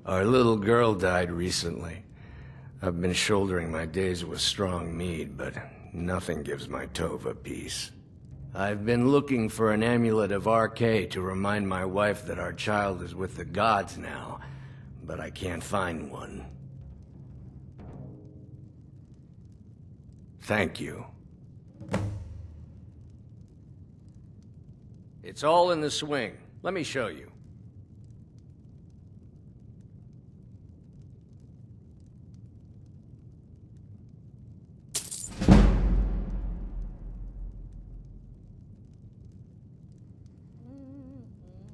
Our little girl died recently. I've been shouldering my days with strong mead, but nothing gives my Tova peace. I've been looking for an amulet of RK to remind my wife that our child is with the gods now, but I can't find one. Thank you. It's all in the swing. Let me show you.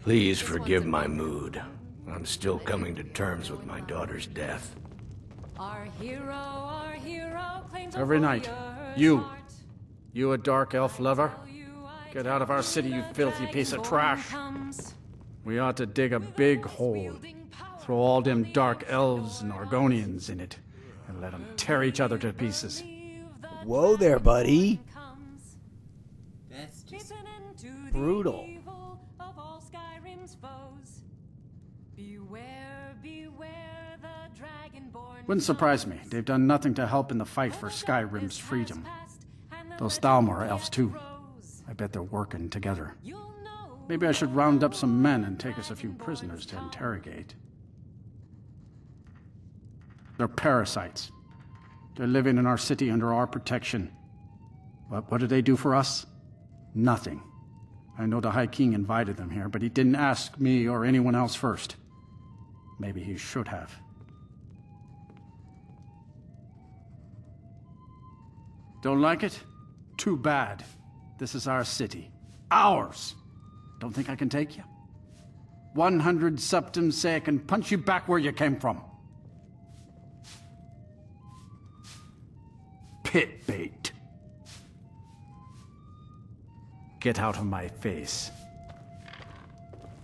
Please forgive my mood. I'm still coming to terms with my daughter's death. Our hero claims Every night, you a dark elf lover, get out of our city, you filthy piece of trash. We ought to dig a big hole, throw all them dark elves and Argonians in it, and let them tear each other to pieces. Whoa there, buddy. That's just brutal. Wouldn't surprise me. They've done nothing to help in the fight for Skyrim's freedom. Those Thalmor elves, too. I bet they're working together. Maybe I should round up some men and take us a few prisoners to interrogate. They're parasites. They're living in our city under our protection. But what do they do for us? Nothing. I know the High King invited them here, but he didn't ask me or anyone else first. Maybe he should have. Don't like it? Too bad. This is our city. Ours! Don't think I can take you? 100 septums say I can punch you back where you came from. Pit bait. Get out of my face.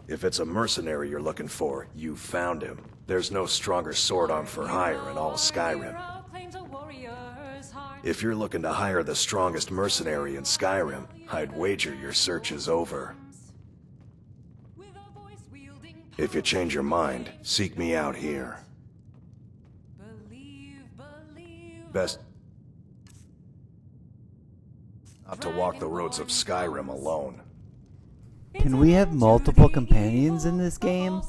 If it's a mercenary you're looking for, you found him. There's no stronger sword arm for hire in all Skyrim. If you're looking to hire the strongest mercenary in Skyrim, I'd wager your search is over. If you change your mind, seek me out here. Best not to walk the roads of Skyrim alone. Can we have multiple companions in this game?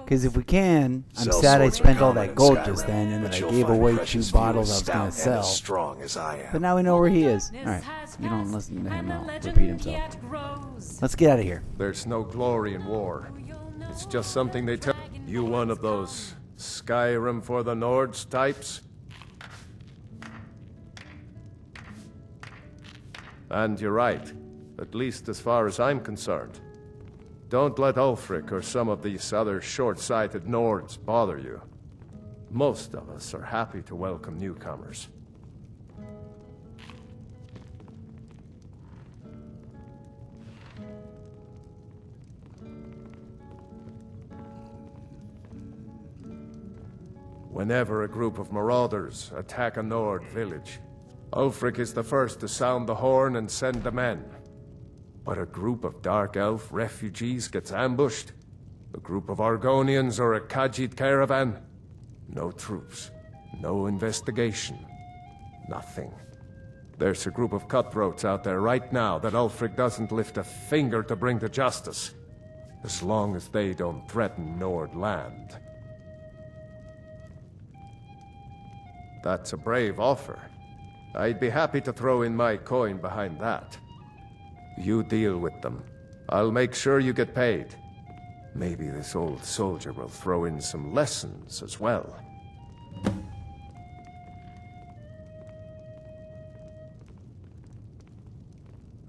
Because if we can, I'm sad I spent all that gold just then and then I gave away 2 bottles I was going to sell. Strong as I am. But now we know where he is. Alright, you don't listen to him, he'll repeat himself. Let's get out of here. There's no glory in war. It's just something they tell you. One of those Skyrim for the Nords types? And you're right, at least as far as I'm concerned. Don't let Ulfric or some of these other short-sighted Nords bother you. Most of us are happy to welcome newcomers. Whenever a group of marauders attack a Nord village, Ulfric is the first to sound the horn and send the men. But a group of Dark Elf refugees gets ambushed, a group of Argonians or a Khajiit caravan, no troops, no investigation, nothing. There's a group of cutthroats out there right now that Ulfric doesn't lift a finger to bring to justice, as long as they don't threaten Nord land. That's a brave offer. I'd be happy to throw in my coin behind that. You deal with them. I'll make sure you get paid. Maybe this old soldier will throw in some lessons as well.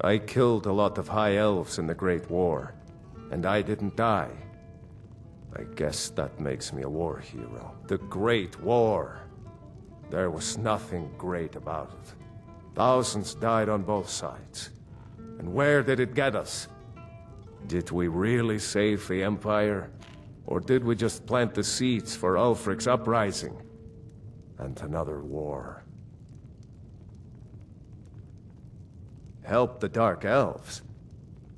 I killed a lot of High Elves in the Great War, and I didn't die. I guess that makes me a war hero. The Great War. There was nothing great about it. Thousands died on both sides. And where did it get us? Did we really save the Empire? Or did we just plant the seeds for Ulfric's uprising? And another war? Help the Dark Elves?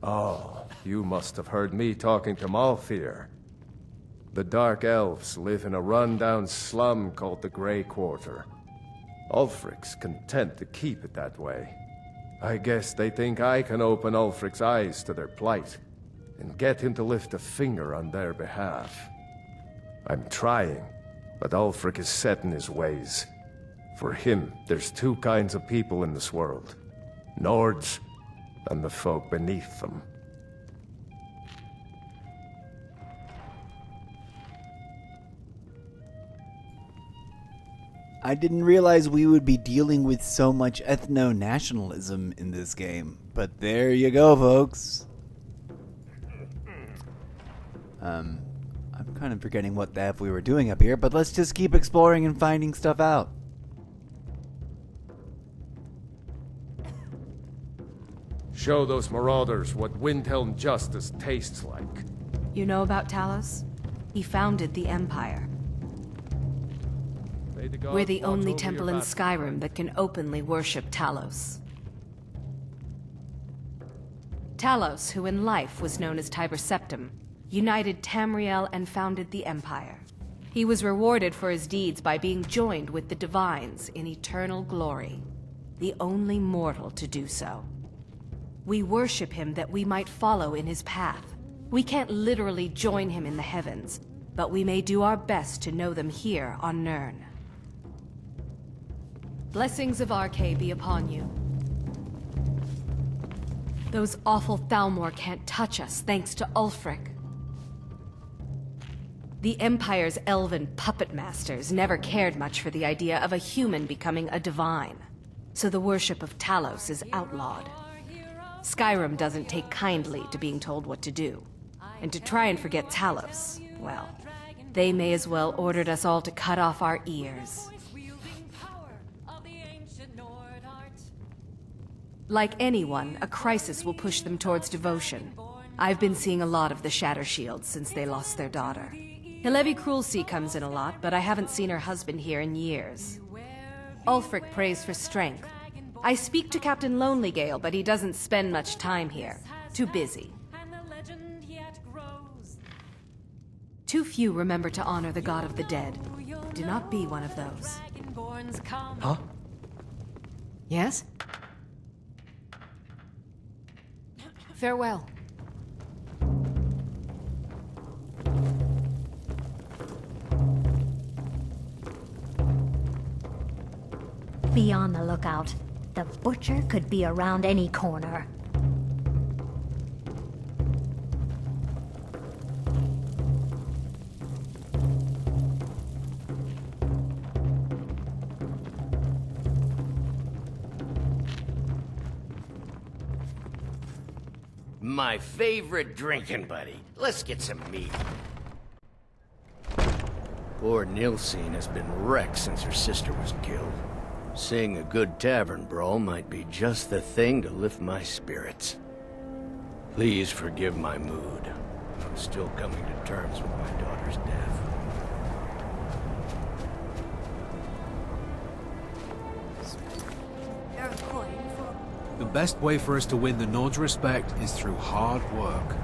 Oh, you must have heard me talking to Malfear. The Dark Elves live in a run-down slum called the Grey Quarter. Ulfric's content to keep it that way. I guess they think I can open Ulfric's eyes to their plight, and get him to lift a finger on their behalf. I'm trying, but Ulfric is set in his ways. For him, there's 2 kinds of people in this world. Nords, and the folk beneath them. I didn't realize we would be dealing with so much ethno-nationalism in this game. But there you go, folks. I'm kind of forgetting what the F we were doing up here, but let's just keep exploring and finding stuff out. Show those marauders what Windhelm justice tastes like. You know about Talos? He founded the Empire. We're the only temple in Skyrim that can openly worship Talos. Talos, who in life was known as Tiber Septim, united Tamriel and founded the Empire. He was rewarded for his deeds by being joined with the Divines in eternal glory, the only mortal to do so. We worship him that we might follow in his path. We can't literally join him in the heavens, but we may do our best to know them here on Nirn. Blessings of Archay be upon you. Those awful Thalmor can't touch us thanks to Ulfric. The Empire's elven puppet masters never cared much for the idea of a human becoming a divine, so the worship of Talos is outlawed. Skyrim doesn't take kindly to being told what to do, and to try and forget Talos, well, they may as well ordered us all to cut off our ears. Like anyone, a crisis will push them towards devotion. I've been seeing a lot of the Shatter Shields since they lost their daughter. Hilevi Cruelseat comes in a lot, but I haven't seen her husband here in years. Ulfric prays for strength. I speak to Captain Lonelygale, but he doesn't spend much time here. Too busy. Too few remember to honor the god of the dead. Do not be one of those. Huh? Yes? Farewell. Be on the lookout. The butcher could be around any corner. My favorite drinking buddy. Let's get some meat. Poor Nilsine has been wrecked since her sister was killed. Seeing a good tavern brawl might be just the thing to lift my spirits. Please forgive my mood. I'm still coming to terms with my daughter's death. The best way for us to win the Nord's respect is through hard work.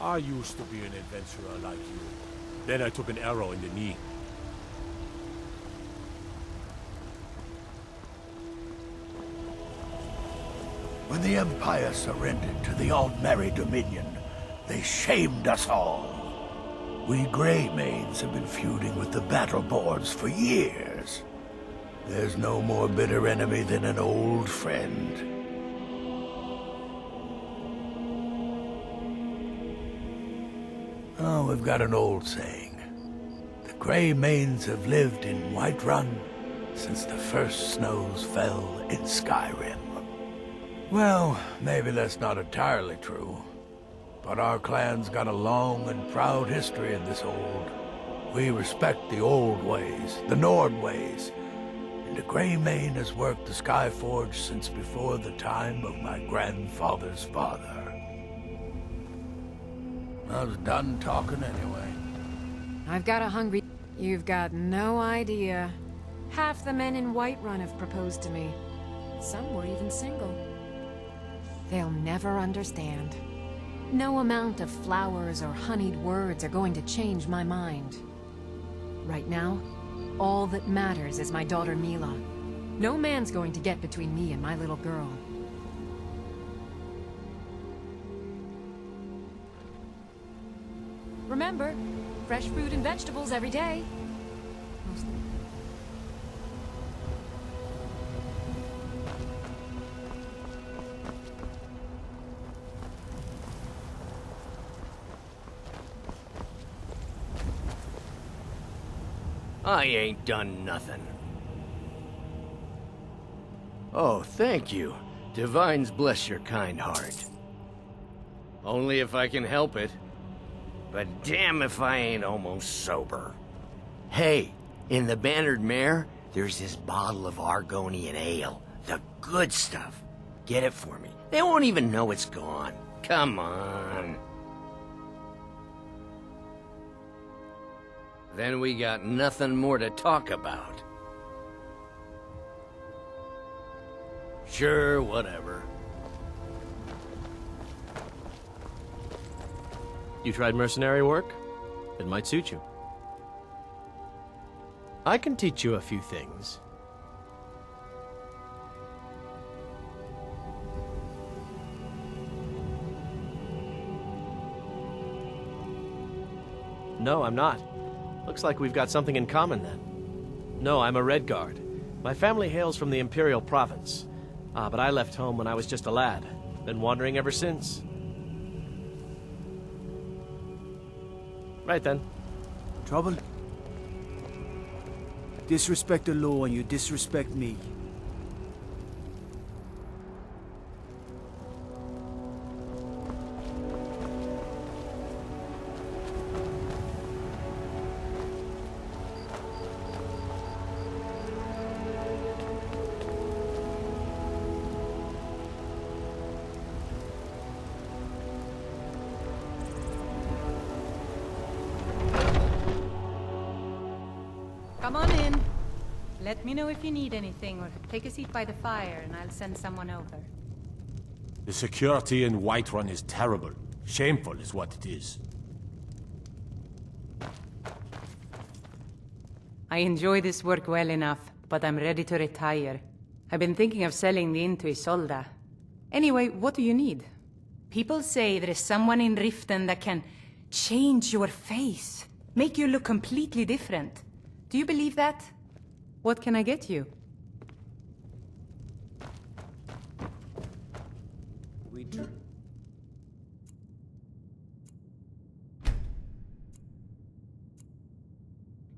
I used to be an adventurer like you. Then I took an arrow in the knee. When the Empire surrendered to the Aldmeri Dominion, they shamed us all. We Greymaids have been feuding with the Battleborns for years. There's no more bitter enemy than an old friend. Oh, we've got an old saying. The Greymaids have lived in Whiterun since the first snows fell in Skyrim. Well, maybe that's not entirely true. But our clan's got a long and proud history in this hold. We respect the old ways, the Nord ways. And the Greymane has worked the Skyforge since before the time of my grandfather's father. I was done talking anyway. I've got a hungry... You've got no idea. Half the men in Whiterun have proposed to me. Some were even single. They'll never understand. No amount of flowers or honeyed words are going to change my mind. Right now, all that matters is my daughter Mila. No man's going to get between me and my little girl. Remember, fresh fruit and vegetables every day. I ain't done nothing. Oh, thank you. Divines bless your kind heart. Only if I can help it. But damn if I ain't almost sober. Hey, in the Bannered Mare, there's this bottle of Argonian ale. The good stuff. Get it for me. They won't even know it's gone. Come on. Then we got nothing more to talk about. Sure, whatever. You tried mercenary work? It might suit you. I can teach you a few things. No, I'm not. Looks like we've got something in common then. No, I'm a Redguard. My family hails from the Imperial Province. But I left home when I was just a lad. Been wandering ever since. Right then. Trouble? Disrespect the law and you disrespect me. Come on in. Let me know if you need anything, or take a seat by the fire and I'll send someone over. The security in Whiterun is terrible. Shameful is what it is. I enjoy this work well enough, but I'm ready to retire. I've been thinking of selling the inn to Isolda. Anyway, what do you need? People say there is someone in Riften that can change your face, make you look completely different. Do you believe that? What can I get you?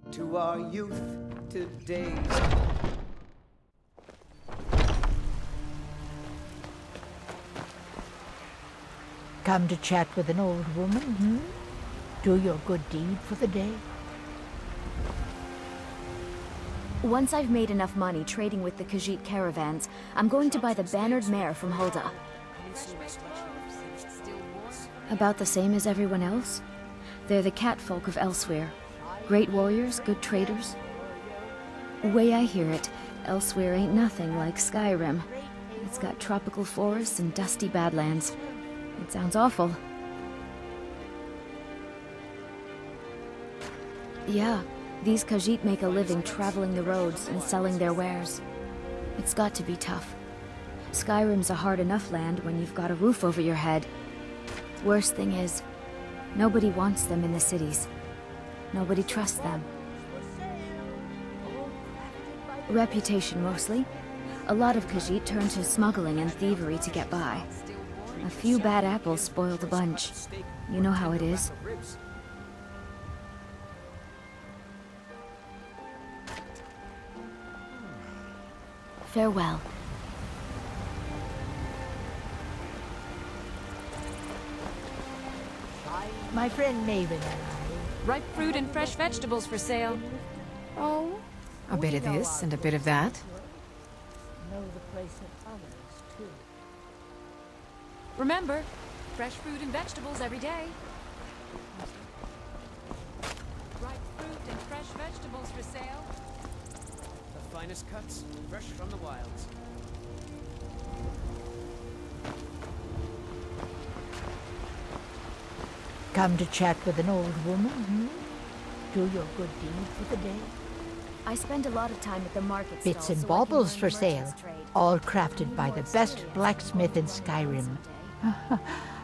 To our youth, today's... Come to chat with an old woman, hmm? Do your good deed for the day? Once I've made enough money trading with the Khajiit caravans, I'm going to buy the Bannered Mare from Hulda. About the same as everyone else? They're the catfolk of elsewhere. Great warriors, good traders. Way I hear it, elsewhere ain't nothing like Skyrim. It's got tropical forests and dusty badlands. It sounds awful. Yeah, these Khajiit make a living traveling the roads and selling their wares. It's got to be tough. Skyrim's a hard enough land when you've got a roof over your head. Worst thing is, nobody wants them in the cities. Nobody trusts them. Reputation, mostly. A lot of Khajiit turn to smuggling and thievery to get by. A few bad apples spoil the bunch. You know how it is. Farewell. My friend Maven and I. Ripe fruit and fresh vegetables for sale. Oh? A bit of this and a bit of that. Know the place of others, too. Remember, fresh fruit and vegetables every day. Ripe fruit and fresh vegetables for sale. The finest cuts, fresh from the wilds. Come to chat with an old woman, hmm? Do your good deed for the day. I spend a lot of time at the market Bits stalls and so I can baubles learn for the sale, merchant's trade. all crafted by the best blacksmith in Skyrim.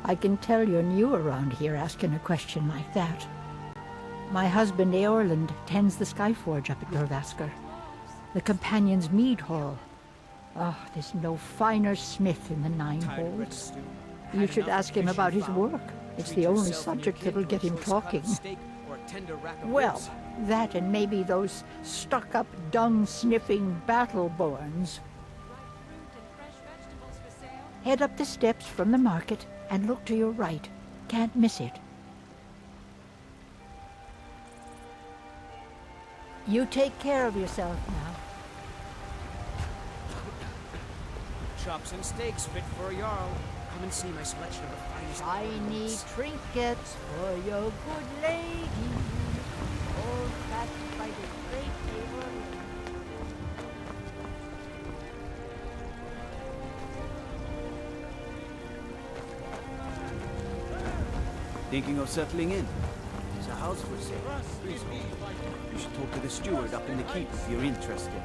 I can tell you're new around here asking a question like that. My husband Eorland tends the Skyforge up at Jorvaskr, the Companion's Mead Hall. Oh, there's no finer smith in the Nine Halls. You should ask him about his work. It's the only subject that'll get him talking. Well, that and maybe those stuck-up, dung-sniffing battle-borns. Head up the steps from the market and look to your right. Can't miss it. You take care of yourself now. Chops and steaks fit for a Jarl. Come and see my selection of the finest Shiny trinkets for your good lady. All packed by the great table. Thinking of settling in? There's a house for sale. Please hold. You should talk to the steward up in the keep if you're interested.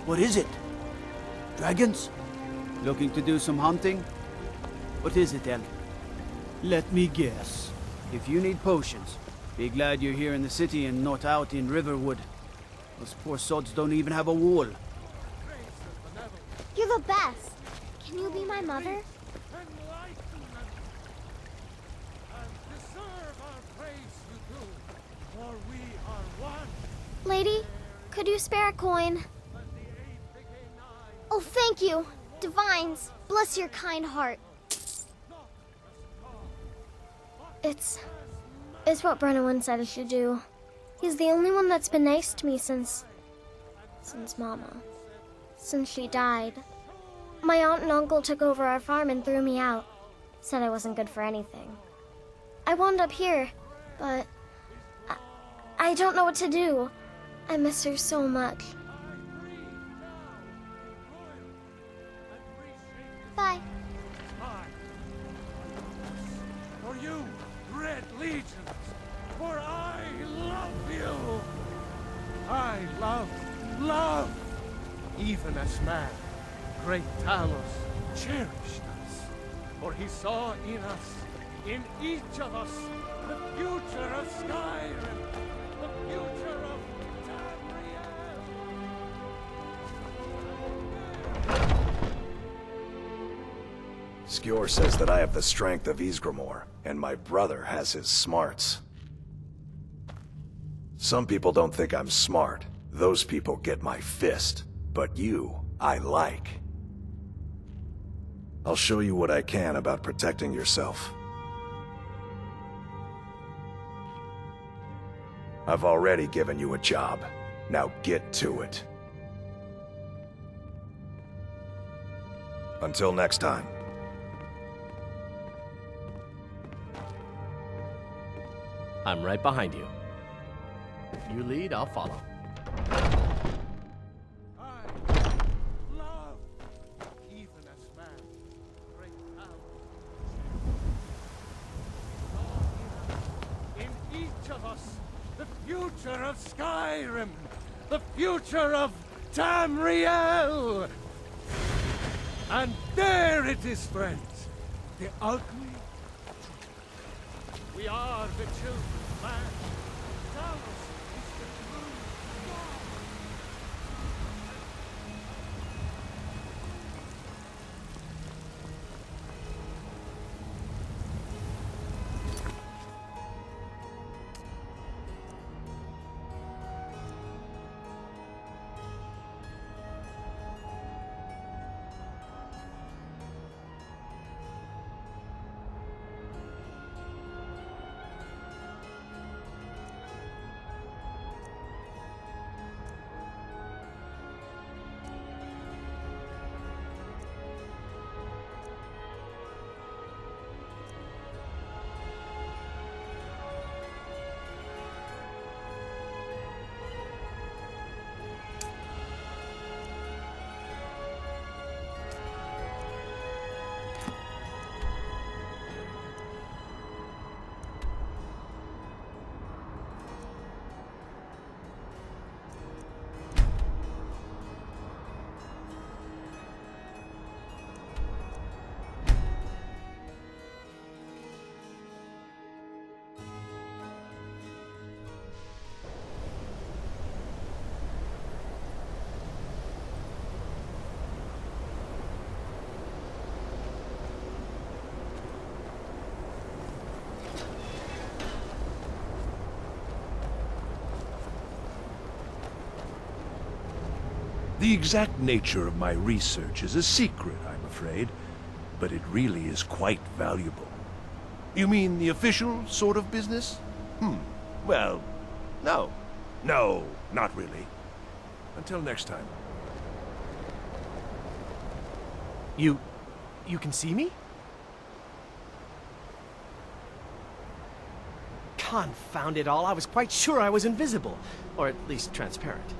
What is it? Dragons? Looking to do some hunting? What is it, Elf? Let me guess. If you need potions, be glad you're here in the city and not out in Riverwood. Those poor sods don't even have a wall. You're the best. Can you be my mother? Lady, could you spare a coin? Oh, thank you. Divines, bless your kind heart. It's what Brennan said I should do. He's the only one that's been nice to me since Mama. Since she died. My aunt and uncle took over our farm and threw me out. Said I wasn't good for anything. I wound up here, but I don't know what to do. I miss her so much. Bye. For you, Red Legions, for I love you. I love, even as man, great Talos cherished us, for he saw in us, in each of us, the future of Skyrim, the future of Skjor says that I have the strength of Ysgramor, and my brother has his smarts. Some people don't think I'm smart. Those people get my fist. But you, I like. I'll show you what I can about protecting yourself. I've already given you a job. Now get to it. Until next time. I'm right behind you. You lead, I'll follow. each of us the future of Skyrim, the future of Tamriel. And there it is, friends, the ugly truth. We are the children's land. Talos is the true God. The exact nature of my research is a secret, I'm afraid, but it really is quite valuable. You mean the official sort of business? Well, no. No, not really. Until next time. You can see me? Confound it all, I was quite sure I was invisible. Or at least transparent.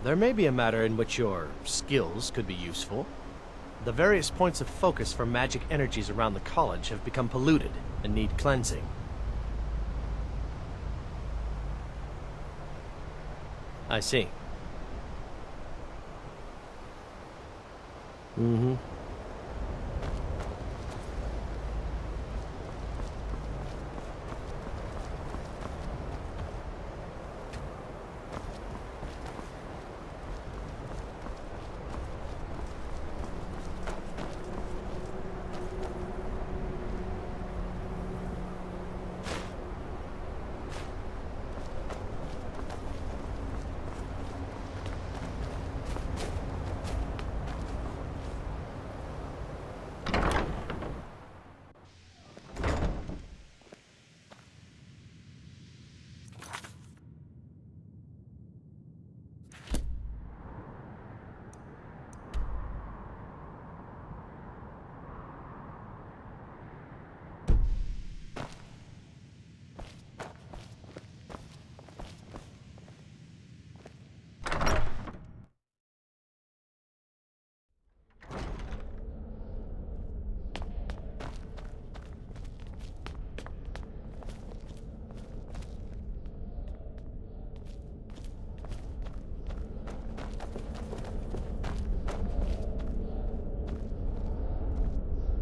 There may be a matter in which your skills could be useful. The various points of focus for magic energies around the college have become polluted and need cleansing. I see. Mm-hmm.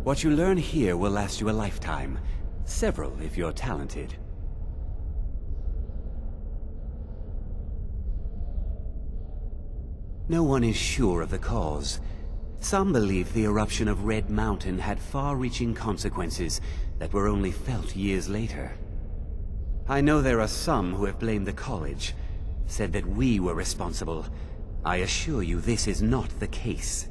What you learn here will last you a lifetime. Several, if you're talented. No one is sure of the cause. Some believe the eruption of Red Mountain had far-reaching consequences that were only felt years later. I know there are some who have blamed the college, said that we were responsible. I assure you this is not the case.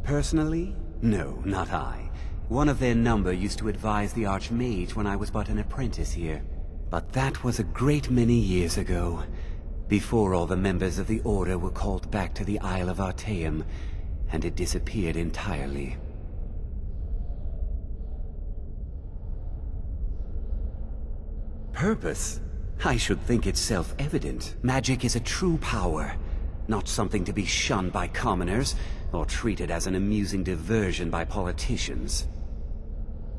Personally? No, not I. One of their number used to advise the Archmage when I was but an apprentice here. But that was a great many years ago, before all the members of the Order were called back to the Isle of Artaeum, and it disappeared entirely. Purpose? I should think it's self-evident. Magic is a true power. not something to be shunned by commoners or treated as an amusing diversion by politicians.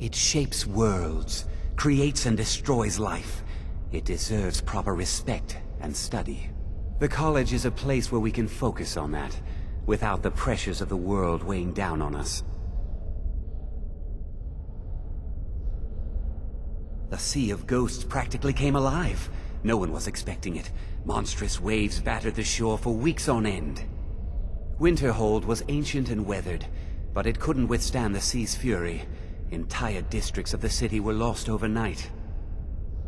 It shapes worlds, creates and destroys life. It deserves proper respect and study. The college is a place where we can focus on that, without the pressures of the world weighing down on us. The Sea of Ghosts practically came alive. No one was expecting it. Monstrous waves battered the shore for weeks on end. Winterhold was ancient and weathered, but it couldn't withstand the sea's fury. Entire districts of the city were lost overnight.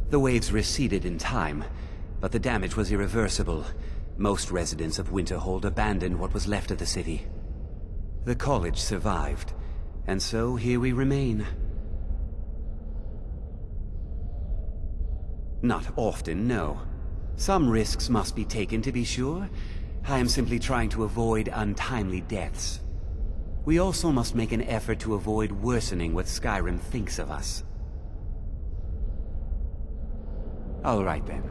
The waves receded in time, but the damage was irreversible. Most residents of Winterhold abandoned what was left of the city. The college survived, and so here we remain. Not often, no. Some risks must be taken, to be sure. I am simply trying to avoid untimely deaths. We also must make an effort to avoid worsening what Skyrim thinks of us. All right, then.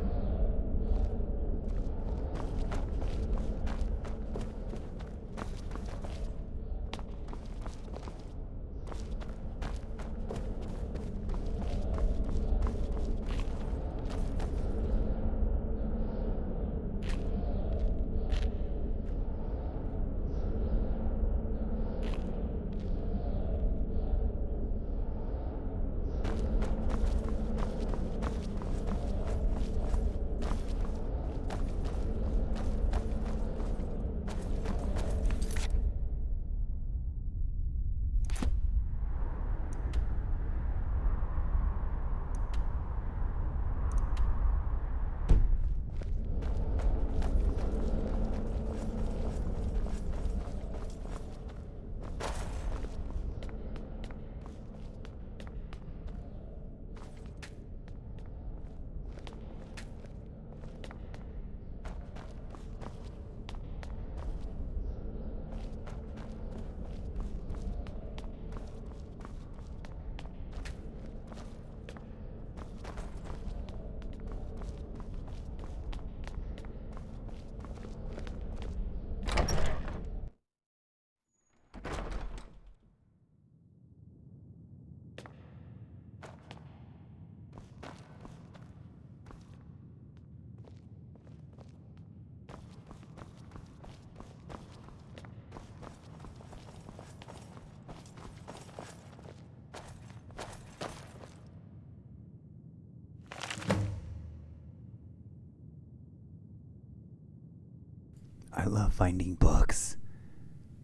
I love finding books.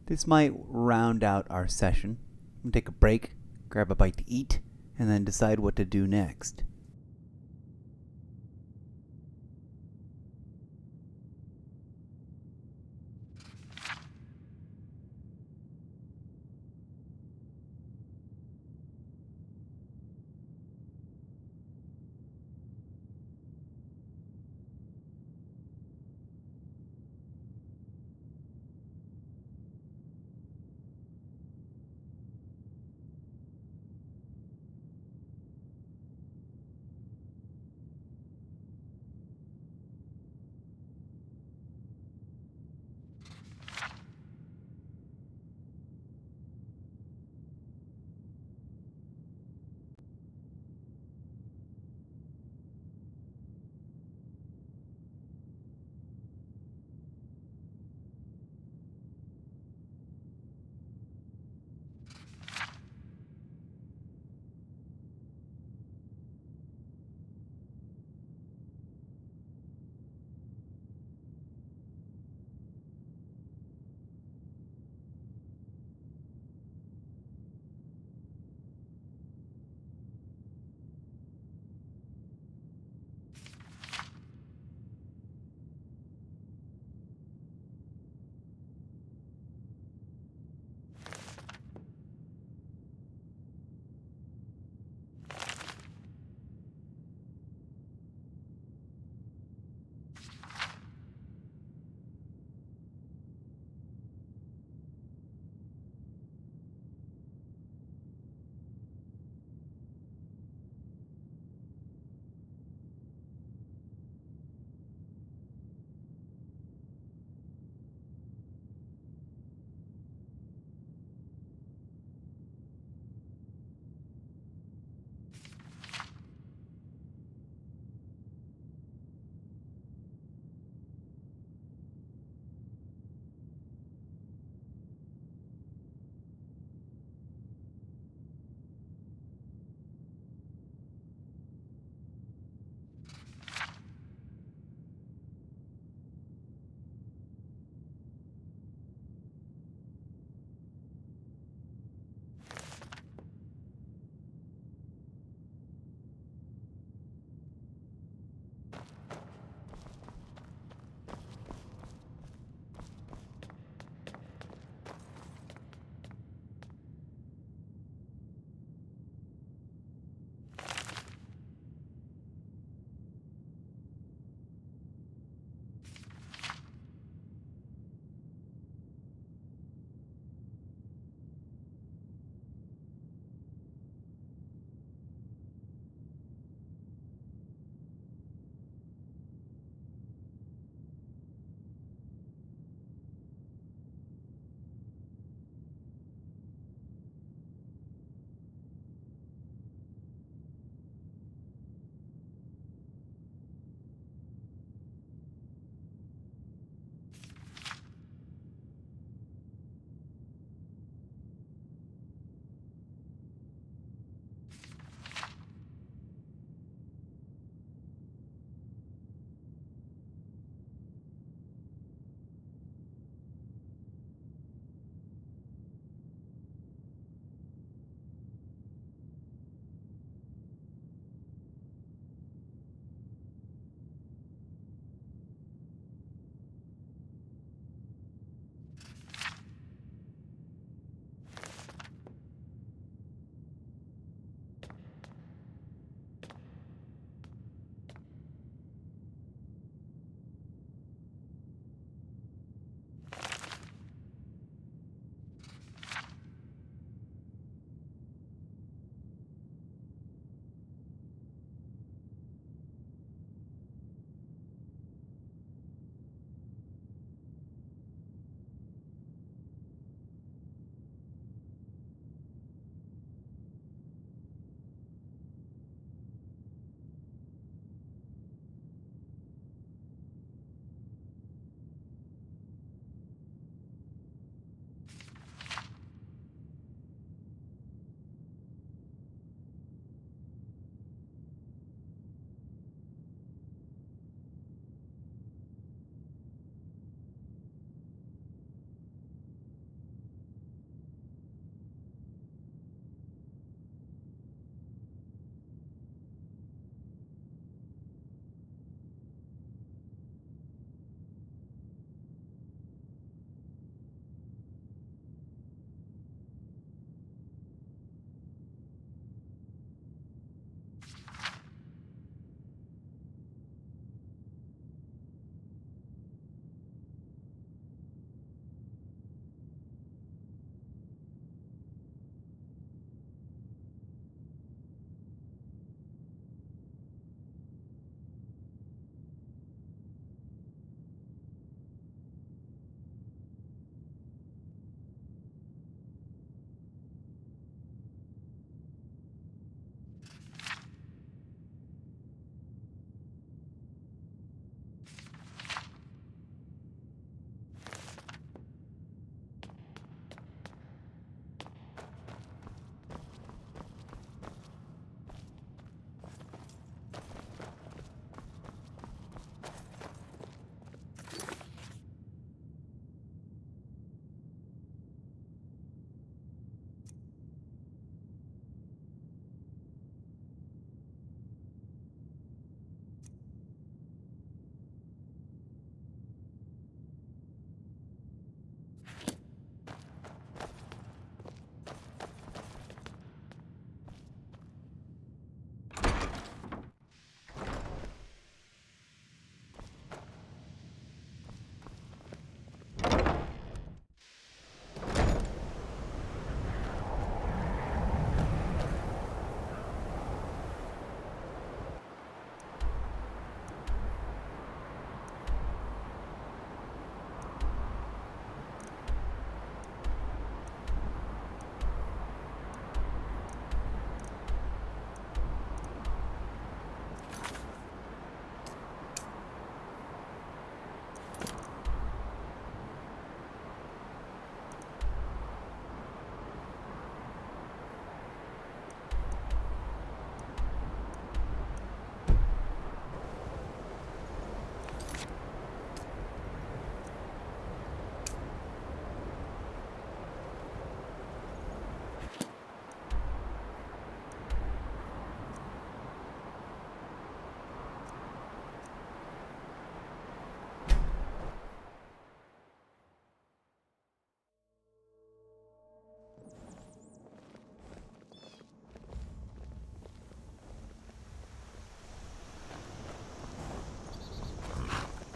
This might round out our session. I'm gonna take a break, grab a bite to eat, and then decide what to do next.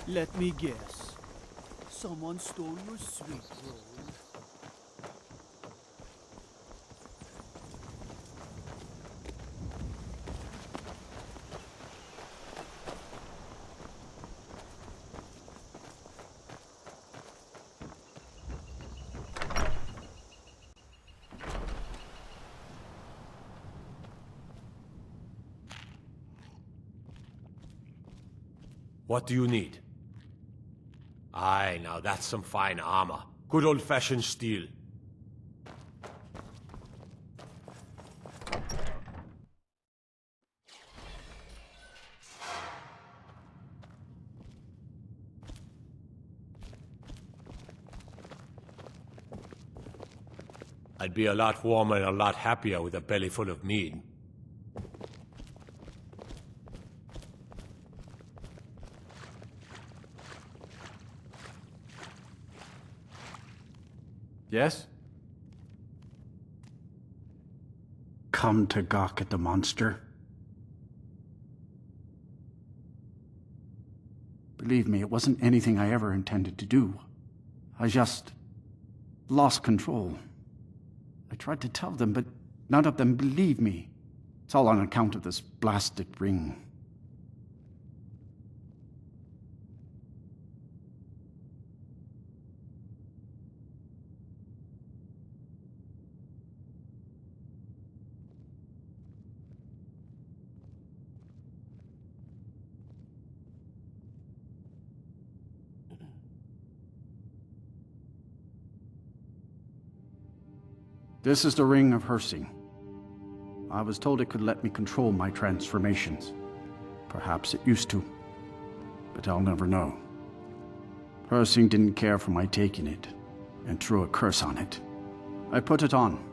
Let me guess. Someone stole your sweet roll. What do you need? Aye, now that's some fine armor. Good old-fashioned steel. I'd be a lot warmer and a lot happier with a belly full of mead. Yes? Come to gawk at the monster? Believe me, it wasn't anything I ever intended to do. I just lost control. I tried to tell them, but none of them believed me. It's all on account of this blasted ring. This is the Ring of Hersing. I was told it could let me control my transformations. Perhaps it used to, but I'll never know. Hersing didn't care for my taking it, and threw a curse on it. I put it on,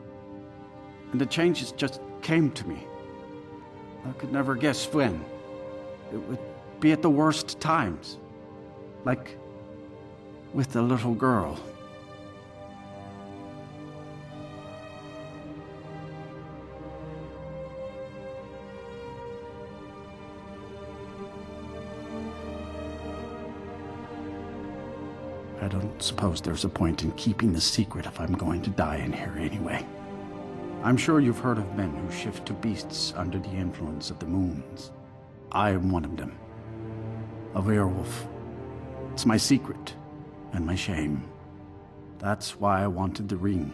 and the changes just came to me. I could never guess when. It would be at the worst times. Like with the little girl. I don't suppose there's a point in keeping the secret if I'm going to die in here anyway. I'm sure you've heard of men who shift to beasts under the influence of the moons. I am one of them. A werewolf. It's my secret, and my shame. That's why I wanted the ring.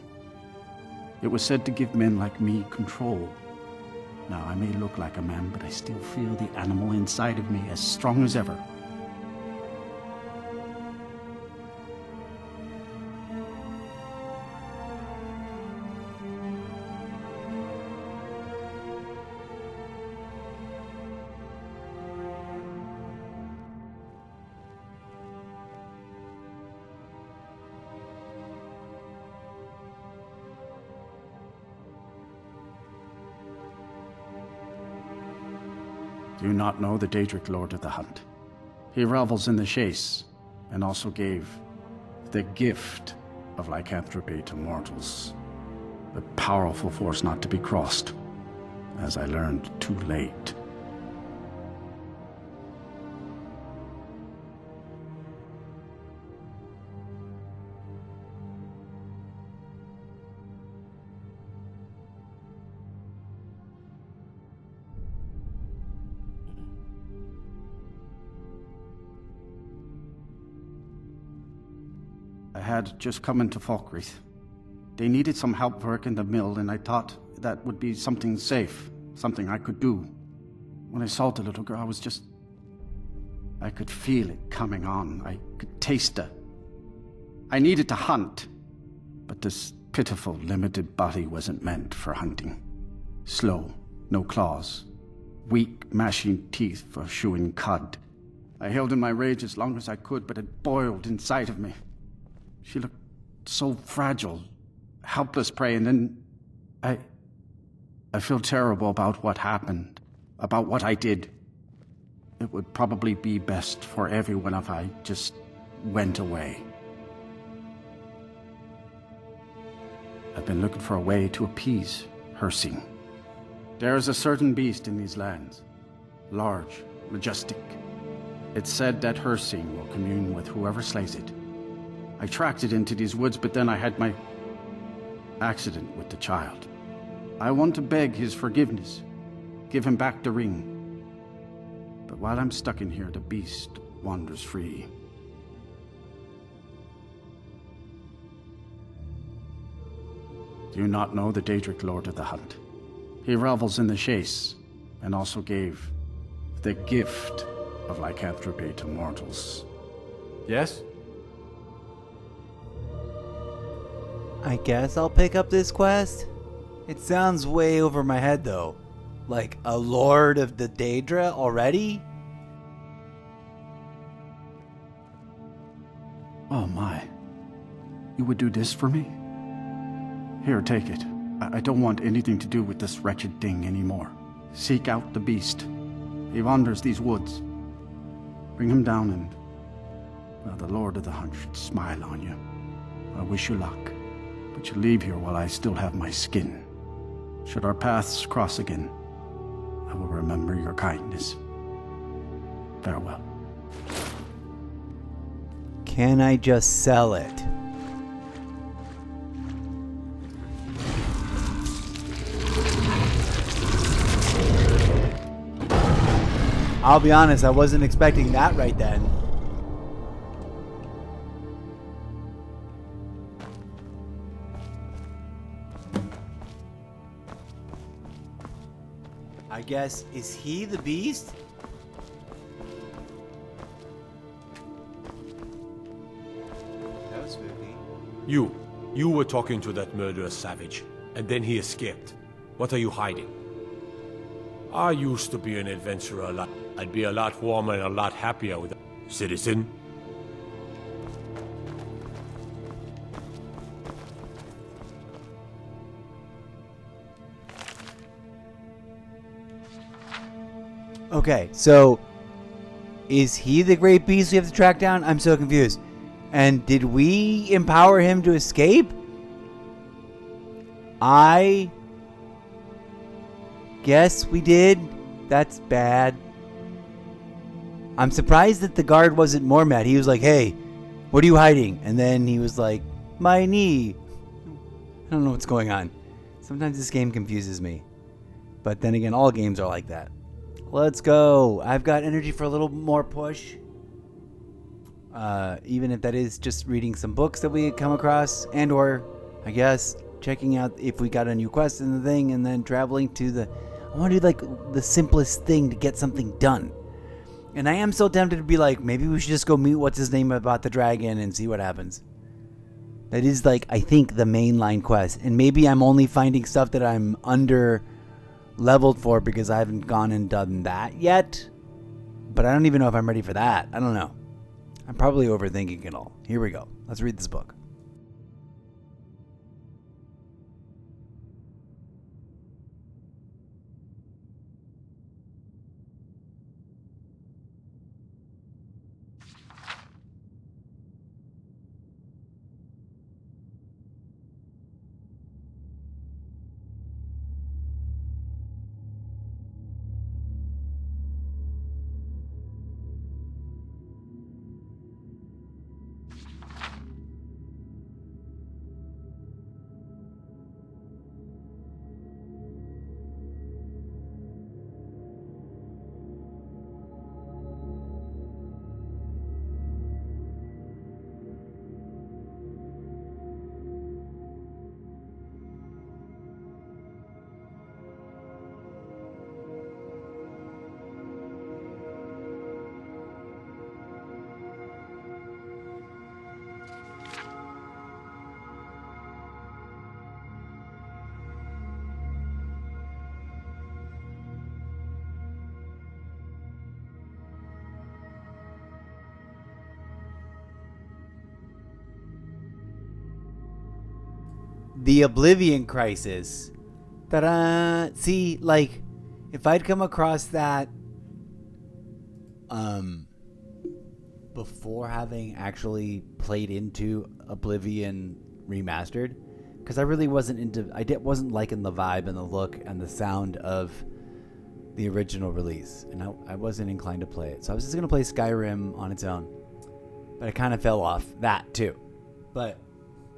It was said to give men like me control. Now, I may look like a man, but I still feel the animal inside of me as strong as ever. Do you not know the Daedric Lord of the Hunt? He revels in the chase, and also gave the gift of lycanthropy to mortals. A powerful force not to be crossed, as I learned too late. I had just come into Falkreath. They needed some help working the mill, and I thought that would be something safe, something I could do. When I saw the little girl, I could feel it coming on. I could taste it. I needed to hunt, but this pitiful, limited body wasn't meant for hunting. Slow, no claws, weak, mashing teeth for chewing cud. I held in my rage as long as I could, but it boiled inside of me. She looked so fragile, helpless prey, and then I feel terrible about what happened, about what I did. It would probably be best for everyone if I just went away. I've been looking for a way to appease Hersing. There is a certain beast in these lands, large, majestic. It's said that her seeing will commune with whoever slays it. I tracked it into these woods, but then I had my accident with the child. I want to beg his forgiveness, give him back the ring. But while I'm stuck in here, the beast wanders free. Do you not know the Daedric Lord of the Hunt? He revels in the chase, and also gave the gift of lycanthropy to mortals. Yes? I guess I'll pick up this quest. It sounds way over my head, though. Like a Lord of the Daedra already? Oh my. You would do this for me? Here, take it. I don't want anything to do with this wretched thing anymore. Seek out the beast. He wanders these woods. Bring him down and... well, the Lord of the Hunt should smile on you. I wish you luck. But you leave here while I still have my skin. Should our paths cross again, I will remember your kindness. Farewell. Can I just sell it? I'll be honest, I wasn't expecting that right then. I guess, is he the beast? That was spooky. You were talking to that murderous savage, and then he escaped. What are you hiding? I used to be an adventurer. I'd be a lot warmer and a lot happier with a citizen. Okay, so is he the great beast we have to track down? I'm so confused. And did we empower him to escape? I guess we did. That's bad. I'm surprised that the guard wasn't more mad. He was like, hey, what are you hiding? And then he was like, my knee. I don't know what's going on. Sometimes this game confuses me. But then again, all games are like that. Let's go. I've got energy for a little more push. Even if that is just reading some books that we come across, and or, I guess, checking out if we got a new quest in the thing, and then traveling to the... I want to do, like, the simplest thing to get something done. And I am so tempted to be like, maybe we should just go meet what's-his-name about the dragon and see what happens. That is, like, I think the mainline quest. And maybe I'm only finding stuff that I'm under-leveled for because I haven't gone and done that yet. But I don't even know if I'm ready for that. I don't know. I'm probably overthinking it all. Here we go. Let's read this book. The Oblivion Crisis. Ta-da! See, like, if I'd come across that before having actually played into Oblivion Remastered, because I really wasn't into, wasn't liking the vibe and the look and the sound of the original release, and I wasn't inclined to play it. So I was just going to play Skyrim on its own. But I kind of fell off that, too. But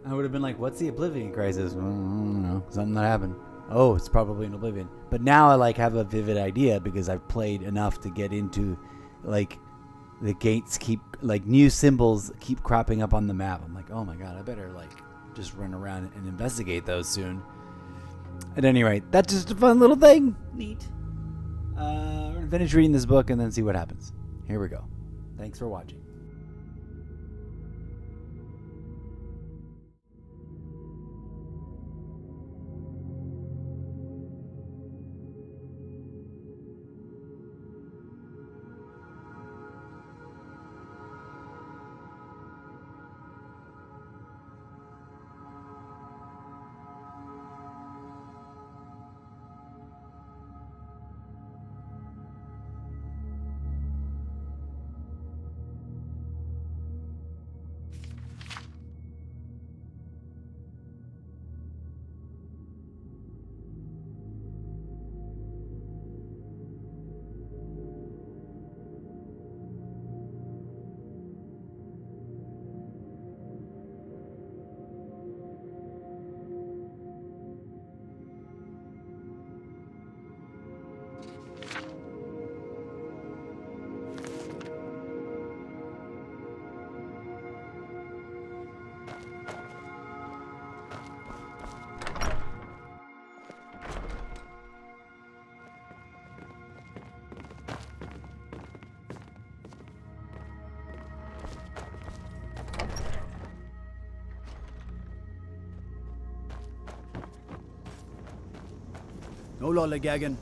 I would have been like, what's the Oblivion Crisis? I don't know. Something that happened. Oh, it's probably an Oblivion. But now I have a vivid idea because I've played enough to get into, the gates keep, new symbols keep cropping up on the map. I'm like, oh my god, I better, just run around and investigate those soon. At any rate, that's just a fun little thing. Neat. We're going to finish reading this book and then see what happens. Here we go. Thanks for watching. No lollygagging.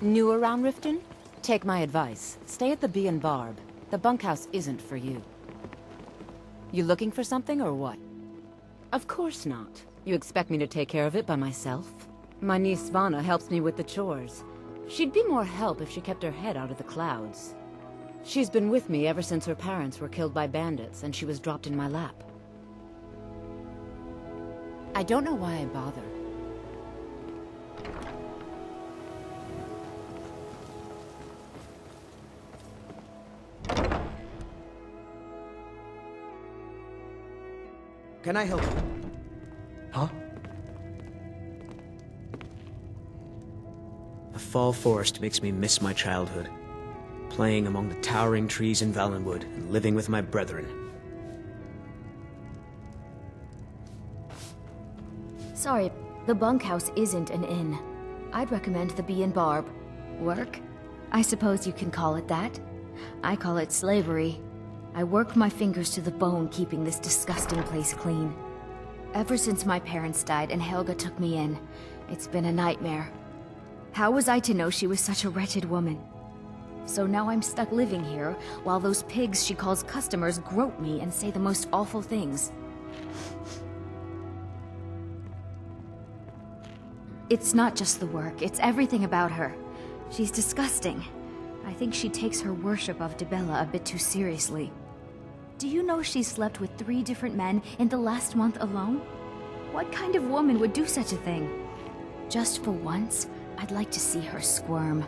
New around Riften? Take my advice. Stay at the Bee and Barb. The bunkhouse isn't for you. You looking for something or what? Of course not. You expect me to take care of it by myself? My niece Svana helps me with the chores. She'd be more help if she kept her head out of the clouds. She's been with me ever since her parents were killed by bandits and she was dropped in my lap. I don't know why I bother. Can I help you? Huh? The fall forest makes me miss my childhood. Playing among the towering trees in Valenwood and living with my brethren. Sorry, the bunkhouse isn't an inn. I'd recommend the Bee and Barb. Work? I suppose you can call it that. I call it slavery. I work my fingers to the bone keeping this disgusting place clean. Ever since my parents died and Helga took me in, it's been a nightmare. How was I to know she was such a wretched woman? So now I'm stuck living here, while those pigs she calls customers grope me and say the most awful things. It's not just the work, it's everything about her. She's disgusting. I think she takes her worship of Dibella a bit too seriously. Do you know she slept with 3 different men in the last month alone? What kind of woman would do such a thing? Just for once, I'd like to see her squirm,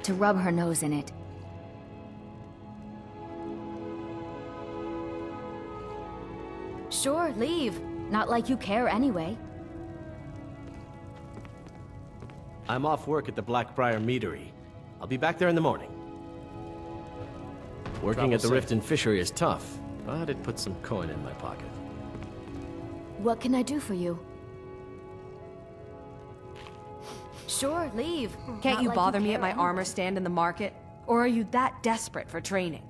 to rub her nose in it. Sure, leave. Not like you care anyway. I'm off work at the Blackbriar Meadery. I'll be back there in the morning. Working at the Riften Fishery is tough, but it puts some coin in my pocket. What can I do for you? Sure, leave. Can't Not you like bother me care at my anyway. armor stand in the market? Or are you that desperate for training?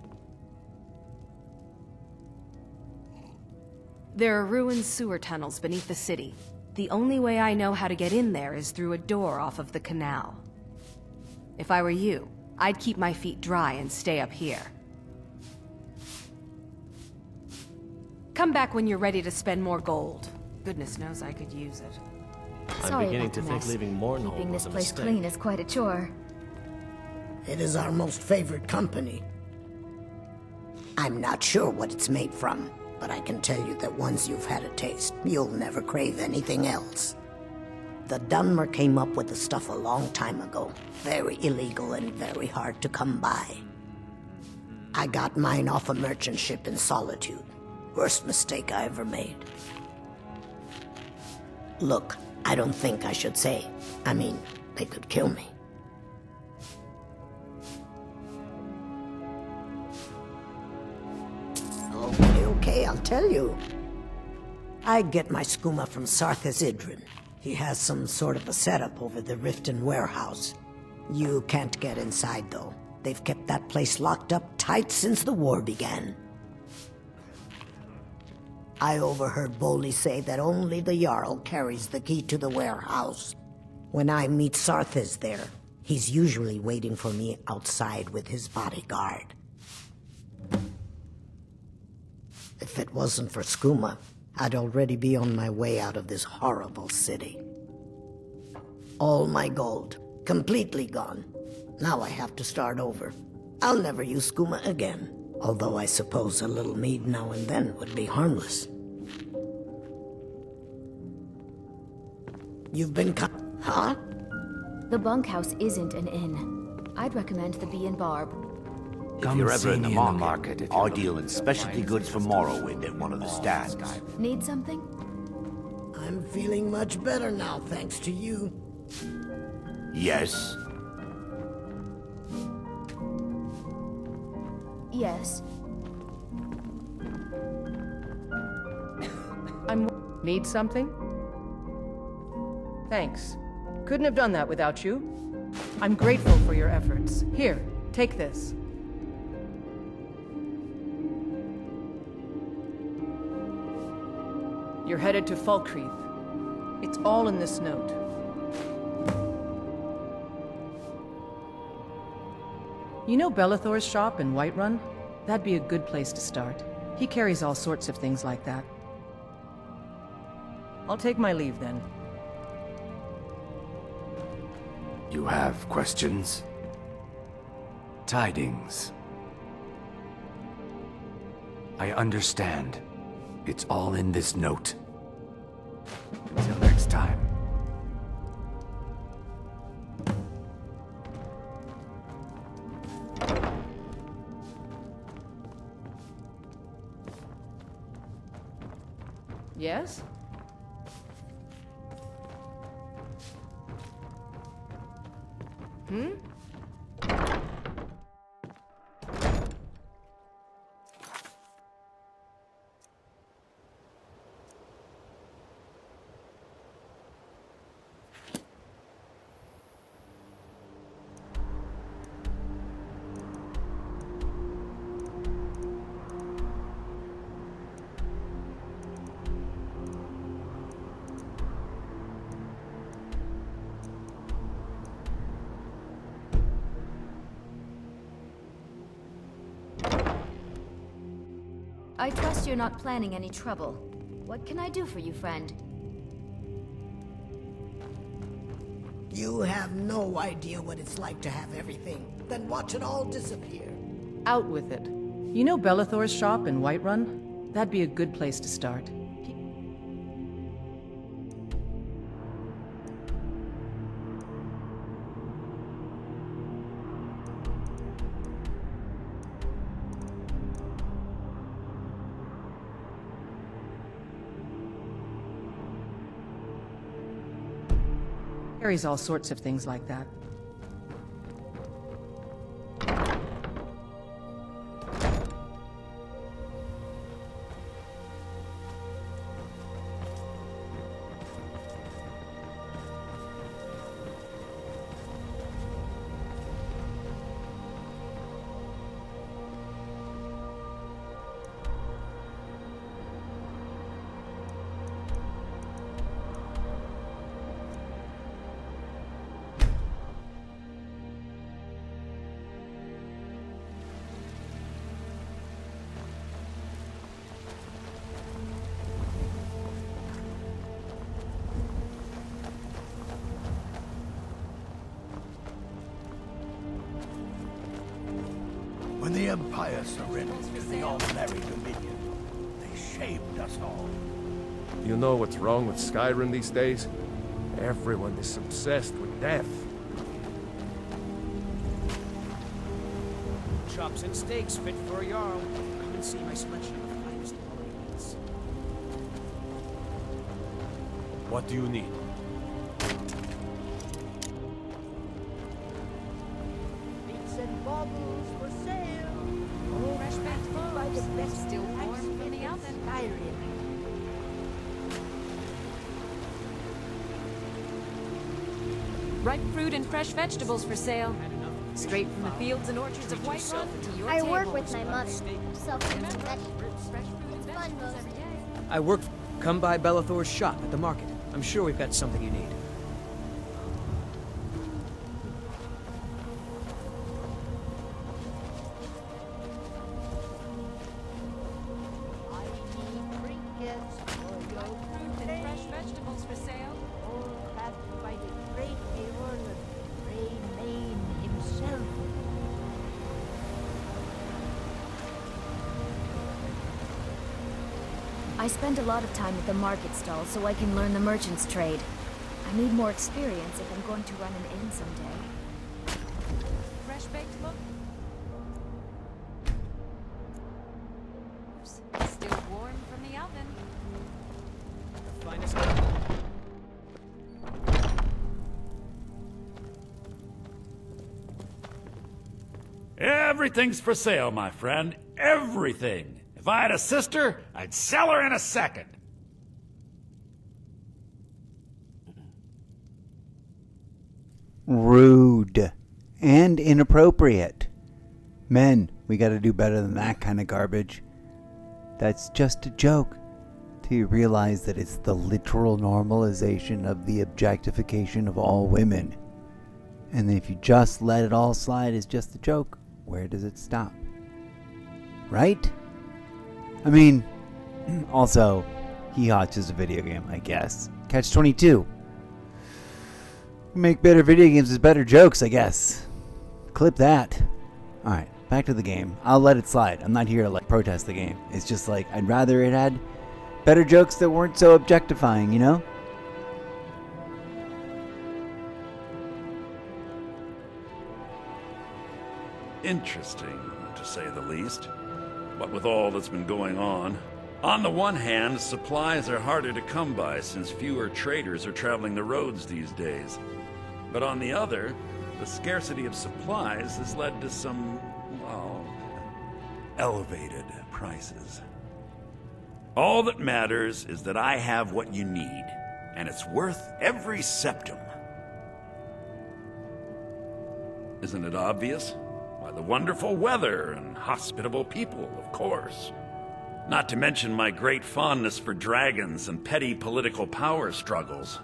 There are ruined sewer tunnels beneath the city. The only way I know how to get in there is through a door off of the canal. If I were you, I'd keep my feet dry and stay up here. Come back when you're ready to spend more gold. Goodness knows I could use it. Sorry I'm beginning about to the think mess. leaving Mournhold Keeping was this a place mistake. clean is quite a chore. It is our most favorite company. I'm not sure what it's made from, but I can tell you that once you've had a taste, you'll never crave anything else. The Dunmer came up with the stuff a long time ago. Very illegal and very hard to come by. I got mine off a merchant ship in Solitude. Worst mistake I ever made. Look, I don't think I should say. I mean, they could kill me. Okay, I'll tell you. I get my skooma from Sarthas Idrin. He has some sort of a setup over the Riften warehouse. You can't get inside, though. They've kept that place locked up tight since the war began. I overheard Bolli say that only the Jarl carries the key to the warehouse. When I meet Sarthas there, he's usually waiting for me outside with his bodyguard. If it wasn't for skooma, I'd already be on my way out of this horrible city. All my gold, completely gone. Now I have to start over. I'll never use skooma again, although I suppose a little mead now and then would be harmless. You've been huh? The bunkhouse isn't an inn. I'd recommend the Bee and Barb. If you're ever in the market, I deal in specialty goods for Morrowind at one of the stands. Need something? I'm feeling much better now, thanks to you. Yes? Yes. Need something? Thanks. Couldn't have done that without you. I'm grateful for your efforts. Here, take this. You're headed to Falkreath. It's all in this note. You know Bellathor's shop in Whiterun? That'd be a good place to start. He carries all sorts of things like that. I'll take my leave then. You have questions? Tidings. I understand. It's all in this note. Until next time. Yes? Hmm? I trust you're not planning any trouble. What can I do for you, friend? You have no idea what it's like to have everything, then watch it all disappear. Out with it. You know Bellathor's shop in Whiterun? That'd be a good place to start. Carries all sorts of things like that. When the Empire surrendered to the All-Merry Dominion, they shamed us all. You know what's wrong with Skyrim these days? Everyone is obsessed with death. Chops and steaks fit for a Jarl. Come and see my selection of finest quality meats. What do you need? Meats and baubles for sale. Oh, Fresh baked by the best still warm from the oven. Skyrim. Ripe fruit and fresh vegetables for sale. Straight from the fields and orchards of Whiterun to your I table. work with my mother. Self-raising vegetables. It's fun most of the day. I work. Come by Bellathor's shop at the market. I'm sure we've got something you need. Fruit and fresh vegetables for sale. All crafted by the great Eorlund, Grey Mane himself. I spend a lot of time at the market stall so I can learn the merchant's trade. I need more experience if I'm going to run an inn someday. Fresh baked look. Still warm from the oven. The finest. Everything's for sale, my friend. Everything. If I had a sister, I'd sell her in a second. Rude. And inappropriate. Men, we gotta do better than that kind of garbage. That's just a joke. Till you realize that it's the literal normalization of the objectification of all women. And if you just let it all slide as just a joke, where does it stop? Right? I mean, also, he watches a video game, I guess. Catch-22. Make better video games with better jokes, I guess. Clip that. Alright, back to the game. I'll let it slide. I'm not here to protest the game. It's just I'd rather it had better jokes that weren't so objectifying, you know? Interesting, to say the least. What with all that's been going on. On the one hand, supplies are harder to come by since fewer traders are traveling the roads these days. But on the other, the scarcity of supplies has led to some, well, elevated prices. All that matters is that I have what you need, and it's worth every septum. Isn't it obvious? Why, the wonderful weather and hospitable people, of course. Not to mention my great fondness for dragons and petty political power struggles.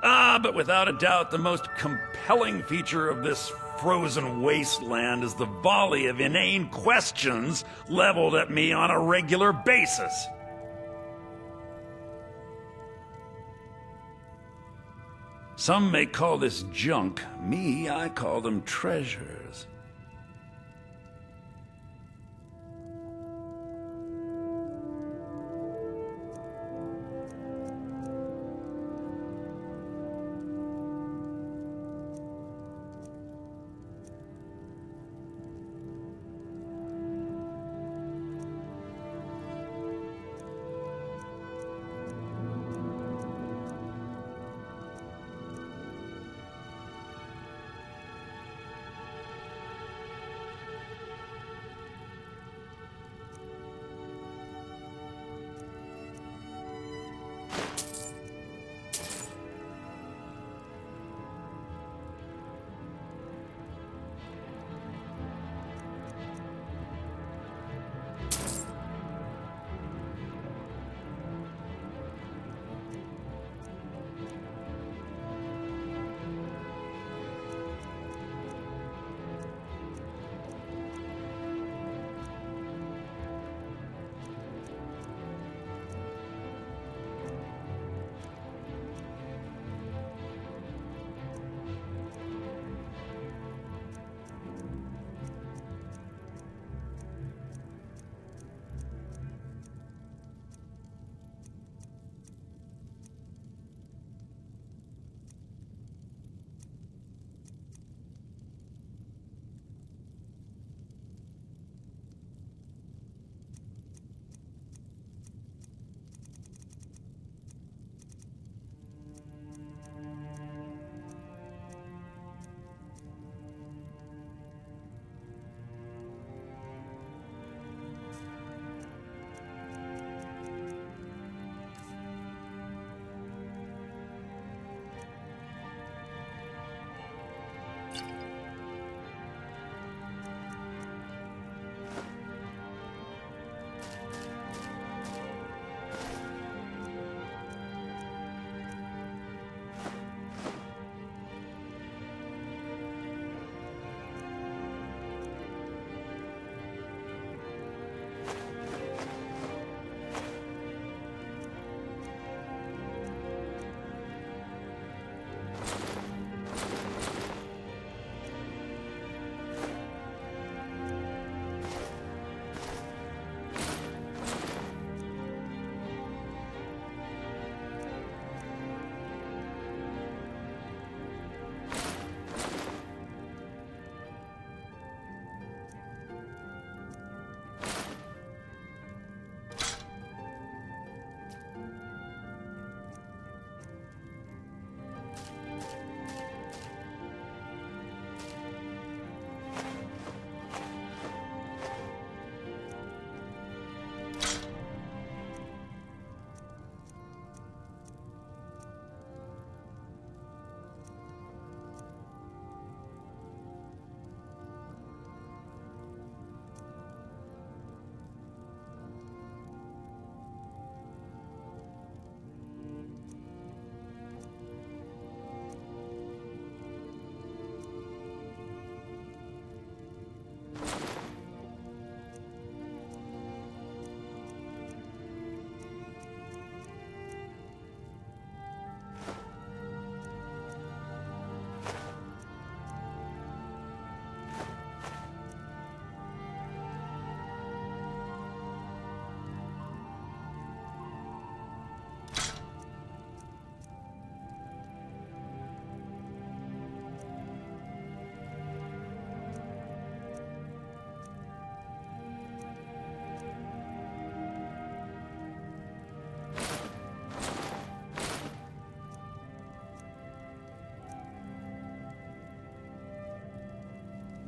But without a doubt, the most compelling feature of this frozen wasteland is the volley of inane questions leveled at me on a regular basis. Some may call this junk. Me, I call them treasures.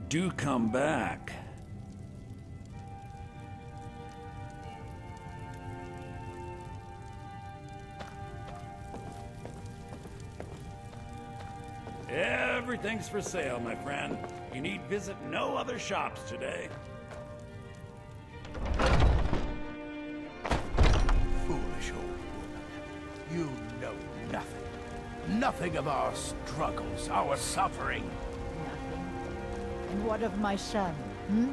do come back. Everything's for sale, my friend. You need visit no other shops today. Foolish old woman. You know nothing. Nothing of our struggles, our suffering. And what of my son, hmm?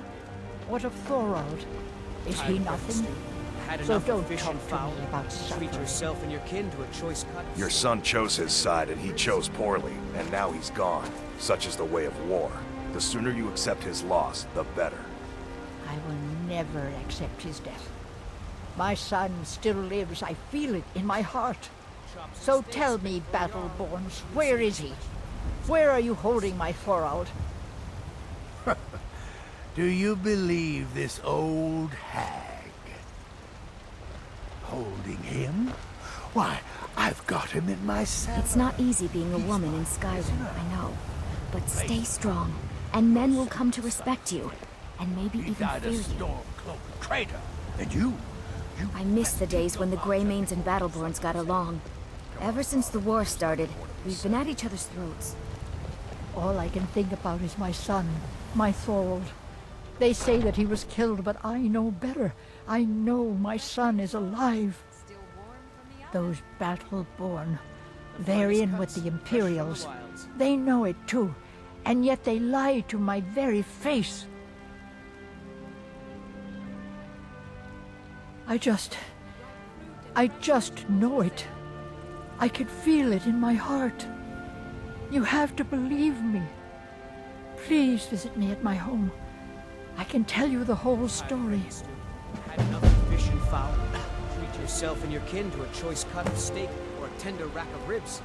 What of Thorold? Is he nothing? Had So enough don't of fish talk and to fowl. me about suffering. Treat yourself and your kin to a choice cut. Your son chose his side and he chose poorly, and now he's gone. Such is the way of war. The sooner you accept his loss, the better. I will never accept his death. My son still lives. I feel it in my heart. So tell me, Battleborns, where is he? Where are you holding my Thorold? Do you believe this old hag? Holding him? Why, I've got him in my cell. It's not easy being a woman in Skyrim, I know. But stay strong, and men will come to respect you, and maybe He even died fear a you. storm-cloaked traitor. And you? I miss the days when the Greymanes and Battleborns got along. Ever since the war started, we've been at each other's throats. All I can think about is my son, my Thorold. They say that he was killed, but I know better. I know my son is alive. Those Battleborn, they're in with the Imperials. They know it too, and yet they lie to my very face. I just know it. I can feel it in my heart. You have to believe me. Please visit me at my home. I can tell you the whole story. Had enough of fish and fowl. Treat yourself and your kin to a choice cut of steak or a tender rack of ribs.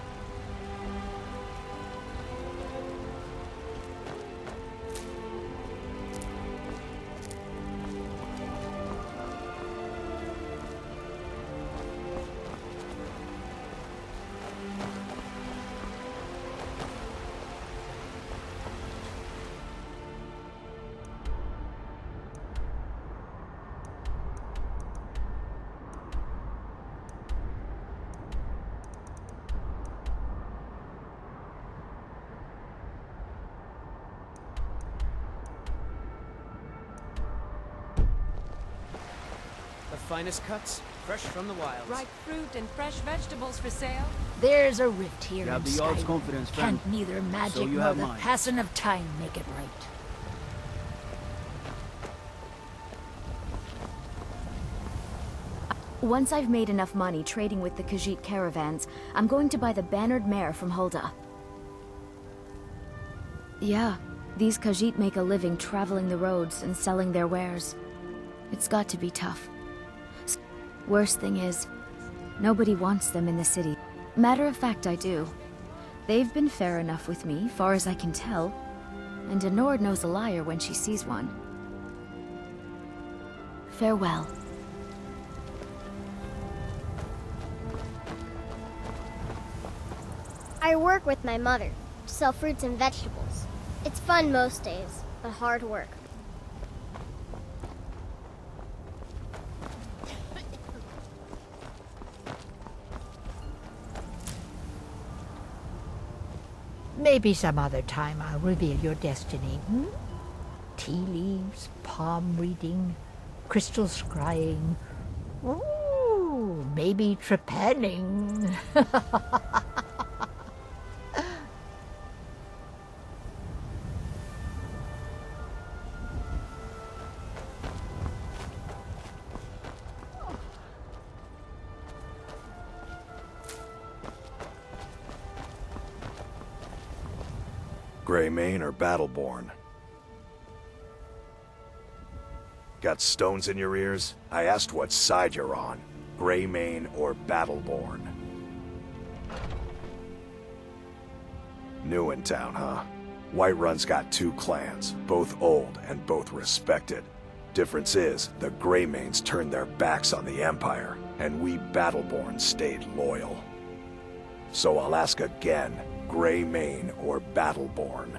The finest cuts, fresh from the wilds. Ripe fruit and fresh vegetables for sale. There's a rift here You have in the Jarl's Skyrim. confidence, friend. Can't neither magic So you nor have the mine. passing of time make it right. Once I've made enough money trading with the Khajiit caravans, I'm going to buy the bannered mare from Hulda. Yeah, these Khajiit make a living traveling the roads and selling their wares. It's got to be tough. Worst thing is, nobody wants them in the city. Matter of fact, I do. They've been fair enough with me, far as I can tell. And a Nord knows a liar when she sees one. Farewell. I work with my mother to sell fruits and vegetables. It's fun most days, but hard work. Maybe some other time I'll reveal your destiny, hmm? Tea leaves, palm reading, crystal scrying. Ooh, maybe trepanning. Greymane or Battleborn? Got stones in your ears? I asked what side you're on. Greymane or Battleborn? New in town, huh? Whiterun's got two clans, both old and both respected. Difference is, the Greymanes turned their backs on the Empire, and we Battleborn stayed loyal. So I'll ask again, Greymane or Battleborn?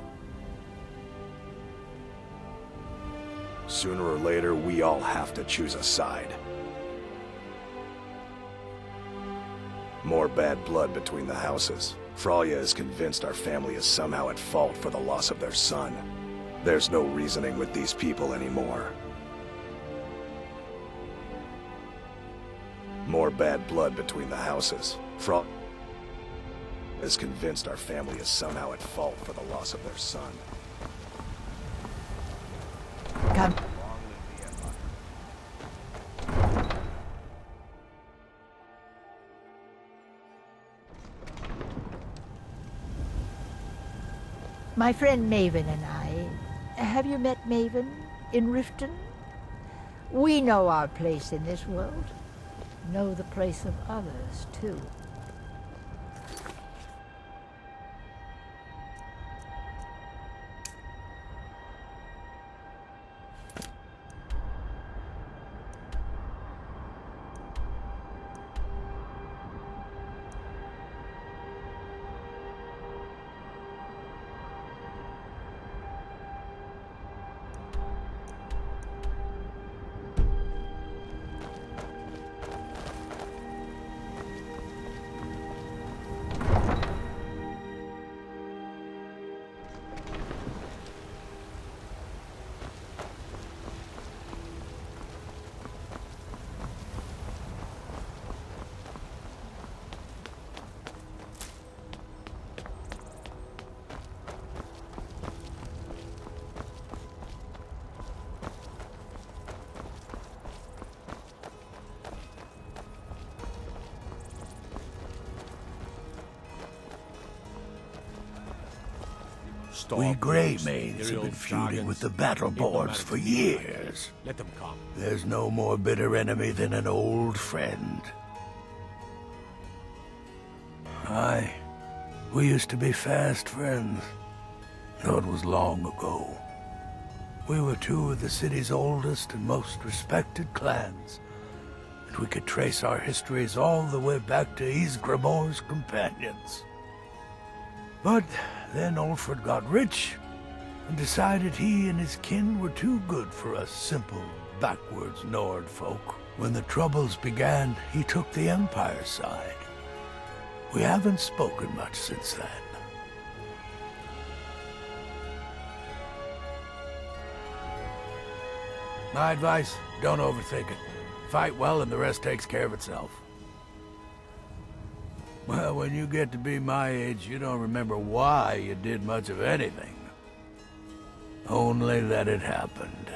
Sooner or later, we all have to choose a side. More bad blood between the houses. Fralya is convinced our family is somehow at fault for the loss of their son. There's no reasoning with these people anymore. More bad blood between the houses. Fralya is convinced our family is somehow at fault for the loss of their son. Come. My friend Maven and I. Have you met Maven in Riften? We know our place in this world. Know the place of others, too. We Greymaids have been feuding with the Battleborns for years. Let them come. There's no more bitter enemy than an old friend. Aye, we used to be fast friends, though it was long ago. We were two of the city's oldest and most respected clans, and we could trace our histories all the way back to Ysgramor's companions. But then Ulfred got rich and decided he and his kin were too good for us simple, backwards Nord folk. When the Troubles began, he took the Empire's side. We haven't spoken much since then. My advice, don't overthink it. Fight well and the rest takes care of itself. Well, when you get to be my age, you don't remember why you did much of anything. Only that it happened.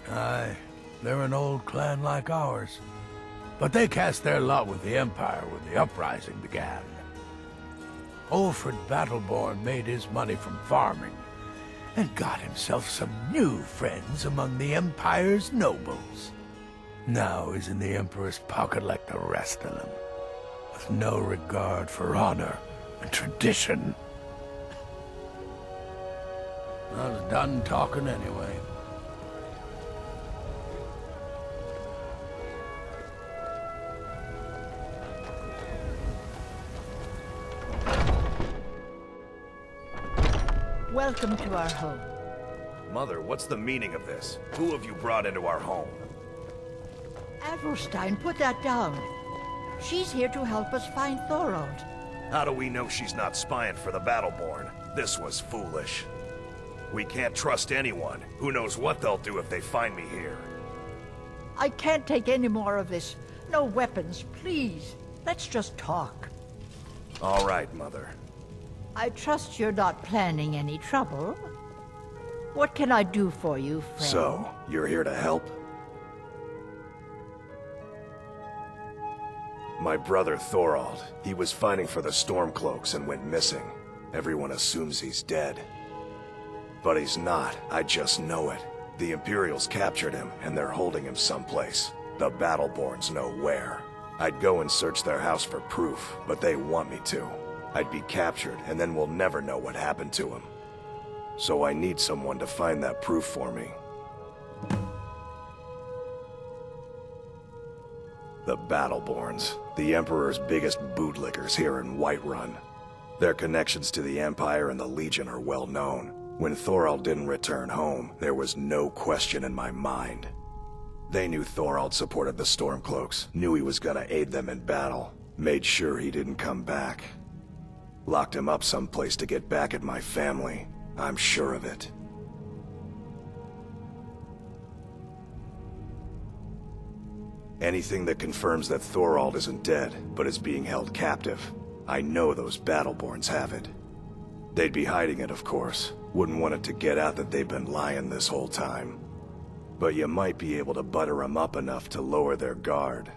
Aye, they're an old clan like ours. But they cast their lot with the Empire when the uprising began. Ulfred Battleborn made his money from farming, and got himself some new friends among the Empire's nobles. Now he's in the Emperor's pocket like the rest of them, with no regard for honor and tradition. I was done talking anyway. Welcome to our home. Mother, what's the meaning of this? Who have you brought into our home? Adelstein, put that down. She's here to help us find Thorold. How do we know she's not spying for the Battleborn? This was foolish. We can't trust anyone. Who knows what they'll do if they find me here? I can't take any more of this. No weapons, please. Let's just talk. All right, Mother. I trust you're not planning any trouble. What can I do for you, friend? So, you're here to help? My brother Thorold. He was fighting for the Stormcloaks and went missing. Everyone assumes he's dead. But he's not. I just know it. The Imperials captured him, and they're holding him someplace. The Battleborns know where. I'd go and search their house for proof, but they want me to. I'd be captured, and then we'll never know what happened to him. So I need someone to find that proof for me. The Battleborns, the Emperor's biggest bootlickers here in Whiterun. Their connections to the Empire and the Legion are well known. When Thorald didn't return home, there was no question in my mind. They knew Thorald supported the Stormcloaks, knew he was gonna aid them in battle, made sure he didn't come back. Locked him up someplace to get back at my family. I'm sure of it. Anything that confirms that Thorald isn't dead, but is being held captive. I know those Battleborns have it. They'd be hiding it, of course. Wouldn't want it to get out that they've been lying this whole time. But you might be able to butter them up enough to lower their guard.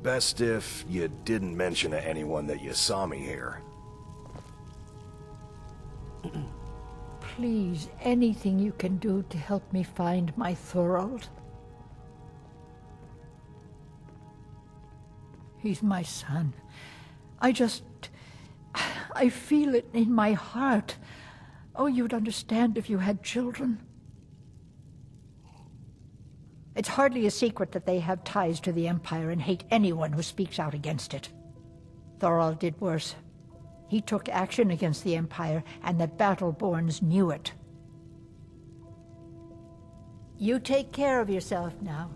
Best if you didn't mention to anyone that you saw me here. Please, anything you can do to help me find my Thorald? He's my son. I feel it in my heart. Oh, you'd understand if you had children. It's hardly a secret that they have ties to the Empire and hate anyone who speaks out against it. Thorald did worse. He took action against the Empire, and the Battleborns knew it. You take care of yourself now.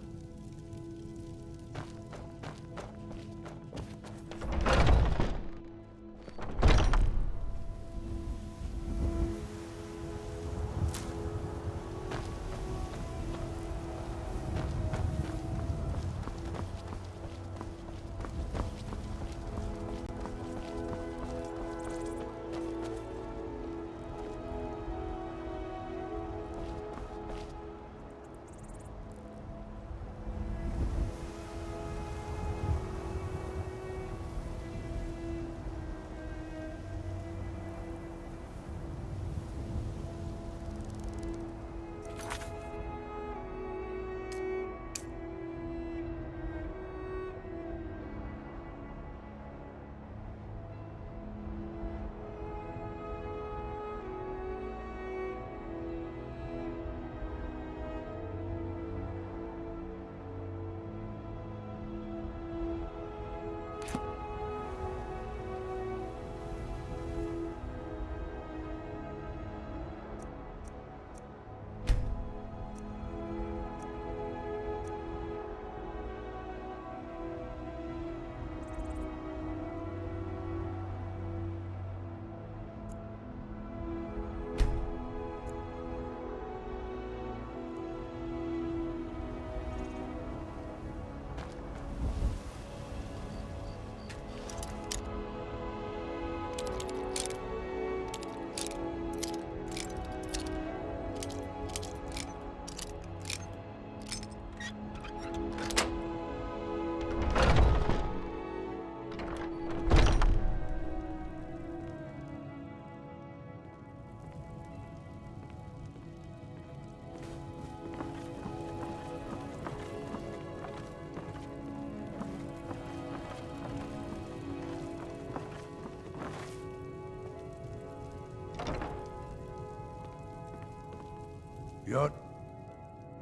You're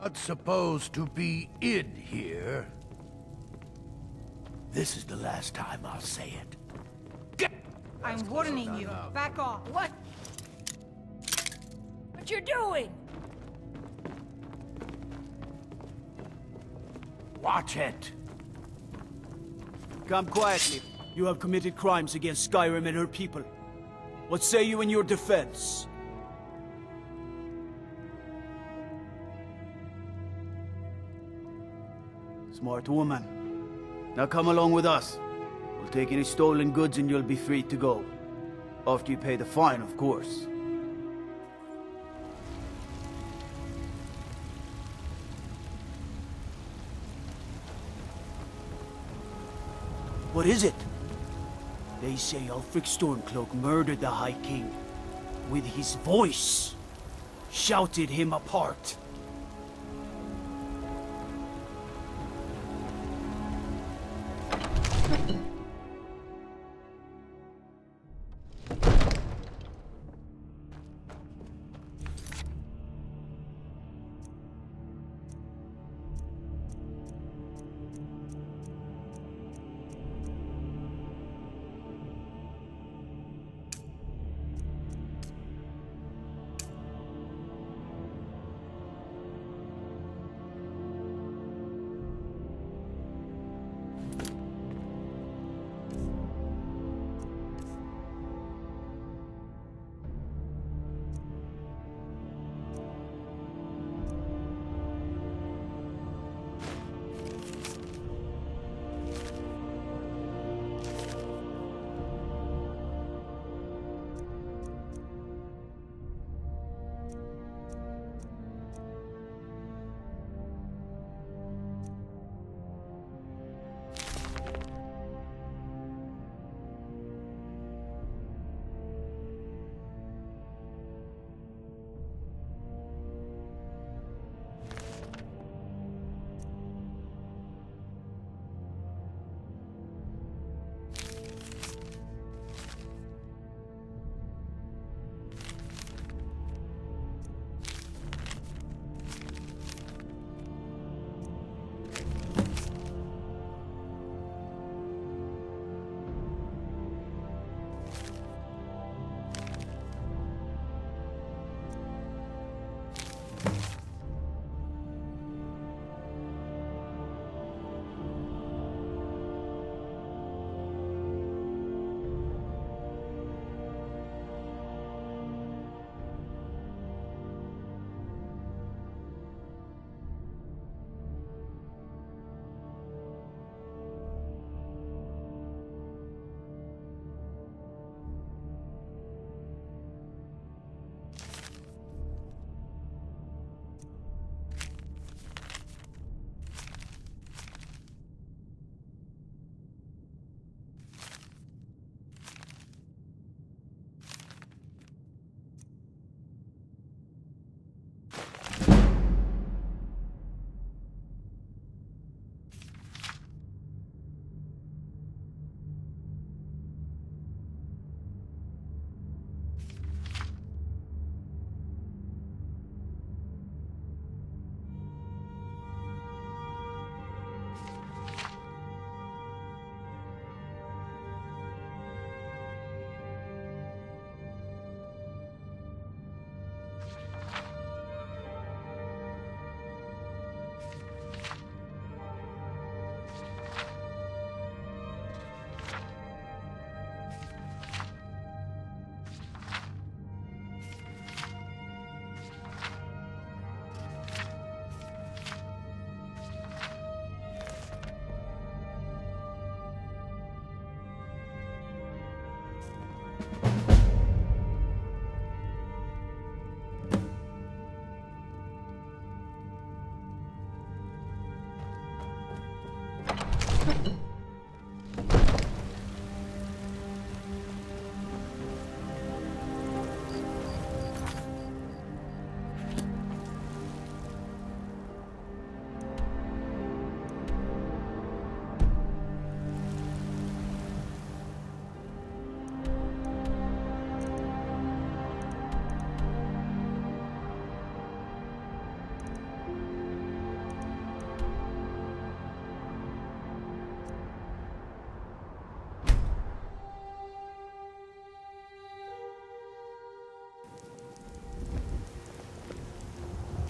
not supposed to be in here. This is the last time I'll say it. I'm warning you. Back off. What? What you doing? Watch it. Come quietly. You have committed crimes against Skyrim and her people. What say you in your defense? Smart woman. Now come along with us. We'll take any stolen goods and you'll be free to go. After you pay the fine, of course. What is it? They say Ulfric Stormcloak murdered the High King. With his voice. Shouted him apart.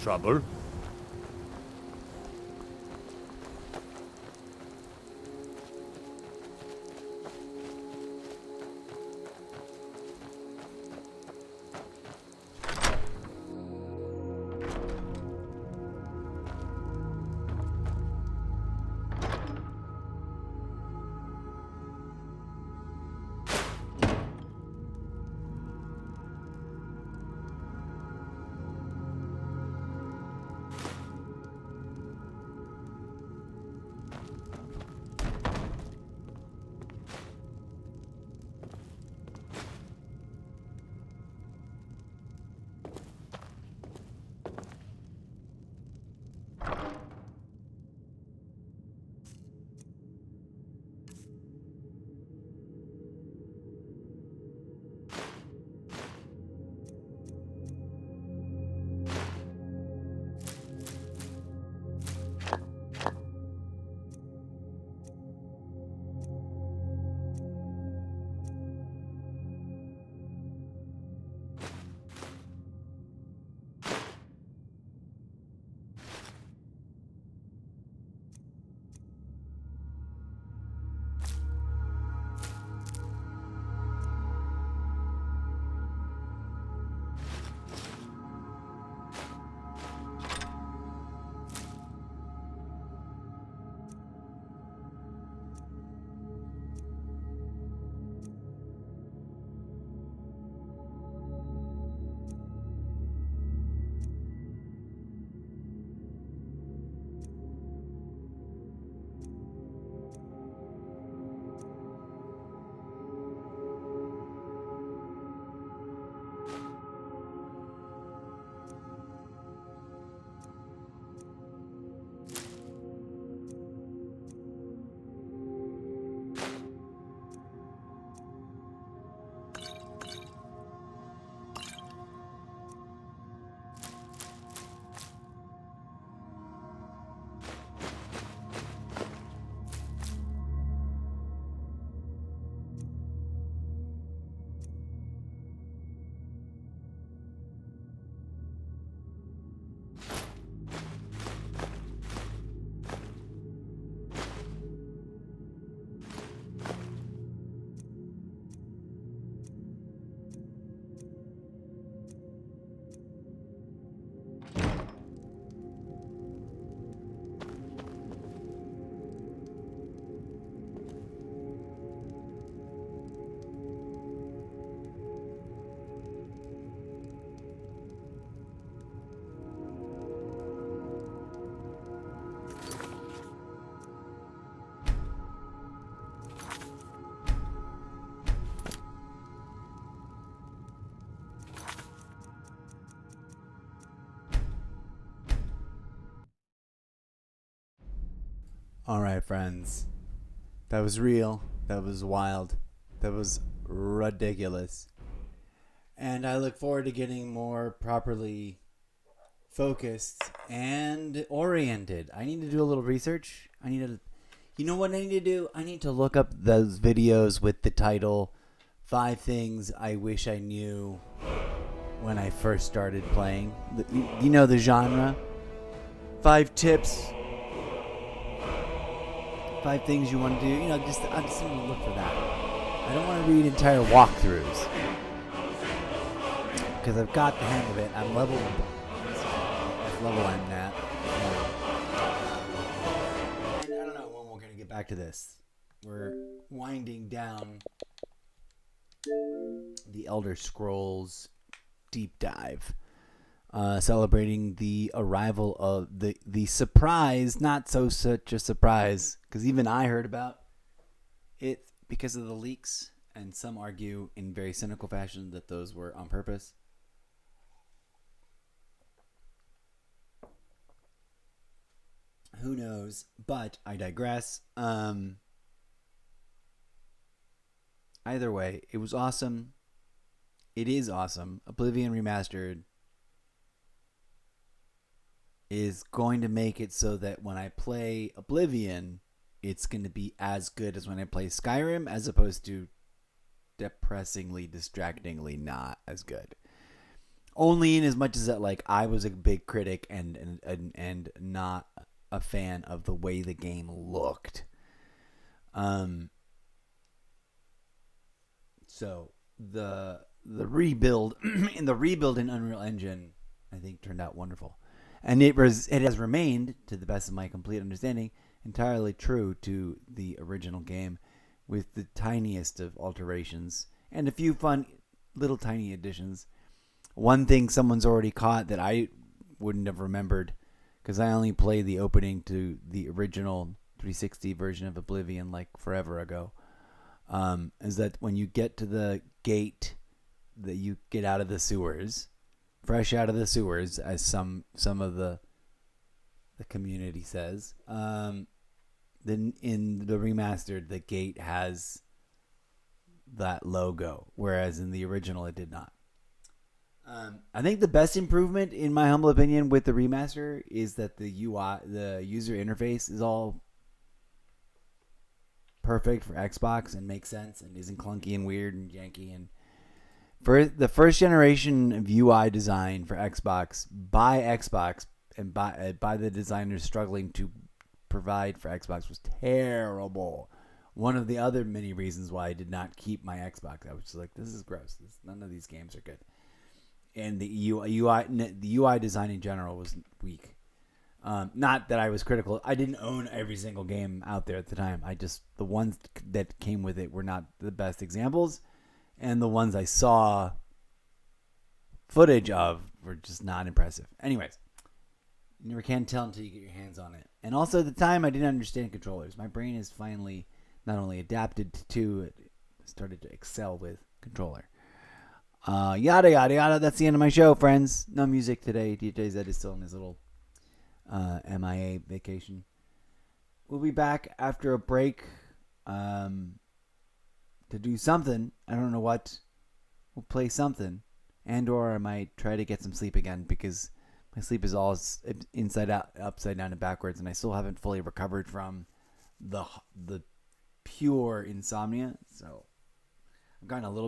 trouble? All right, friends. That was real. That was wild. That was ridiculous. And I look forward to getting more properly focused and oriented. I need to do a little research. You know what I need to do? I need to look up those videos with the title 5 Things I Wish I Knew When I First Started Playing. You know the genre? 5 tips. 5 things you want to do. You know, I'm just going to look for that. I don't want to read entire walkthroughs, because I've got the hang of it. I'm level. What level I'm at. And I don't know when we're going to get back to this. We're winding down the Elder Scrolls deep dive, celebrating the arrival of the surprise, not so such a surprise, because even I heard about it because of the leaks, and some argue in very cynical fashion that those were on purpose. Who knows? But I digress. Either way, it was awesome. It is awesome. Oblivion Remastered is going to make it so that when I play Oblivion, it's going to be as good as when I play Skyrim, as opposed to depressingly, distractingly not as good. Only in as much as that, like, I was a big critic and not a fan of the way the game looked. So the rebuild in Unreal Engine, I think, turned out wonderful, and it has remained, to the best of my complete understanding, entirely true to the original game, with the tiniest of alterations and a few fun little tiny additions. One thing someone's already caught that I wouldn't have remembered, because I only played the opening to the original 360 version of Oblivion like forever ago, is that when you get to the gate that you get out of the sewers, fresh out of the sewers, as some of the community says, then in the remastered, the gate has that logo, whereas in the original it did not. I think the best improvement, in my humble opinion, with the remaster is that the UI, the user interface, is all perfect for Xbox and makes sense and isn't clunky and weird and janky. And for the first generation of UI design for Xbox by Xbox and by the designers struggling to provide for Xbox was terrible. One of the other many reasons why I did not keep my Xbox. I was just like, this is gross. None of these games are good. And the UI design in general was weak. Not that I was critical. I didn't own every single game out there at the time. The ones that came with it were not the best examples, and the ones I saw footage of were just not impressive. Anyways, you never can tell until you get your hands on it. And also at the time, I didn't understand controllers. My brain is finally not only adapted to it, started to excel with controller. Yada, yada, yada. That's the end of my show, friends. No music today. DJ Zed is still in his little MIA vacation. We'll be back after a break to do something. I don't know what. We'll play something. And/or I might try to get some sleep again, because my sleep is all inside out, upside down, and backwards, and I still haven't fully recovered from the pure insomnia. So I've gotten a little